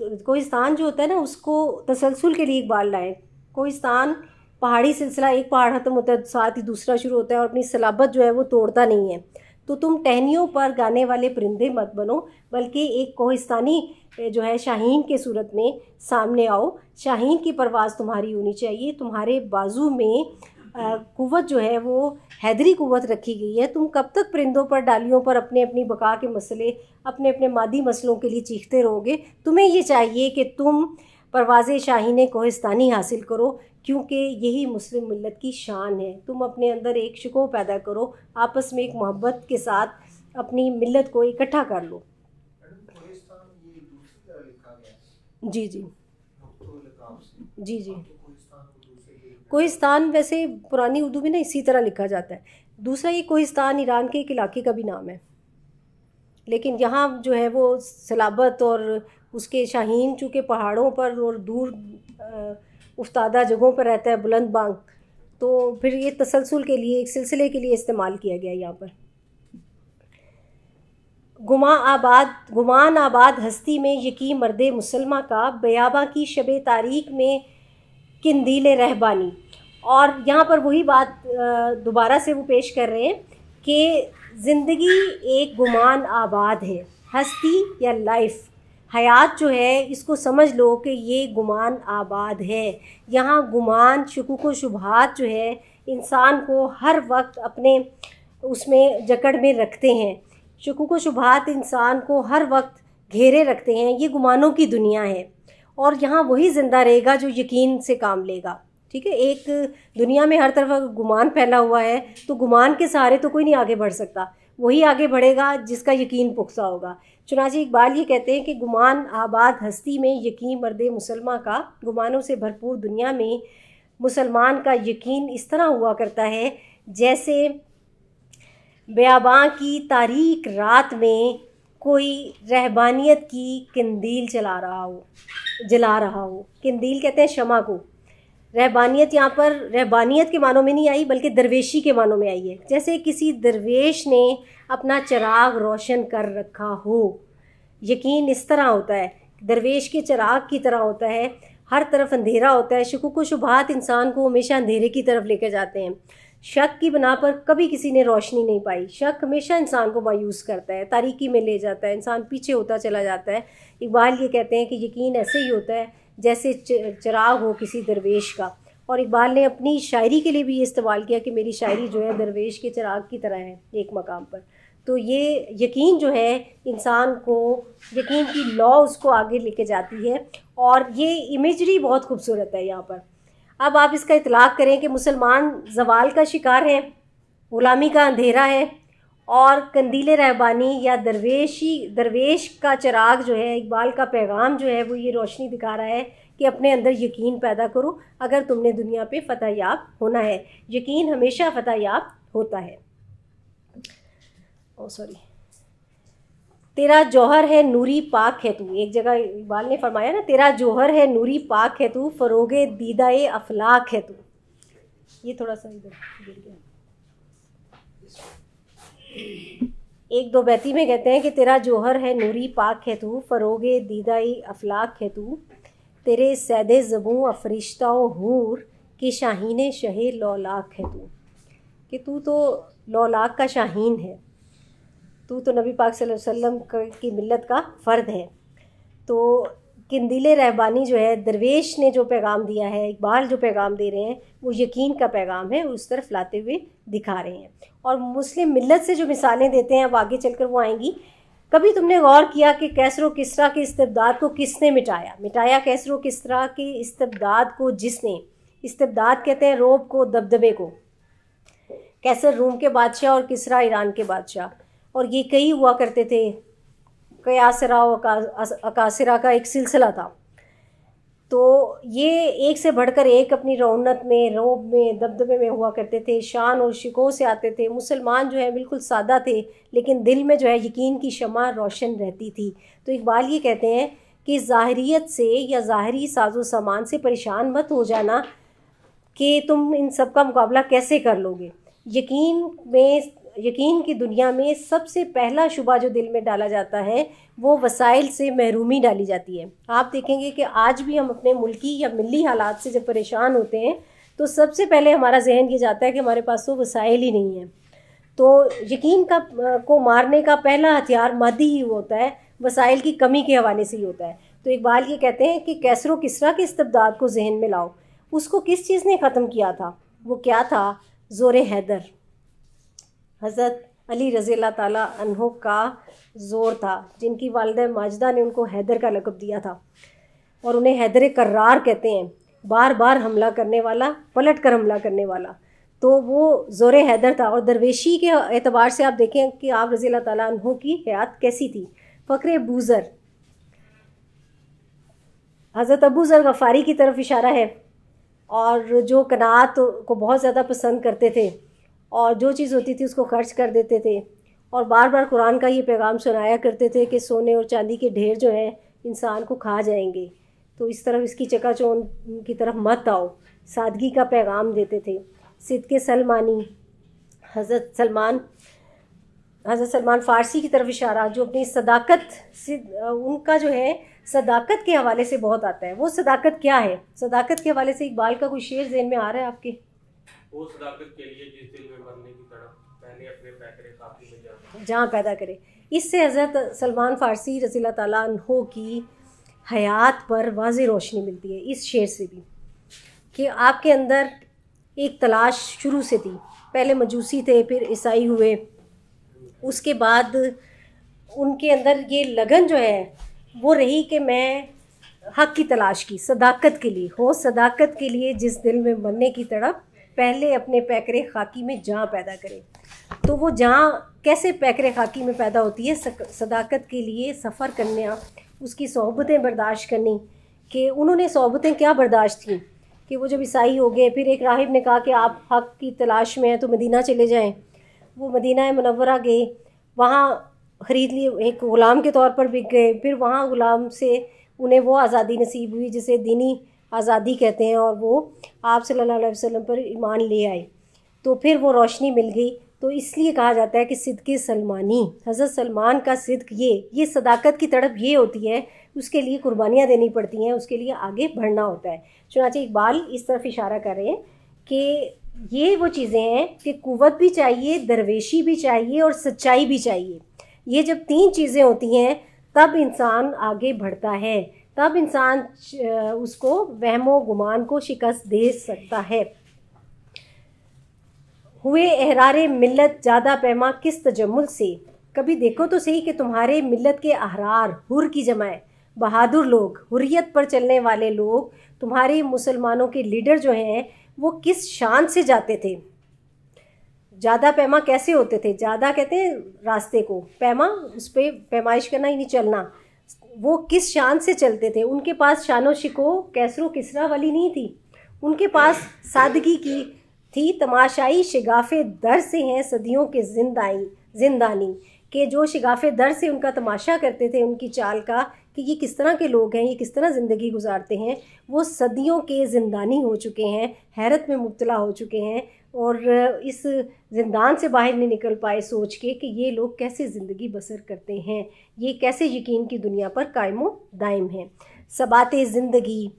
तो कोहिस्तान जो होता है ना, उसको तसलसल के लिए इकबाल लाए। कोहिस्तान पहाड़ी सिलसिला, एक पहाड़ ख़त्म होता है साथ ही दूसरा शुरू होता है, और अपनी सलाबत जो है वो तोड़ता नहीं है। तो तुम टहनियों पर गाने वाले परिंदे मत बनो, बल्कि एक कोहिस्तानी जो है शाहीन के सूरत में सामने आओ। शाहीन की परवाज़ तुम्हारी होनी चाहिए, तुम्हारे बाजू में कुव्वत जो है वो हैदरी कुव्वत रखी गई है। तुम कब तक परिंदों पर, डालियों पर अपने अपनी बका के मसले, अपने अपने मादी मसलों के लिए चीखते रहोगे। तुम्हें ये चाहिए कि तुम परवाज़े शाहीन कोहिस्तानी हासिल करो, क्योंकि यही मुस्लिम मिल्लत की शान है। तुम अपने अंदर एक शिको पैदा करो, आपस में एक मोहब्बत के साथ अपनी मिल्लत को इकट्ठा कर लो। जी जी जी जी। कोहिस्तान वैसे पुरानी उर्दू में ना इसी तरह लिखा जाता है। दूसरा, ये कोहिस्तान ईरान के एक इलाके का भी नाम है, लेकिन यहाँ जो है वो सलाबत और उसके शाहीन चूँकि पहाड़ों पर और दूर उफ्तादा जगहों पर रहता है, बुलंद बांग, तो फिर ये तसलसल के लिए, एक सिलसिले के लिए इस्तेमाल किया गया यहाँ पर। गुमान आबाद हस्ती में यकी मर्दे मुसलमा का, बयाबा की शबे तारीख में किंदील रहबानी। और यहाँ पर वही बात दोबारा से वो पेश कर रहे हैं कि ज़िंदगी एक गुमान आबाद है, हस्ती या लाइफ, हयात जो है इसको समझ लो कि ये गुमान आबाद है। यहाँ गुमान, शुकूक व शुबहात जो है इंसान को हर वक्त अपने उसमें जकड़ में रखते हैं। शुकूक व शुबहात इंसान को हर वक्त घेरे रखते हैं। ये गुमानों की दुनिया है, और यहाँ वही ज़िंदा रहेगा जो यकीन से काम लेगा। ठीक है, एक दुनिया में हर तरफ गुमान फैला हुआ है, तो गुमान के सहारे तो कोई नहीं आगे बढ़ सकता, वही आगे बढ़ेगा जिसका यकीन पुख्ता होगा। चुनांचे इकबाल ये कहते हैं कि गुमान आबाद हस्ती में यकीन मर्दे मुसलमान का, गुमानों से भरपूर दुनिया में मुसलमान का यकीन इस तरह हुआ करता है जैसे बेआबां की तारीक रात में कोई रहबानियत की किंदील जला रहा हो। किंदील कहते हैं शमा को। रहबानियत यहाँ पर रहबानियत के मानों में नहीं आई, बल्कि दरवेशी के मानों में आई है। जैसे किसी दरवेश ने अपना चिराग रोशन कर रखा हो। यकीन इस तरह होता है, दरवेश के चिराग की तरह होता है, हर तरफ अंधेरा होता है। शुकूक व शुबहात इंसान को हमेशा अंधेरे की तरफ लेकर जाते हैं। शक की बना पर कभी किसी ने रोशनी नहीं पाई। शक हमेशा इंसान को मायूस करता है, तारीकी में ले जाता है, इंसान पीछे होता चला जाता है। इकबाल ये कहते हैं कि यकीन ऐसे ही होता है जैसे चिराग हो किसी दरवेश का। और इकबाल ने अपनी शायरी के लिए भी ये इस्तेमाल किया कि मेरी शायरी जो है दरवेश के चिराग की तरह है एक मकाम पर। तो ये यकीन जो है इंसान को, यकीन की लौ उसको आगे लेके जाती है, और ये इमेजरी बहुत खूबसूरत है यहाँ पर। अब आप इसका इतलाक़ करें कि मुसलमान ज़वाल का शिकार है, ग़ुलामी का अंधेरा है, और कंदील रहबानी या दरवेश का चिराग जो है, इकबाल का पैगाम जो है वो ये रोशनी दिखा रहा है कि अपने अंदर यकीन पैदा करो अगर तुमने दुनिया पे फ़तह याब होना है। यकीन हमेशा फ़तह याब होता है। तेरा जौहर है नूरी पाक है तू, एक जगह इकबाल ने फरमाया ना, तेरा जौहर है नूरी पाक है तू, फ़रोगे दीदाए अफलाक है तू। ये थोड़ा सा इधर गिर गया। एक दो बैती में कहते हैं कि तेरा जोहर है नूरी पाक है तू, फ़रोगे दीदाई अफलाक है तू, तेरे सैदे ज़बूं अफरिश्ता हूर कि शाहीन शहे लौलाक है तू, कि तू तो लौलाक का शाहीन है, तू तो नबी पाक सल्लल्लाहु अलैहि वसल्लम की मिल्लत का फ़र्द है। तो किंदीले रहबानी जो है, दरवेश ने जो पैगाम दिया है, इकबाल जो पैगाम दे रहे हैं, वो यकीन का पैगाम है, उस तरफ लाते हुए दिखा रहे हैं। और मुस्लिम मिल्लत से जो मिसालें देते हैं, अब आगे चलकर वो आएंगी। कभी तुमने गौर किया कि कैसर व किस्रा के इस्तिबदाद को किसने मिटाया कैसर व किस्रा के इस्तिबदाद को जिसने, इस्तिबदाद कहते हैं रोब को, दबदबे को। कैसर रूम के बादशाह और किस्रा ईरान के बादशाह, और ये कई हुआ करते थे। कयासरा और अकासरा का एक सिलसिला था। तो ये एक से बढ़कर एक अपनी रौनक में, रोब में, दबदबे में हुआ करते थे, शान और शिकों से आते थे। मुसलमान जो है बिल्कुल सादा थे, लेकिन दिल में जो है यकीन की शमा रोशन रहती थी। तो इकबाल ये कहते हैं कि ज़ाहिरियत से या ज़ाहरी साजो सामान से परेशान मत हो जाना कि तुम इन सब का मुकाबला कैसे कर लोगे। यकीन की दुनिया में सबसे पहला शुबा जो दिल में डाला जाता है वो वसाइल से महरूमी डाली जाती है। आप देखेंगे कि आज भी हम अपने मुल्की या मिली हालात से जब परेशान होते हैं तो सबसे पहले हमारा जहन ये जाता है कि हमारे पास तो वसाइल ही नहीं है। तो यकीन को मारने का पहला हथियार मादी ही होता है, वसाइल की कमी के हवाले से ही होता है। तो इकबाल ये कहते हैं कि कैसर व किस्रा के इस्तिबदाद को जहन में लाओ। उसको किस चीज़ ने ख़त्म किया था? वो क्या था? ज़ोर हैदर, हज़रत अली रज़ी अल्लाह ताला अन्हो का ज़ोर था, जिनकी वालिदा माजिदा ने उनको हैदर का लक़ब दिया था और उन्हें हैदर कर्रार कहते हैं, बार बार हमला करने वाला, पलट कर हमला करने वाला। तो वो ज़ोर हैदर था। और दरवेशी के एतबार से आप देखें कि आप रज़ी अल्लाह ताला अन्हो की हयात कैसी थी। फ़क्र अबूज़र, हज़रत अबू ज़र गफ़ारी की तरफ इशारा है, और जो कनात को बहुत ज़्यादा पसंद करते थे और जो चीज़ होती थी उसको खर्च कर देते थे, और बार बार कुरान का ये पैगाम सुनाया करते थे कि सोने और चांदी के ढेर जो हैं इंसान को खा जाएंगे, तो इस तरफ इसकी चकाचौंध की तरफ मत आओ। सादगी का पैगाम देते थे। सिद्क़े सलमानी, हज़रत सलमान फ़ारसी की तरफ इशारा, जो अपनी सदाकत, उनका जो है सदाकत के हवाले से बहुत आता है। वो सदाकत क्या है? सदाकत के हवाले से इकबाल का कोई शेर ज़हन में आ रहा है आपके? वो सदाकत के लिए जिस दिल में मरने की तरफ पहले अपने पैकरे काफ़ी में जहाँ पैदा करे। इससे हज़रत सलमान फ़ारसी रज़ी अल्लाह ताला अन्हो की हयात पर वाज़ेह रोशनी मिलती है इस शेर से भी, कि आपके अंदर एक तलाश शुरू से थी। पहले मजूसी थे, फिर ईसाई हुए, उसके बाद उनके अंदर ये लगन जो है वो रही कि मैं हक़ की तलाश की, सदाकत के लिए हो, सदाकत के लिए जिस दिल में मरने की तड़प पहले अपने पैकरे खाकी में जहाँ पैदा करे। तो वो जहाँ कैसे पैकरे खाकी में पैदा होती है? सदाकत के लिए सफ़र करना, उसकी सोहबतें बर्दाश्त करनी। कि उन्होंने सोहबतें क्या बर्दाश्त की कि वो जब ईसाई हो गए, फिर एक राहिब ने कहा कि आप हक़ की तलाश में हैं तो मदीना चले जाएं। वो मदीना मुनव्वरा गए, वहाँ ख़रीद लिए, एक ग़ुलाम के तौर पर बिक गए। फिर वहाँ ग़ुलाम से उन्हें वो आज़ादी नसीब हुई जिसे दीनी आज़ादी कहते हैं, और वो आप सल्लल्लाहु अलैहि वसल्लम पर ईमान ले आए। तो फिर वो रोशनी मिल गई। तो इसलिए कहा जाता है कि सिद्क़े सलमानी, हज़रत सलमान का सिद्क़, ये सदाकत की तड़प ये होती है, उसके लिए कुर्बानियाँ देनी पड़ती हैं, उसके लिए आगे बढ़ना होता है। चुनांचे इकबाल इस तरफ इशारा कर रहे हैं कि ये वो चीज़ें हैं कि क़ुव्वत भी चाहिए, दरवेशी भी चाहिए और सच्चाई भी चाहिए। ये जब तीन चीज़ें होती हैं तब इंसान आगे बढ़ता है, तब इंसान उसको वहमो गुमान को शिकस्त दे सकता है। हुए एहरारे मिल्लत ज़्यादा पैमा किस तजम्मुल से, कभी देखो तो सही कि तुम्हारे मिल्लत के अहरार, हुर की जमाए, बहादुर लोग, हुर्रियत पर चलने वाले लोग, तुम्हारे मुसलमानों के लीडर जो हैं वो किस शान से जाते थे। ज़्यादा पैमा कैसे होते थे? ज़्यादा कहते हैं रास्ते को, पैमा उस पर पैमाइश करना ही नहीं, चलना। वो किस शान से चलते थे? उनके पास शानो शिको कैसरो किसरा वाली नहीं थी, उनके पास सादगी की थी। तमाशाई शिगाफ़े दर से हैं सदियों के जिंदानी, के जो शिगाफ़े दर से उनका तमाशा करते थे, उनकी चाल का, कि ये किस तरह के लोग हैं, ये किस तरह ज़िंदगी गुजारते हैं। वो सदियों के ज़िंदानी हो चुके हैं, हैरत में मुब्तला हो चुके हैं और इस ज़िंदान से बाहर नहीं निकल पाए सोच के कि ये लोग कैसे ज़िंदगी बसर करते हैं, ये कैसे यकीन की दुनिया पर कायमो दायम हैं। सबात ज़िंदगी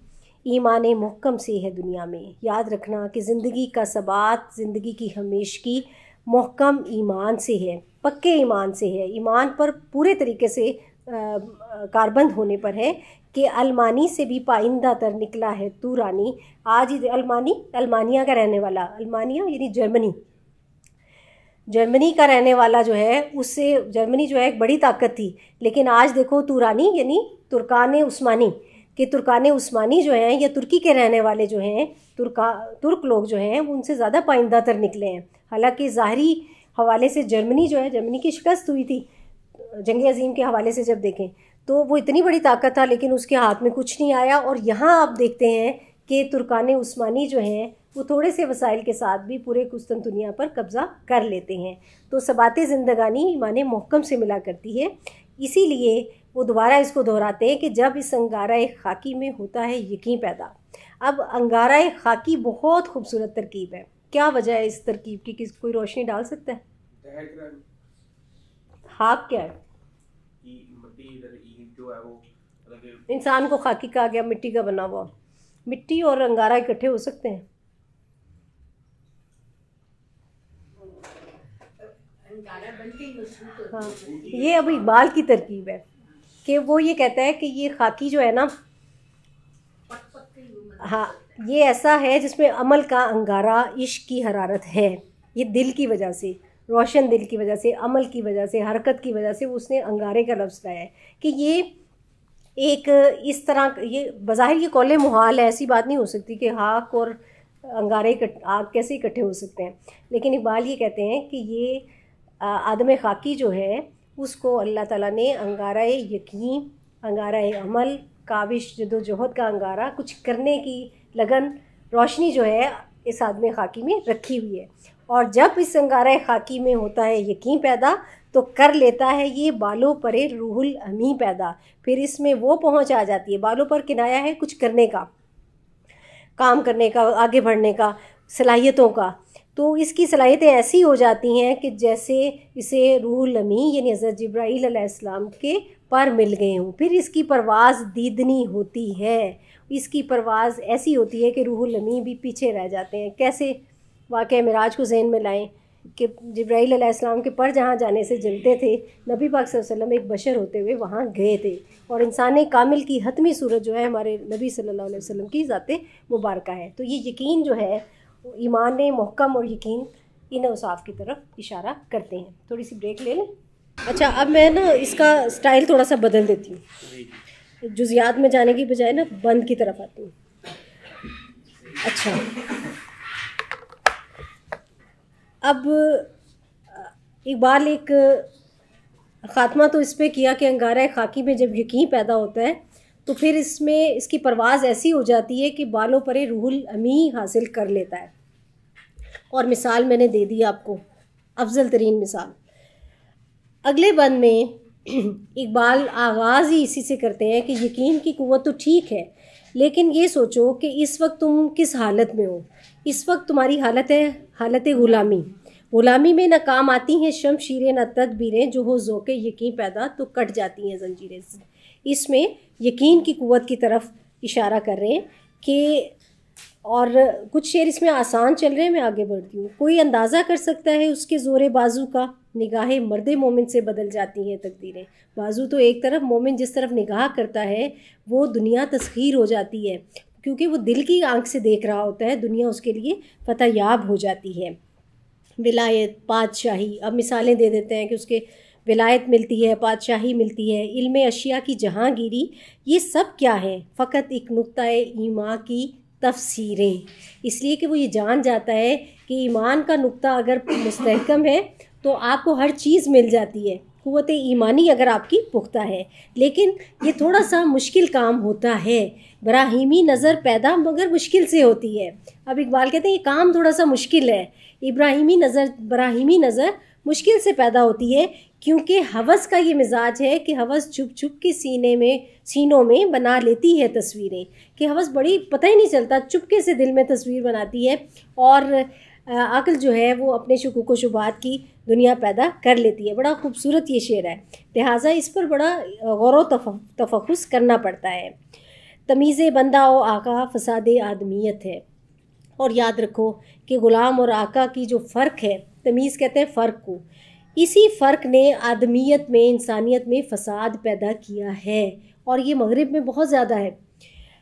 ईमान मुहकम से है दुनिया में। याद रखना कि ज़िंदगी का सबात, ज़िंदगी की हमेशगी मुहकम ईमान से है, पक्के ईमान से है, ईमान पर पूरे तरीके से कारबंद होने पर है कि अलमानी से भी पाइंदा तर निकला है तू रानी। आज ही अल्मानिया का रहने वाला, अल्मानिया यानी जर्मनी का रहने वाला जो है, उससे जर्मनी जो है एक बड़ी ताकत थी, लेकिन आज देखो तुरानी यानी तुर्कान उस्मानी कि तुर्कान उस्मानी जो हैं या तुर्की के रहने वाले जो हैं, तुर्क लोग जो हैं वो उनसे ज़्यादा पाइंदा तर निकले हैं। हालांकि ज़ाहरी हवाले से जर्मनी जो है, जर्मनी की शिकस्त हुई थी जंग अज़ीम के हवाले से जब देखें तो वो इतनी बड़ी ताकत था, लेकिन उसके हाथ में कुछ नहीं आया। और यहाँ आप देखते हैं कि तुर्कान उस्मानी जो हैं वो थोड़े से वसाइल के साथ भी पूरे कुस्तुनतुनिया पर कब्ज़ा कर लेते हैं। तो सबात ज़िंदगानी ईमान मुहकम से मिला करती है। इसीलिए वो दोबारा इसको दोहराते हैं कि जब इस अंगारा खाकी में होता है यकीन पैदा। अब अंगारा खाकी बहुत खूबसूरत तरकीब है। क्या वजह है इस तरकीब की, कोई रोशनी डाल सकता है? खाक क्या है? इंसान को खाकी कहा गया, मिट्टी का बना हुआ। मिट्टी और अंगारा इकट्ठे हो सकते हैं? हाँ, ये अब इकबाल की तरकीब है कि वो ये कहता है कि ये खाकी जो है ना, हाँ, ये ऐसा है जिसमें अमल का अंगारा, इश्क की हरारत है। ये दिल की वजह से, रोशन दिल की वजह से, अमल की वजह से, हरकत की वजह से उसने अंगारे का लफ्ज़ लाया है कि ये एक इस तरह, ये बज़ाहिर ये कौले मुहाल है, ऐसी बात नहीं हो सकती कि हाक और अंगारे आग कैसे इकट्ठे हो सकते हैं। लेकिन इकबाल ये कहते हैं कि ये आदम खाकी जो है उसको अल्लाह ताला ने अंगारा यकीन, अंगारा अमल, काविश, जदोजहद का अंगारा, कुछ करने की लगन, रोशनी जो है इस आदम खाकी में रखी हुई है। और जब इस अंगारा खाकी में होता है यकीन पैदा तो कर लेता है ये बालों परे रूहुल अमी पैदा। फिर इसमें वो पहुंच आ जाती है, बालों पर किनाया है कुछ करने का, काम करने का, आगे बढ़ने का, सलाहियतों का। तो इसकी सलाहियतें ऐसी हो जाती हैं कि जैसे इसे रूहुल अमी यानी हज़रत जिब्राईल अलैहिस्सलाम के पर मिल गए हों। फिर इसकी परवाज़ दीदनी होती है, इसकी परवाज़ ऐसी होती है कि रूहुल अमी भी पीछे रह जाते हैं। कैसे? वाक़या मिराज को ज़हन में लाएं कि जिब्राईल अलैहिस्सलाम के पर जहाँ जाने से जलते थे, नबी पाक सल्लल्लाहु अलैहि वसल्लम एक बशर होते हुए वहाँ गए थे। और इंसान कामिल की हतमी सूरत जो है हमारे नबी सल्लल्लाहु अलैहि वसल्लम की ज़ाते मुबारका है। तो ये यकीन जो है, ईमान मुहक्कम और यकीन इन औसाफ की तरफ इशारा करते हैं। थोड़ी सी ब्रेक ले लें। अच्छा, अब मैं ना इसका स्टाइल थोड़ा सा बदल देती हूँ, जुज़ियात में जाने की बजाय ना बंद की तरफ आती हूँ। अच्छा, अब इकबाल एक ख़ात्मा तो इस पे किया कि अंगारा खाकी में जब यकीन पैदा होता है तो फिर इसमें इसकी परवाज़ ऐसी हो जाती है कि बालों पर रूहुल अमी हासिल कर लेता है। और मिसाल मैंने दे दी आपको, अफजल तरीन मिसाल। अगले बंद में इकबाल आगाज़ ही इसी से करते हैं कि यकीन की कुव्वत तो ठीक है, लेकिन ये सोचो कि इस वक्त तुम किस हालत में हो। इस वक्त तुम्हारी हालत है हालत ग़ुलामी में न काम आती हैं शमशीरें न तदबीरें, जो हो ज़ौक़े यकीन पैदा तो कट जाती हैं ज़ंजीरें। इसमें यकीन की कुव्वत की तरफ इशारा कर रहे हैं कि, और कुछ शेर इसमें आसान चल रहे हैं, मैं आगे बढ़ती हूँ। कोई अंदाज़ा कर सकता है उसके ज़ोरे बाजू का, निगाहें मर्दे मोमिन से बदल जाती हैं तकदीरें। बाजू तो एक तरफ, मोमिन जिस तरफ निगाह करता है वो दुनिया तस्खीर हो जाती है, क्योंकि वो दिल की आंख से देख रहा होता है, दुनिया उसके लिए फतह याब हो जाती है। विलायत, बादशाही, अब मिसालें दे देते हैं कि उसके विलायत मिलती है, बादशाही मिलती है, इल्म अशिया की जहांगीरी, ये सब क्या है? फ़कत एक नुक्ता ईमान की तफसीरें। इसलिए कि वो ये जान जाता है कि ईमान का नुक्ता अगर मुस्तहकम है तो आपको हर चीज़ मिल जाती है, क़ुव्वत ईमानी अगर आपकी पुख्ता है। लेकिन ये थोड़ा सा मुश्किल काम होता है, बराहीमी नज़र पैदा मगर मुश्किल से होती है। अब इकबाल कहते हैं ये काम थोड़ा सा मुश्किल है, बराहीमी नज़र मुश्किल से पैदा होती है, क्योंकि हवस का ये मिजाज है कि हवस छुप छुप के सीनों में बना लेती है तस्वीरें, कि हवस बड़ी पता ही नहीं चलता चुपके से दिल में तस्वीर बनाती है, और अक्ल जो है वो अपने शुकूक व शुबहात की दुनिया पैदा कर लेती है। बड़ा खूबसूरत ये शेर है, लिहाजा इस पर बड़ा गौर व तफक्कुस करना पड़ता है। तमीज़ बंदा व आका फसाद आदमियत है। और याद रखो कि ग़ुलाम और आका की जो फ़र्क है, तमीज़ कहते हैं फ़र्क को, इसी फ़र्क ने आदमियत में, इंसानियत में फ़साद पैदा किया है, और ये मगरिब में बहुत ज़्यादा है।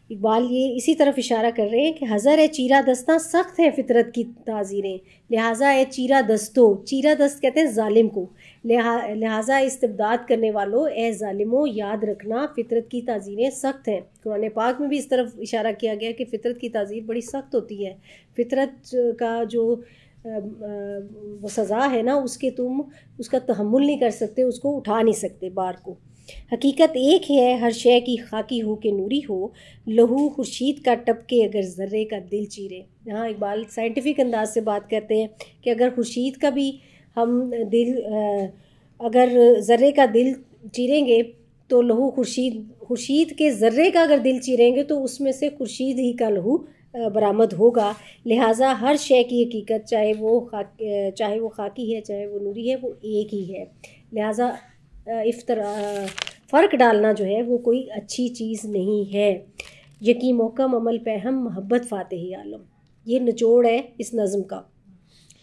इकबाल ये इसी तरफ इशारा कर रहे हैं कि हज़र है चीरा दस्ता सख्त है फ़ितरत की ताज़ीरें, लिहाजा है चीरा दस्तो, चीरा दस्त कहते हैं ज़ालिम को, लिहाजा इस्तिबदाद करने वालों ए ज़ालिमों याद रखना फ़ितरत की ताज़ीरें सख्त हैं। कुरान पाक में भी इस तरफ इशारा किया गया कि फ़ितरत की ताज़ीर बड़ी सख्त होती है। फ़ितरत का जो वो सज़ा है ना, तुम उसका तहम्मुल नहीं कर सकते, उसको उठा नहीं सकते बार को। हकीकत एक है हर शय की, खाकी हो के नूरी हो, लहू खुर्शीद का टपके अगर ज़र्रे का दिल चीरे। यहाँ इकबाल साइंटिफिक अंदाज से बात करते हैं कि अगर खुर्शीद का भी हम अगर ज़र्रे का दिल चीरेंगे तो लहू खुर्शीद के ज़र्रे का अगर दिल चीरेंगे तो उसमें से खुर्शीद ही का लहू बरामद होगा। लिहाजा हर शय की हकीकत, चाहे वो खाकी है चाहे वो नूरी है, वो एक ही है। लिहाजा फ़र्क डालना जो है वो कोई अच्छी चीज़ नहीं है। यकीन मोहकम अमल पे हम मोहब्बत फ़ातिह आलम, ये निचोड़ है इस नज़म का।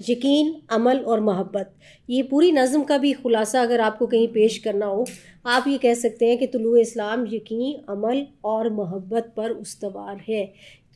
यकीन, अमल और मोहब्बत, ये पूरी नज़म का भी ख़ुलासा अगर आपको कहीं पेश करना हो, आप ये कह सकते हैं कि तुलूए इस्लाम यकीन, अमल और मोहब्बत पर उस्तवार है,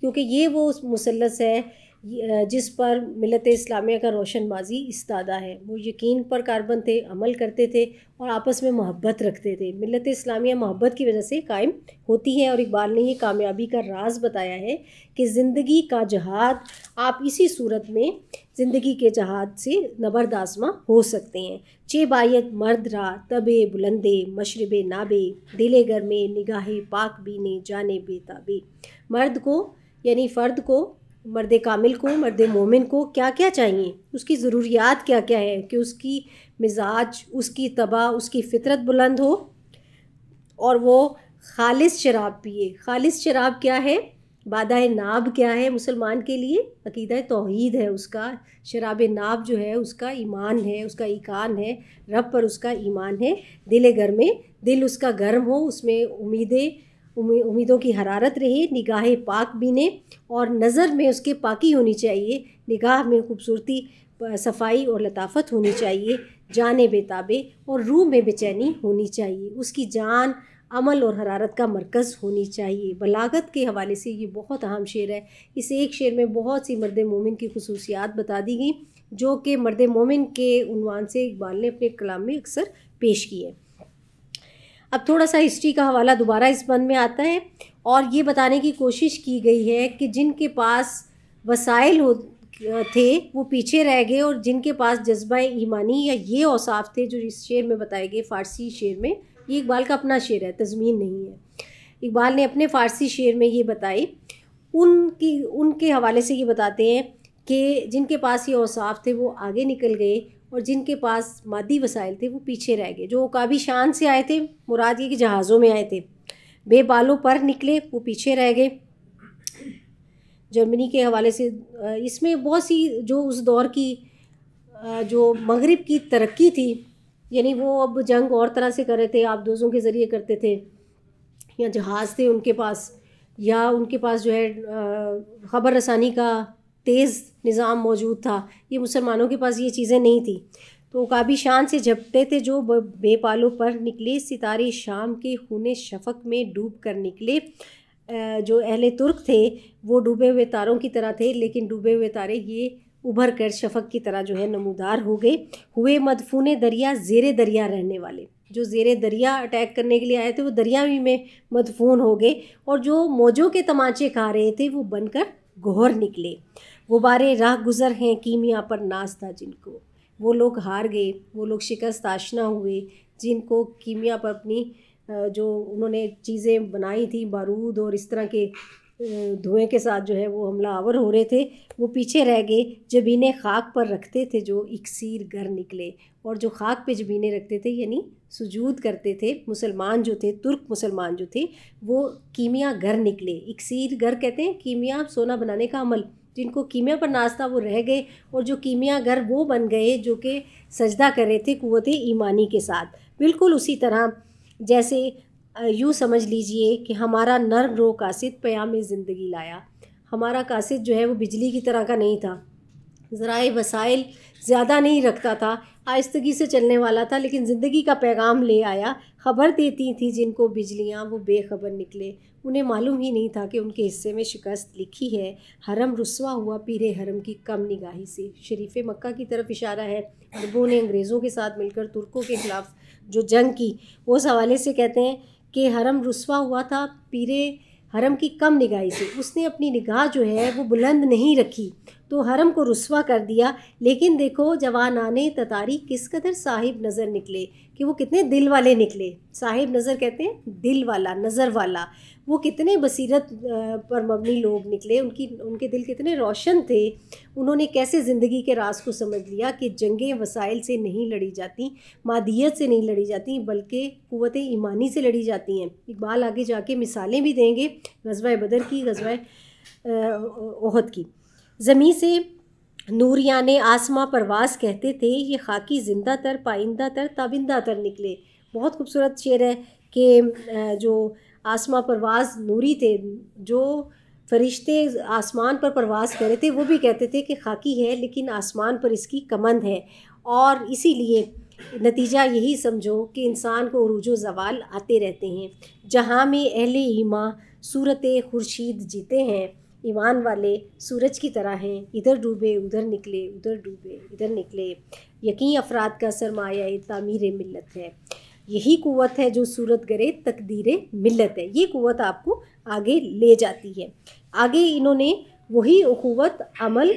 क्योंकि ये वो मुसल्लस है जिस पर मिलत इस्लामिया का रोशन माजी इस्तादा है। वो यकीन पर कारबन थे, अमल करते थे और आपस में मोहब्बत रखते थे। मिलत इस्लामिया मोहब्बत की वजह से कायम होती है, और इकबाल ने ये कामयाबी का राज बताया है कि ज़िंदगी का जहाद आप इसी सूरत में ज़िंदगी के जहाद से नबर्द आज़मा हो सकते हैं। चे बायत मर्द रा तबे बुलंदे मशरबे नाबे, दिले गर में निगाहे पाक बीने जाने बेताबे। मर्द को यानी फ़र्द को, मर्द कामिल को, मर्द मोमिन को क्या क्या चाहिए, उसकी ज़रूरियात क्या क्या है कि उसकी मिजाज, उसकी तबा, उसकी फ़ितरत बुलंद हो और वो खालिस शराब पिए। खालिस शराब क्या है, बादाए नाब क्या है मुसलमान के लिए, अकीदा तौहीद है उसका। शराब नाब जो है उसका ईमान है, उसका ईकान है, रब पर उसका ईमान है। दिल घर में, दिल उसका गर्म हो, उसमें उम्मीदों की हरारत रहे। निगाह पाक बीने, और नज़र में उसके पाकी होनी चाहिए, निगाह में खूबसूरती, सफाई और लताफत होनी चाहिए। जाने बेताबे, और रूह में बेचैनी होनी चाहिए। उसकी जान अमल और हरारत का मरकज़ होनी चाहिए। बलागत के हवाले से ये बहुत अहम शेर है। इस एक शेर में बहुत सी मर्द मोमिन की खुसूसियात बता दी गई, जो कि मर्द मोमिन के उन्वान से इकबाल ने अपने कलाम में अक्सर पेश की है। अब थोड़ा सा हिस्ट्री का हवाला दोबारा इस बंद में आता है, और ये बताने की कोशिश की गई है कि जिनके पास वसाइल थे वो पीछे रह गए, और जिनके पास जज्बा ईमानी या ये औसाफ थे जो इस शेर में बताए गए फ़ारसी शेर में। ये इकबाल का अपना शेर है, तज़मीन नहीं है। इकबाल ने अपने फ़ारसी शेर में ये बताए, उनके हवाले से ये बताते हैं कि जिनके पास ये औसाफ थे वो आगे निकल गए, और जिनके पास मादी वसाइल थे वो पीछे रह गए। जो काबी शान से आए थे, मुराद ये कि जहाज़ों में आए थे, बेबालों पर निकले, वो पीछे रह गए। जर्मनी के हवाले से इसमें बहुत सी जो उस दौर की जो मगरिब की तरक्की थी, यानी वो अब जंग और तरह से कर रहे थे, आबदोज़ों के ज़रिए करते थे, या जहाज़ थे उनके पास, या उनके पास जो है ख़बर रसानी का तेज़ निज़ाम मौजूद था। ये मुसलमानों के पास ये चीज़ें नहीं थी, तो काबी शान से झपटे थे जो बेपालों पर निकले। सितारे शाम के खूने शफ़क़ में डूब कर निकले। जो अहले तुर्क थे वो डूबे हुए तारों की तरह थे, लेकिन डूबे हुए तारे ये उभर कर शफ़क़ की तरह जो है नमूदार हो गए। हुए मदफूने दरिया ज़ेरे दरिया रहने वाले, जो ज़ेरे दरिया अटैक करने के लिए आए थे वो दरिया में मदफून हो गए, और जो मौजों के तमाचे खा रहे थे वो बनकर गोहर निकले। गुबारे राह गुज़र हैं कीमिया पर नाज था जिनको, वो लोग हार गए, वो लोग शिकस्त आशना हुए जिनको कीमिया पर अपनी जो उन्होंने चीज़ें बनाई थी, बारूद और इस तरह के धुएं के साथ जो है वो हमलावर हो रहे थे, वो पीछे रह गए। जबीने खाक पर रखते थे जो इक्सीर गर निकले, और जो खाक पे जबीने रखते थे यानी सुजूद करते थे मुसलमान जो थे, तुर्क मुसलमान जो थे, वो कीमिया गर निकले। इक्सीर गर कहते हैं कीमिया, सोना बनाने का अमल। जिनको कीमिया पर नाज था वो रह गए, और जो कीमिया गर वो बन गए जो कि सजदा कर रहे थे कुव्वत ईमानी के साथ। बिल्कुल उसी तरह जैसे यूँ समझ लीजिए कि हमारा नर्म रो कासिद क़याम ज़िंदगी लाया। हमारा कासिद जो है वो बिजली की तरह का नहीं था, ज़राए वसाइल ज़्यादा नहीं रखता था, आहिस्तगी से चलने वाला था, लेकिन ज़िंदगी का पैगाम ले आया। ख़बर देती थी जिनको बिजलियाँ वो बेखबर निकले। उन्हें मालूम ही नहीं था कि उनके हिस्से में शिकस्त लिखी है। हरम रुस्वा हुआ पीरे हरम की कम निगाही से। शरीफ मक्का की तरफ इशारा है। अरबों ने अंग्रेज़ों के साथ मिलकर तुर्कों के ख़िलाफ़ जो जंग की, वो उस हवाले से कहते हैं कि हरम रुस्वा हुआ था पीरे हरम की कम निगाही से। उसने अपनी निगाह जो है वो बुलंद नहीं रखी तो हरम को रुस्वा कर दिया। लेकिन देखो जवानाने ततारी किस कदर साहिब नज़र निकले, कि वो कितने दिल वाले निकले। साहिब नज़र कहते हैं दिल वाला, नज़र वाला। वो कितने बसीरत पर मबनी लोग निकले, उनके दिल कितने रोशन थे। उन्होंने कैसे ज़िंदगी के राज को समझ लिया कि जंगें वसाइल से नहीं लड़ी जाती, मादियत से नहीं लड़ी जाती, बल्कि कुव्वत ईमानी से लड़ी जाती हैं। इकबाल आगे जाके मिसालें भी देंगे ग़ज़वा बदर की, ग़ज़वा ओहद की। ज़मीं से नूरियाने आसमां परवाज़ कहते थे, ये खाकी ज़िंदा तर पाइंदा तर ताबिंदा तर निकले। बहुत खूबसूरत शेर है कि जो आसमां परवाज़ नूरी थे, जो फरिश्ते आसमान पर परवाज़ कर रहे थे, वो भी कहते थे कि खाकी है लेकिन आसमान पर इसकी कमंद है। और इसीलिए नतीजा यही समझो कि इंसान को उरूज व ज़वाल आते रहते हैं। जहाँ में अहले ईमान सूरत खुर्शीद जीते हैं, ईमान वाले सूरज की तरह हैं, इधर डूबे उधर निकले, उधर डूबे इधर निकले। यकीन अफराद का सरमाया तामीर मिल्लत है। यही कुव्वत है जो सूरत गरे तकदीर मिल्लत है। ये कुव्वत आपको आगे ले जाती है। आगे इन्होंने वही उखुवत, अमल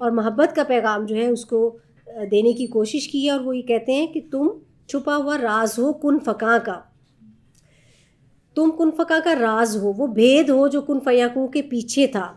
और मोहब्बत का पैगाम जो है उसको देने की कोशिश की है। और वो ये कहते हैं कि तुम छुपा हुआ राज हो कुन फ़का का, तुम कुन फ़का का राज हो, वो भेद हो जो कुन फ़यकूं के पीछे था।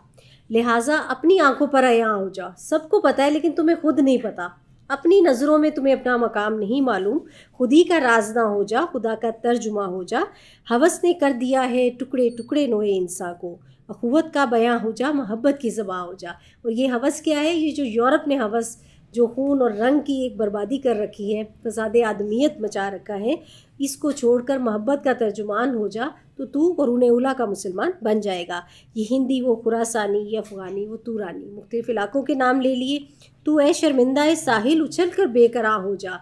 लिहाजा अपनी आंखों पर आया हो जा। सबको पता है लेकिन तुम्हें खुद नहीं पता। अपनी नज़रों में तुम्हें अपना मकाम नहीं मालूम। खुद ही का राज ना हो जा, खुदा का तर्जुमा हो जा। हवस ने कर दिया है टुकड़े टुकड़े नोए इंसान को, अखुवत का बयां हो जा, मोहब्बत की ज़बां हो जा। और ये हवस क्या है? ये जो यूरोप ने हवस जो खून और रंग की एक बर्बादी कर रखी है, फसाद आदमियत मचा रखा है, इसको छोड़कर मोहब्बत का तर्जुमान हो जा तो तू क़ुरून उला का मुसलमान बन जाएगा। ये हिंदी वो खुरासानी, ये अफ़गानी वो तूरानी, मुख्तलिफ़ इलाक़ों के नाम ले लिए। तू ए शर्मिंदा ए साहिल उछल कर बेकरां हो जा।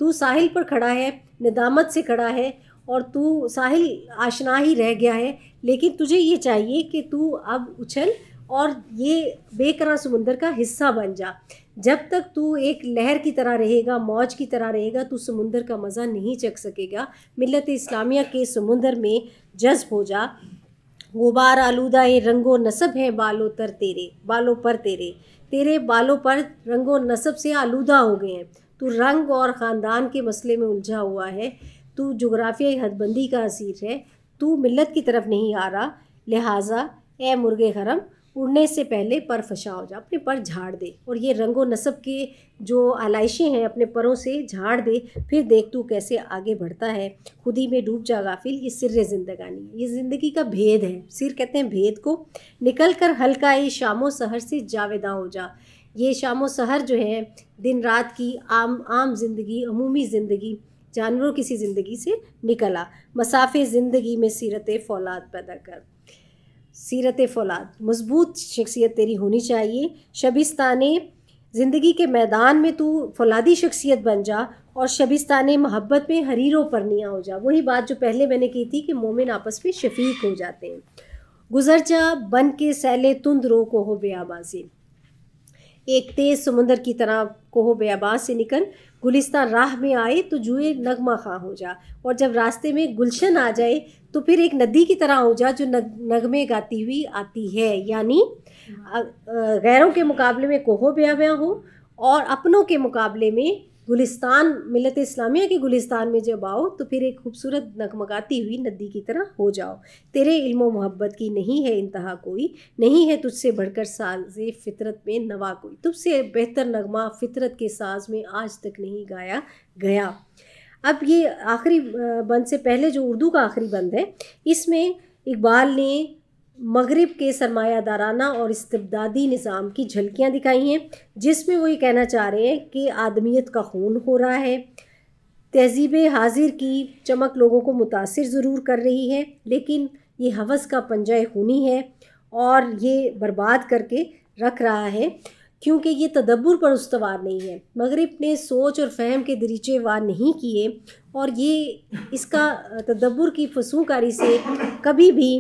तू साहिल पर खड़ा है, निदामत से खड़ा है, और तू साहिल आशना ही रह गया है, लेकिन तुझे ये चाहिए कि तू अब उछल और ये बेकरां समुंदर का हिस्सा बन जा। जब तक तू एक लहर की तरह रहेगा, मौज की तरह रहेगा, तू समुंदर का मज़ा नहीं चख सकेगा। मिल्लत इस्लामिया के समुंदर में जज्ब हो जा। गुबार आलूदा ए रंगो नसब है बालों तर तेरे, बालों पर तेरे बालों पर रंगो नसब से आलूदा हो गए हैं। तू रंग और ख़ानदान के मसले में उलझा हुआ है। तू जोग्राफियाई हदबंदी का असीर है। तू मिल्लत की तरफ नहीं आ रहा। लिहाजा ए मुर्गे हरम, उड़ने से पहले पर फशा हो जा, अपने पर झाड़ दे। और ये रंगो नसब के जो आलाइशें हैं अपने परों से झाड़ दे, फिर देख तू कैसे आगे बढ़ता है। खुद ही में डूब जा गाफिल, ये सिर्र ज़िंदगानी, ये ज़िंदगी का भेद है। सिर कहते हैं भेद को। निकल कर हल्का ये शामो सहर से जावेदा हो जा। ये शामो सहर जो है दिन रात की आम ज़िंदगी, अमूमी ज़िंदगी, जानवरों की सी ज़िंदगी से निकला। मसाफ़े ज़िंदगी में सीरत फ़ौलाद पैदा कर। सीरत फ़ौलाद, मज़बूत शख्सियत तेरी होनी चाहिए। शबिस्ताने ज़िंदगी के मैदान में तू फ़ौलादी शख्सियत बन जा, और शबिस्ताने मोहब्बत में हरीरों परनियाँ हो जा। वही बात जो पहले मैंने की थी कि मोमिन आपस में शफीक हो जाते हैं। गुज़र जा बन के सैले तुंद रो को हो बेआबा से, एक तेज़ समुंदर की तरह कोहो बेआबास से निकल। गुलिस्तान राह में आए तो जुए नगमा खां हो जा, और जब रास्ते में गुलशन आ जाए तो फिर एक नदी की तरह हो जा जो नगमे गाती हुई आती है। यानी गैरों के मुकाबले में कोहो बेआबा हो और अपनों के मुकाबले में गुलिस्तान, मिलत इस्लामिया के गुलिस्तान में जब आओ तो फिर एक खूबसूरत नगमगाती हुई नदी की तरह हो जाओ। तेरे इल्म मोहब्बत की नहीं है इंतहा कोई, नहीं है तुझसे बढ़कर साज़े फितरत में नवा कोई, तुझसे बेहतर नगमा फितरत के साज में आज तक नहीं गाया गया। अब ये आखिरी बंद से पहले जो उर्दू का आखिरी बंद है, इसमें इकबाल ने मगरिब के सरमायादाराना और इस्तिबदादी निज़ाम की झलकियाँ दिखाई हैं, जिसमें वो ये कहना चाह रहे हैं कि आदमियत का खून हो रहा है। तहज़ीब हाजिर की चमक लोगों को मुतासिर ज़रूर कर रही है, लेकिन ये हवस का पंजा खूनी है और ये बर्बाद करके रख रहा है, क्योंकि ये तदब्बुर पर उस्तवार नहीं है। मगरिब ने सोच और फ़हम के दरीचे वार नहीं किए और ये इसका तदब्बुर की फसूकारी से कभी भी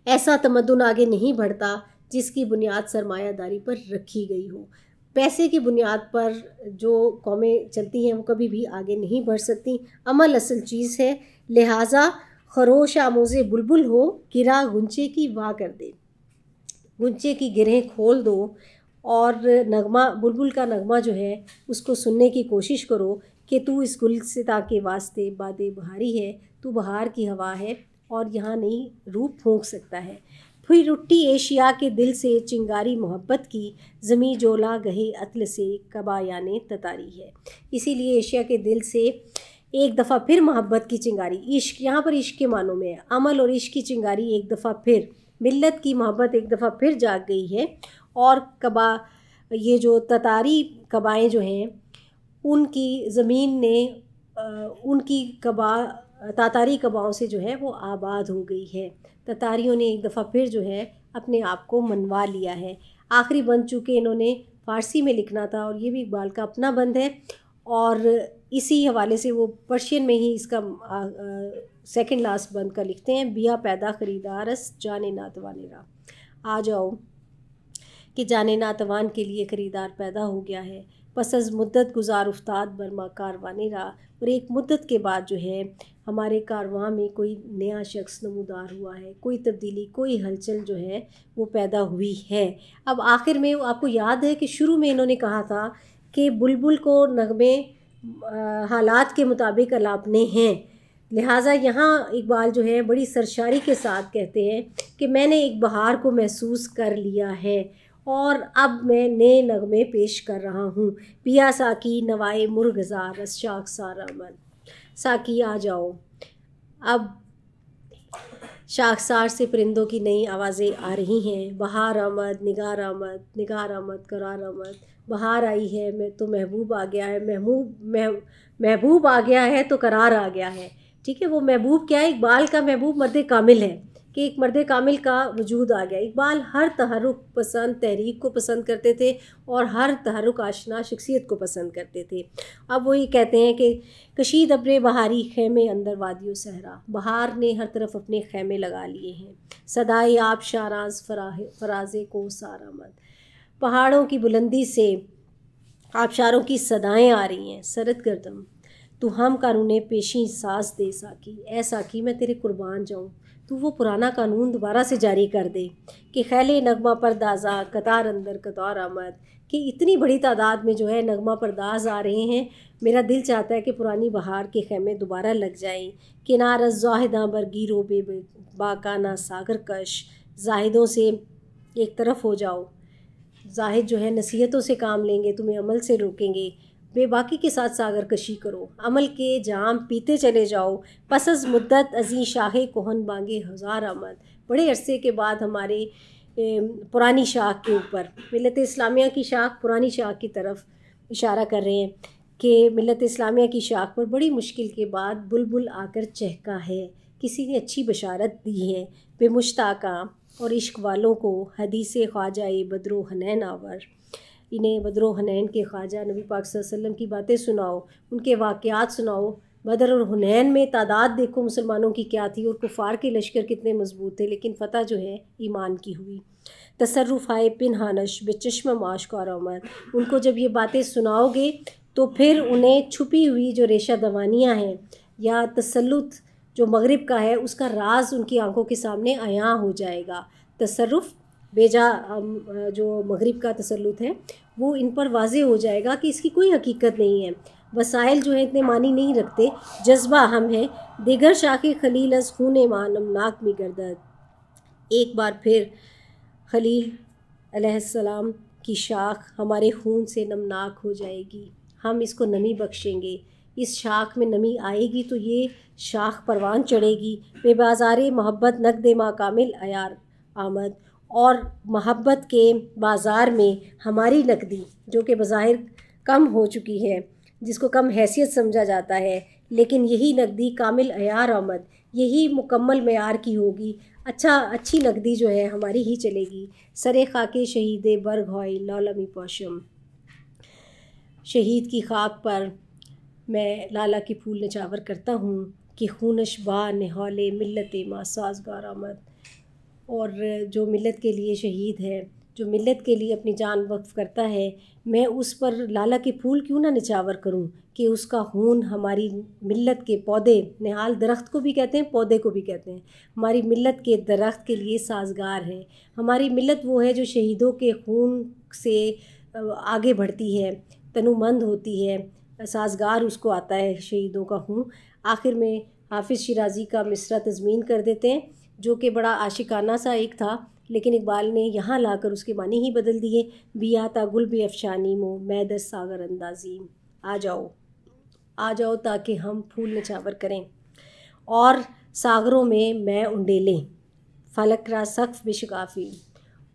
ऐसा तमद्दुन आगे नहीं बढ़ता जिसकी बुनियाद सरमायादारी पर रखी गई हो। पैसे की बुनियाद पर जो कौमें चलती हैं वो कभी भी आगे नहीं बढ़ सकती। अमल असल चीज़ है, लिहाजा खरोश आमोज़े बुलबुल हो, गिरा गुंचे की वाह कर दे। गुंचे की गिरहें खोल दो और नगमा, बुलबुल का नगमा जो है उसको सुनने की कोशिश करो कि तू इस गुलसिता के वास्ते बादे बहारी है, तू बहार की हवा है और यहाँ नहीं रूप फूंक सकता है। फिर उठी एशिया के दिल से चिंगारी मोहब्बत की, ज़मी जोला गहे अत्ल से कबायाने ततारी है। इसीलिए एशिया के दिल से एक दफ़ा फिर मोहब्बत की चिंगारी, इश्क, यहाँ पर इश्क के मानों में है, अमल और इश्क की चिंगारी एक दफ़ा फिर, मिल्लत की मोहब्बत एक दफ़ा फिर जाग गई है और कबा, ये जो ततारी कबाएँ जो हैं उनकी ज़मीन ने उनकी तातारी कबाओं से जो है वो आबाद हो गई है। ततारियों ने एक दफ़ा फिर जो है अपने आप को मनवा लिया है। आखिरी बंद चूँकि इन्होंने फ़ारसी में लिखना था और ये भी इकबाल का अपना बंद है और इसी हवाले से वो पर्शियन में ही इसका सेकंड लास्ट बंद का लिखते हैं। बिया पैदा ख़रीदारस जाने नातवाने रा, आ जाओ कि जाने नातवान के लिए ख़रीदार पैदा हो गया है। पसज़ मुद्दत गुजार उफ्ताद बरमा कारवाने रा, और एक मुद्दत के बाद जो है हमारे कारवां में कोई नया शख्स नमूदार हुआ है, कोई तब्दीली, कोई हलचल जो है वो पैदा हुई है। अब आखिर में आपको याद है कि शुरू में इन्होंने कहा था कि बुलबुल को नगमे हालात के मुताबिक अलापने हैं, लिहाजा यहाँ इकबाल जो है बड़ी सरशारी के साथ कहते हैं कि मैंने एक बहार को महसूस कर लिया है और अब मैं नए नगमे पेश कर रहा हूँ। पिया साकी नवाए मुर्गज़ार रस शाख सारा मन, साकी आ जाओ। अब शाखसार से परिंदों की नई आवाज़ें आ रही हैं। बहार आमद, निगार आमद, निगार आमद, करार आमद। बहार आई है, मैं तो महबूब आ गया है, महबूब आ गया है तो करार आ गया है। ठीक है, वो महबूब क्या है? इकबाल का महबूब मर्द कामिल है कि एक मर्द कामिल का वजूद आ गया। इकबाल हर तहरुक पसंद तहरीक को पसंद करते थे और हर तहरुक आशना शख्सियत को पसंद करते थे। अब वही कहते हैं कि कशीद अब्रे बहारी खैमे अंदर वादियो सहरा, बहार ने हर तरफ अपने खैमे लगा लिए हैं। सदाए आप शाराज फराजे को सारा मद, पहाड़ों की बुलंदी से आबशारों की सदाएँ आ रही हैं। सरद गर्दम तू हम कानूने पेशी सास दे साकी, ए साकी मैं तेरे कुर्बान जाऊँ, तू वो पुराना कानून दोबारा से जारी कर दे कि खैले नगमा परदाजा कतार अंदर कतार आमद, कि इतनी बड़ी तादाद में जो है नगमा परदाज आ रहे हैं। मेरा दिल चाहता है कि पुरानी बहार के खैमे दोबारा लग जाएं। किनार ज़ाहिदा बरगीरो बे बाकाना सागर कश, जाहिदों से एक तरफ हो जाओ। जाहिद जो है नसीहतों से काम लेंगे, तुम्हें अमल से रोकेंगे। बेबाकी के साथ सागर कशी करो, अमल के जाम पीते चले जाओ। पसज़ मुद्दत अज़ी शाहे कोहन बांगे हज़ार आमद, बड़े अरसे के बाद हमारे पुरानी शाख के ऊपर, मिल्लत इस्लामिया की शाख पुरानी शाख की तरफ इशारा कर रहे हैं कि मिल्लत इस्लामिया की शाख पर बड़ी मुश्किल के बाद बुलबुल आकर चहका है। किसी ने अच्छी बशारत दी है बेमुश्ताका और इश्क वालों को हदीसे ख्वाजाए बदरो हनैन आवर। इन्हें बदरो हनैन के ख्वाजा नबी पाक सल्लल्लाहु अलैहि वसल्लम की बातें सुनाओ, उनके वाक़यात सुनाओ। बदर और हुनैन में तादाद देखो मुसलमानों की क्या थी और कुफ़ार के लश्कर कितने मजबूत थे, लेकिन फ़तह जो है ईमान की हुई। तसर्रुफ़ आए पिनहानश बेचश्म माशकार आमद, उनको जब ये बातें सुनाओगे तो फिर उन्हें छुपी हुई जो रेशा दवानियाँ हैं या तसल्लुत जो मगरिब का है उसका राज उनकी आंखों के सामने आयां हो जाएगा। तसर्रुफ़ बेजा जो मगरिब का तसल्लुत है वो इन पर वाज़े हो जाएगा कि इसकी कोई हकीकत नहीं है। वसाइल जो है इतने मानी नहीं रखते, जज्बा हम है दिगर शाखे खलील अज खून मानम नाक में गर्दत। एक बार फिर खलील अलैहिस्सलाम की शाख हमारे खून से नमनाक हो जाएगी, हम इसको नमी बख्शेंगे। इस शाख में नमी आएगी तो ये शाख परवान चढ़ेगी। बेबाज़ार मोहब्बत नकद मा कामिल अयार आमद। और मोहब्बत के बाज़ार में हमारी नकदी जो कि बज़ाहिर कम हो चुकी है, जिसको कम हैसियत समझा जाता है, लेकिन यही नकदी कामिल अयार आमद, यही मुकम्मल मेयार की होगी। अच्छी नकदी जो है हमारी ही चलेगी। सरे खाके शहीद बर्ग होई लौलमी पोशम। शहीद की खाक पर मैं लाला की फूल निछावर करता हूँ कि खूनश बा नहौले मिल्लत मा साजगार आमद। और जो मिल्लत के लिए शहीद है, जो मिल्लत के लिए अपनी जान वक्फ़ करता है, मैं उस पर लाला के फूल क्यों ना निछावर करूं कि उसका खून हमारी मिल्लत के पौधे, निहाल दरख्त को भी कहते हैं, पौधे को भी कहते हैं, हमारी मिल्लत के दरख्त के लिए साजगार है। हमारी मिल्लत वो है जो शहीदों के खून से आगे बढ़ती है, तनुमंद होती है, साजगार उसको आता है शहीदों का खून। आखिर में हाफिज़ शिराज़ी का मिसरा तज़मीन कर देते हैं जो कि बड़ा आशिकाना सा एक था, लेकिन इकबाल ने यहाँ लाकर उसके मानी ही बदल दिए। बिया ता गुल बे अफशानी मो मैं दस सागर अंदाजी। आ जाओ ताकि हम फूल निछावर करें और सागरों में मैं उंडेलें, फलक रा सक़्फ़ बिशगाफ़ी,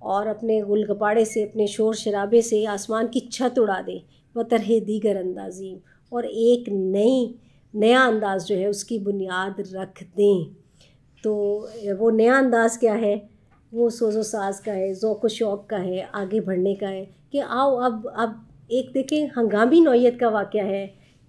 और अपने गुलगपाड़े से, अपने शोर शराबे से आसमान की छत उड़ा दें। व तरह दीगर अंदाजी, और एक नया अंदाज़ जो है उसकी बुनियाद रख दें। तो वो नया अंदाज़ क्या है? वो सोज़ो साज़ का है, ज़ौक़ व शौक़ का है, आगे बढ़ने का है कि आओ अब एक देखें हंगामी नौइयत का वाक़या है,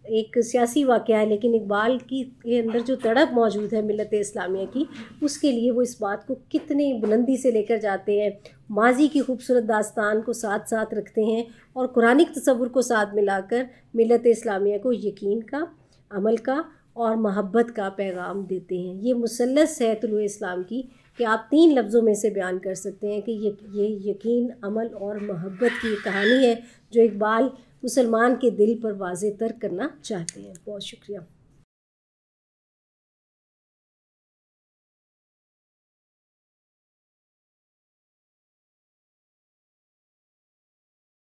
एक सियासी वाक़या है, लेकिन इकबाल की के अंदर जो तड़प मौजूद है मिल्लत इस्लामिया की, उसके लिए वो इस बात को कितनी बुलंदी से लेकर जाते हैं। माज़ी की खूबसूरत दास्तान को साथ साथ रखते हैं और कुरानिक तसव्वुर को साथ मिलाकर मिल्लत इस्लामिया को यकीन का, अमल का और मोहब्बत का पैगाम देते हैं। ये मुसल्लस है तुलुए इस्लाम की कि आप 3 लफ्ज़ों में से बयान कर सकते हैं कि ये यकीन, अमल और मोहब्बत की कहानी है जो इकबाल मुसलमान के दिल पर वाज़े तर करना चाहते हैं। बहुत शुक्रिया।